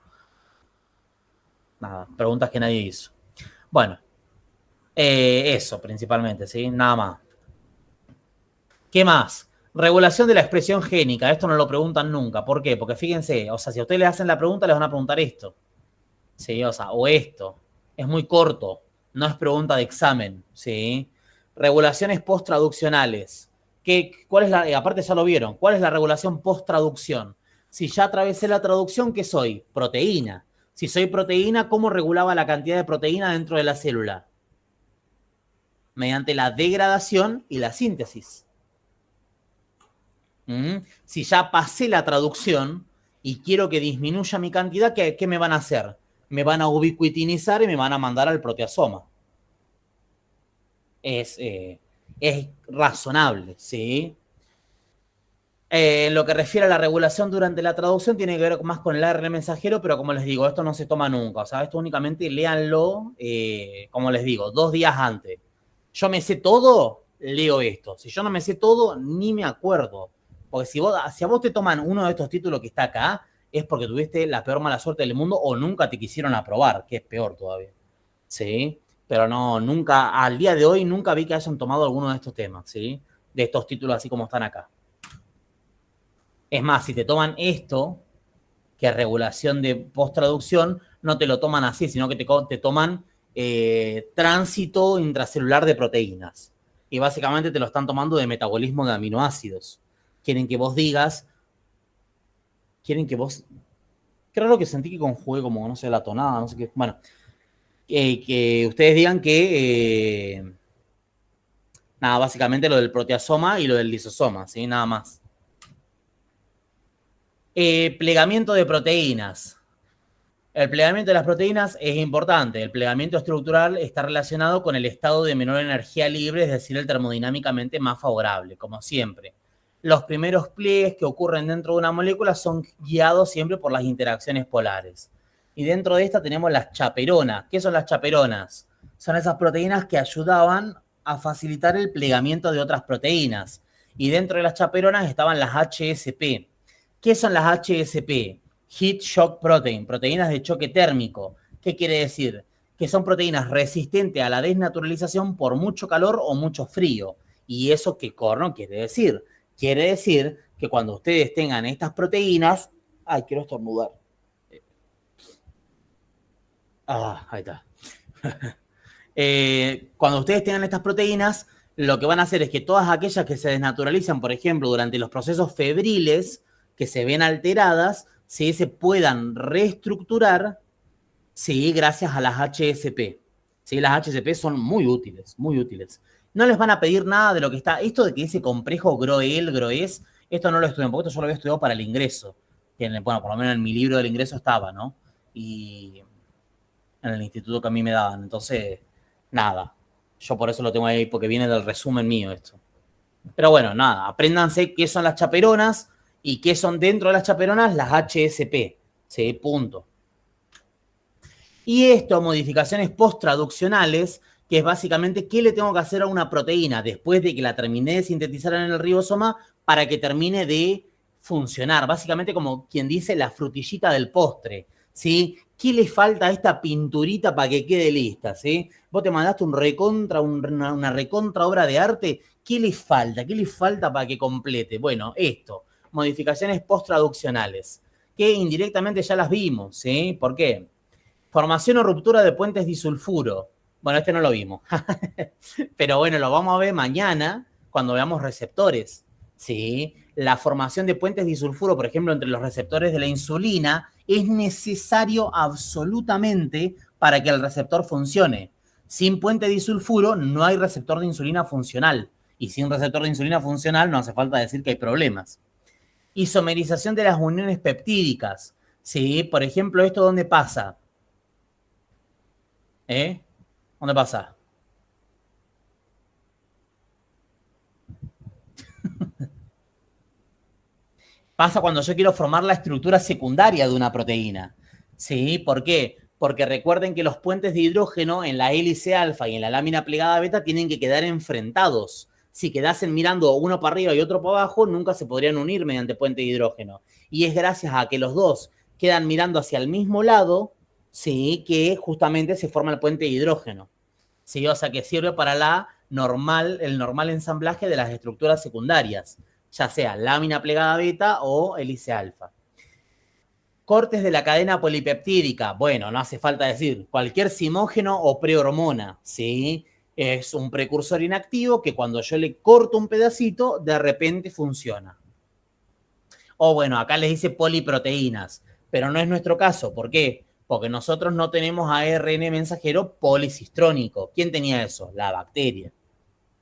Nada, preguntas que nadie hizo. Bueno, eso principalmente, ¿sí? Nada más. ¿Qué más? Regulación de la expresión génica. Esto no lo preguntan nunca. ¿Por qué? Porque fíjense, o sea, si a ustedes les hacen la pregunta, les van a preguntar esto. ¿Sí? O sea, o esto. Es muy corto. No es pregunta de examen, ¿sí? Regulaciones post-traduccionales. ¿Cuál es aparte ya lo vieron, ¿cuál es la regulación post-traducción? Si ya atravesé la traducción, ¿qué soy? Proteína. Si soy proteína, ¿cómo regulaba la cantidad de proteína dentro de la célula? Mediante la degradación y la síntesis. Si ya pasé la traducción y quiero que disminuya mi cantidad, ¿qué me van a hacer? Me van a ubiquitinizar y me van a mandar al proteasoma. Es razonable, ¿sí? En lo que refiere a la regulación durante la traducción, tiene que ver más con el ARN mensajero, pero como les digo, esto no se toma nunca. O sea, esto únicamente léanlo, como les digo, 2 días antes. Yo me sé todo, leo esto. Si yo no me sé todo, ni me acuerdo. Porque si a vos te toman uno de estos títulos que está acá, es porque tuviste la peor mala suerte del mundo o nunca te quisieron aprobar, que es peor todavía. ¿Sí? Pero no, nunca, al día de hoy, nunca vi que hayan tomado alguno de estos temas, ¿sí? De estos títulos así como están acá. Es más, si te toman esto, que es regulación de posttraducción, no te lo toman así, sino que te toman tránsito intracelular de proteínas. Y básicamente te lo están tomando de metabolismo de aminoácidos. Quieren que vos digas, qué raro que sentí que conjugué como, no sé, la tonada, no sé qué, bueno, que ustedes digan que, nada, básicamente lo del proteasoma y lo del lisosoma, ¿sí? Nada más. Plegamiento de proteínas. El plegamiento de las proteínas es importante. El plegamiento estructural está relacionado con el estado de menor energía libre, es decir, el termodinámicamente más favorable, como siempre. Los primeros pliegues que ocurren dentro de una molécula son guiados siempre por las interacciones polares. Y dentro de esta tenemos las chaperonas. ¿Qué son las chaperonas? Son esas proteínas que ayudaban a facilitar el plegamiento de otras proteínas. Y dentro de las chaperonas estaban las HSP. ¿Qué son las HSP? Heat Shock Protein, proteínas de choque térmico. ¿Qué quiere decir? Que son proteínas resistentes a la desnaturalización por mucho calor o mucho frío. ¿Y eso qué corno quiere decir? Quiere decir que cuando ustedes tengan estas proteínas... Ay, quiero estornudar. Ahí está. Cuando ustedes tengan estas proteínas, lo que van a hacer es que todas aquellas que se desnaturalizan, por ejemplo, durante los procesos febriles, que se ven alteradas, ¿sí? Se puedan reestructurar, ¿sí? Gracias a las HSP. ¿Sí? Las HSP son muy útiles, muy útiles. No les van a pedir nada de lo que está... Esto de que ese complejo GROES, esto no lo estudian, porque esto yo lo había estudiado para el ingreso. Que bueno, por lo menos en mi libro del ingreso estaba, ¿no? Y en el instituto que a mí me daban. Entonces, nada. Yo por eso lo tengo ahí, porque viene del resumen mío esto. Pero bueno, nada. Apréndanse qué son las chaperonas y qué son dentro de las chaperonas las HSP. Sí, punto. Y esto, modificaciones post-traduccionales, que es básicamente qué le tengo que hacer a una proteína después de que la terminé de sintetizar en el ribosoma para que termine de funcionar. Básicamente como quien dice la frutillita del postre, ¿sí? ¿Qué le falta a esta pinturita para que quede lista, ¿sí? Vos te mandaste una recontra obra de arte, ¿qué le falta? ¿Qué le falta para que complete? Bueno, esto, modificaciones post-traduccionales, que indirectamente ya las vimos, ¿sí? ¿Por qué? Formación o ruptura de puentes disulfuro. Bueno, este no lo vimos. Pero bueno, lo vamos a ver mañana cuando veamos receptores. ¿Sí? La formación de puentes disulfuro, por ejemplo, entre los receptores de la insulina, es necesario absolutamente para que el receptor funcione. Sin puente disulfuro no hay receptor de insulina funcional. Y sin receptor de insulina funcional no hace falta decir que hay problemas. Isomerización de las uniones peptídicas. ¿Sí? Por ejemplo, ¿esto dónde pasa? ¿Dónde pasa? Pasa cuando yo quiero formar la estructura secundaria de una proteína. ¿Sí? ¿Por qué? Porque recuerden que los puentes de hidrógeno en la hélice alfa y en la lámina plegada beta tienen que quedar enfrentados. Si quedasen mirando uno para arriba y otro para abajo, nunca se podrían unir mediante puente de hidrógeno. Y es gracias a que los dos quedan mirando hacia el mismo lado, ¿sí? Que justamente se forma el puente de hidrógeno. ¿Sí? O sea, que sirve para el normal ensamblaje de las estructuras secundarias, ya sea lámina plegada beta o hélice alfa. Cortes de la cadena polipeptídica. Bueno, no hace falta decir, cualquier simógeno o prehormona, ¿sí? Es un precursor inactivo que cuando yo le corto un pedacito, de repente funciona. O bueno, acá les dice poliproteínas, pero no es nuestro caso. ¿Por qué? Porque nosotros no tenemos ARN mensajero policistrónico. ¿Quién tenía eso? La bacteria.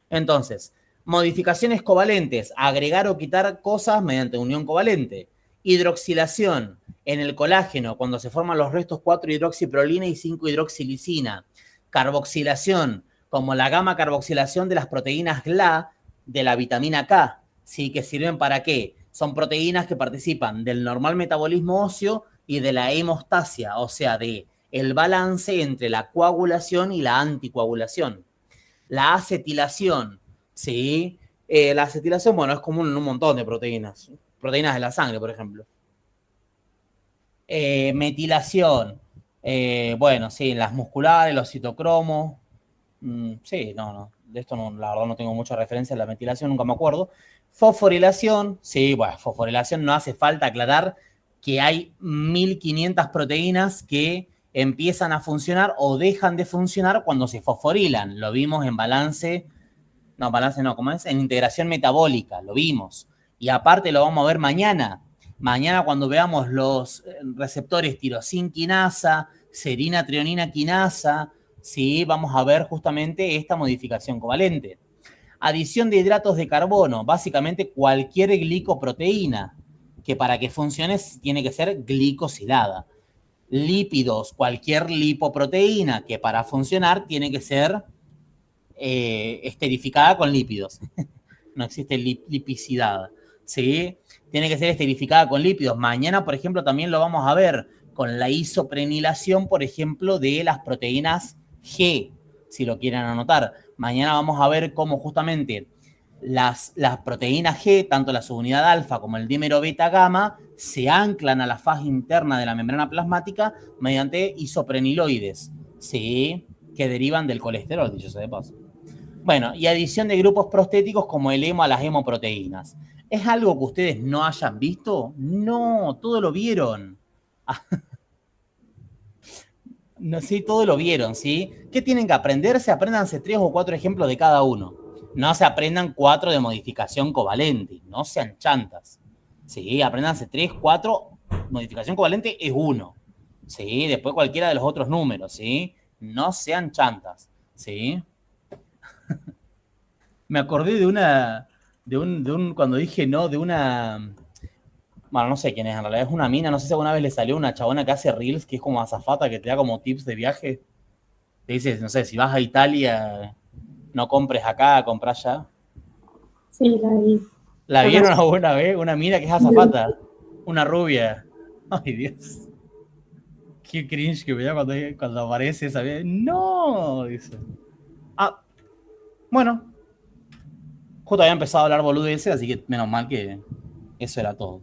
Entonces, modificaciones covalentes, agregar o quitar cosas mediante unión covalente. Hidroxilación en el colágeno, cuando se forman los restos 4-hidroxiprolina y 5-hidroxilicina. Carboxilación, como la gamma carboxilación de las proteínas GLA de la vitamina K. ¿Sí? ¿Que sirven para qué? Son proteínas que participan del normal metabolismo óseo y de la hemostasia, o sea, de el balance entre la coagulación y la anticoagulación. La acetilación, ¿sí? La acetilación, bueno, es común en un montón de proteínas. Proteínas de la sangre, por ejemplo. Metilación. Bueno, sí, las musculares, los citocromos. Sí, no. de esto no, la verdad no tengo mucha referencia a la metilación, nunca me acuerdo. Fosforilación, sí, bueno, fosforilación no hace falta aclarar que hay 1500 proteínas que empiezan a funcionar o dejan de funcionar cuando se fosforilan. Lo vimos en en integración metabólica, lo vimos. Y aparte lo vamos a ver mañana. Mañana cuando veamos los receptores tirosin quinasa, serina trionina quinasa, sí, vamos a ver justamente esta modificación covalente. Adición de hidratos de carbono, básicamente cualquier glicoproteína, que para que funcione tiene que ser glicosilada. Lípidos, cualquier lipoproteína, que para funcionar tiene que ser esterificada con lípidos. No existe lipicidad, ¿sí? Tiene que ser esterificada con lípidos. Mañana, por ejemplo, también lo vamos a ver con la isoprenilación, por ejemplo, de las proteínas G, si lo quieren anotar. Mañana vamos a ver cómo justamente las proteínas G, tanto la subunidad alfa como el dímero beta gamma, se anclan a la faz interna de la membrana plasmática mediante isopreniloides, ¿sí? Que derivan del colesterol, dicho sea de paso. Bueno, y adición de grupos prostéticos como el hemo a las hemoproteínas. ¿Es algo que ustedes no hayan visto? No, todo lo vieron. No, sí, todo lo vieron, ¿sí? ¿Qué tienen que aprenderse? Apréndanse 3 o 4 ejemplos de cada uno. No se aprendan 4 de modificación covalente, no sean chantas. Sí, apréndanse 3, 4, modificación covalente es 1. Sí, después cualquiera de los otros números, ¿sí? No sean chantas, ¿sí? Me acordé cuando dije no, de una, bueno, no sé quién es, en realidad es una mina, no sé si alguna vez le salió una chabona que hace reels, que es como azafata, que te da como tips de viaje. Te dice, no sé, si vas a Italia, no compres acá, comprás allá. Sí, la vi. ¿La vieron alguna vez? Una mina que es azafata, una rubia. Ay, Dios. Qué cringe que me da cuando aparece esa vez. ¡No! Dice. Ah, bueno. Justo había empezado a hablar boludeces, así que menos mal que eso era todo.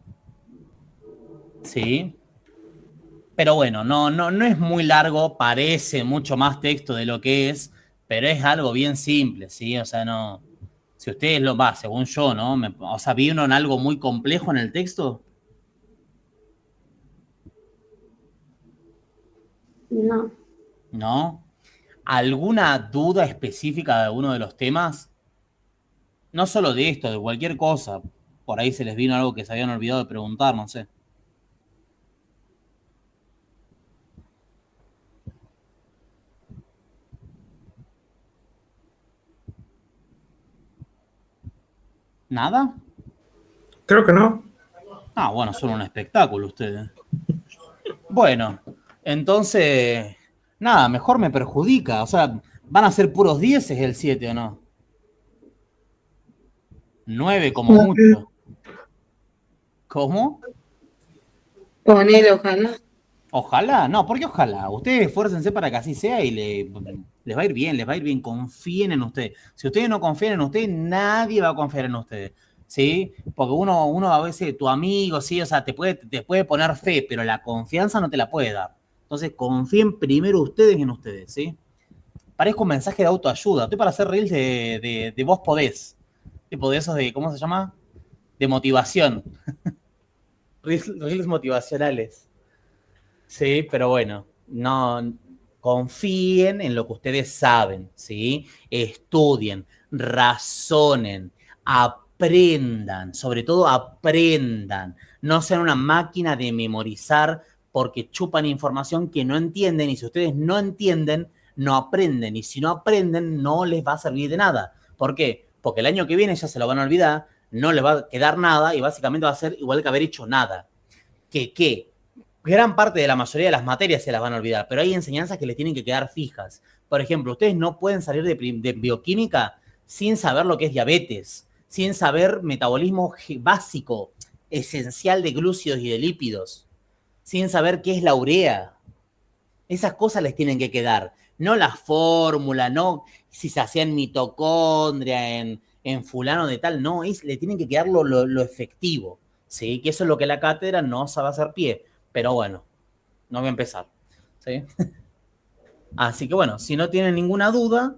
Sí. Pero bueno, no es muy largo, parece mucho más texto de lo que es, pero es algo bien simple, ¿sí? O sea, no. Si ustedes según yo, ¿no? O sea, ¿vieron algo muy complejo en el texto? No. ¿No? ¿Alguna duda específica de alguno de los temas? No solo de esto, de cualquier cosa. Por ahí se les vino algo que se habían olvidado de preguntar, no sé. ¿Nada? Creo que no. Ah, bueno, son un espectáculo ustedes. Bueno, entonces, nada, mejor me perjudica. O sea, ¿van a ser puros 10 el 7 o no? 9 como mucho. ¿Cómo? Ponele, ojalá. Ojalá, no, ¿por qué ojalá? Ustedes esfuércense para que así sea y les va a ir bien, confíen en ustedes. Si ustedes no confían en ustedes, nadie va a confiar en ustedes, ¿sí? Porque uno a veces, tu amigo, sí, o sea, te puede poner fe, pero la confianza no te la puede dar. Entonces, confíen primero ustedes en ustedes, ¿sí? Parezco un mensaje de autoayuda. Estoy para hacer reels de vos podés. Tipo de esos de, ¿cómo se llama? De motivación. Reels motivacionales. Sí, pero bueno, no confíen en lo que ustedes saben, ¿sí? Estudien, razonen, aprendan, sobre todo aprendan. No sean una máquina de memorizar porque chupan información que no entienden y si ustedes no entienden, no aprenden y si no aprenden, no les va a servir de nada. ¿Por qué? Porque el año que viene ya se lo van a olvidar, no les va a quedar nada y básicamente va a ser igual que haber hecho nada. ¿Qué? Gran parte de la mayoría de las materias se las van a olvidar, pero hay enseñanzas que les tienen que quedar fijas. Por ejemplo, ustedes no pueden salir de bioquímica sin saber lo que es diabetes, sin saber metabolismo básico, esencial de glúcidos y de lípidos, sin saber qué es la urea. Esas cosas les tienen que quedar. No la fórmula, no si se hacía en mitocondria, en fulano de tal, no, le tienen que quedar lo efectivo. ¿Sí? Que eso es lo que la cátedra no sabe hacer pie. Pero bueno, no voy a empezar. ¿Sí? Así que bueno, si no tienen ninguna duda,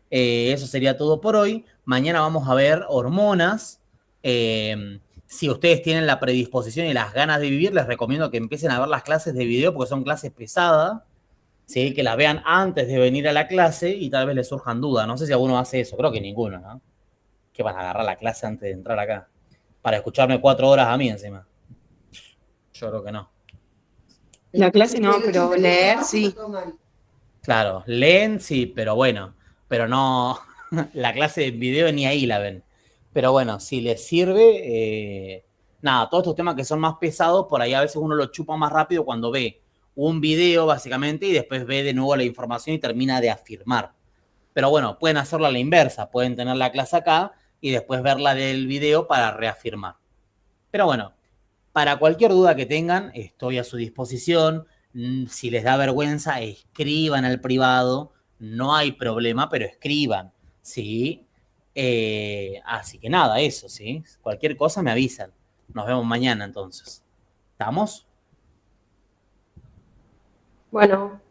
Eso sería todo por hoy. Mañana vamos a ver hormonas. Si ustedes tienen la predisposición y las ganas de vivir, les recomiendo que empiecen a ver las clases de video porque son clases pesadas. ¿Sí? Que las vean antes de venir a la clase y tal vez les surjan dudas. No sé si alguno hace eso, creo que ninguno, ¿no? Que van a agarrar la clase antes de entrar acá. Para escucharme 4 horas a mí encima. Yo creo que no. La clase no, pero leer sí. Claro, leen sí, pero bueno. Pero no, la clase de video ni ahí la ven. Pero bueno, si les sirve, nada, todos estos temas que son más pesados, por ahí a veces uno lo chupa más rápido cuando ve un video básicamente y después ve de nuevo la información y termina de afirmar. Pero bueno, pueden hacerlo a la inversa, pueden tener la clase acá y después ver la del video para reafirmar. Pero bueno, para cualquier duda que tengan, estoy a su disposición. Si les da vergüenza, escriban al privado, no hay problema, pero escriban, ¿sí? Así que nada, eso, ¿sí? Cualquier cosa me avisan. Nos vemos mañana entonces. ¿Estamos? Bueno.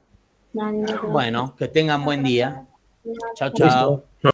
Dale, Bueno, que tengan buen día. Chao, Listo. chao.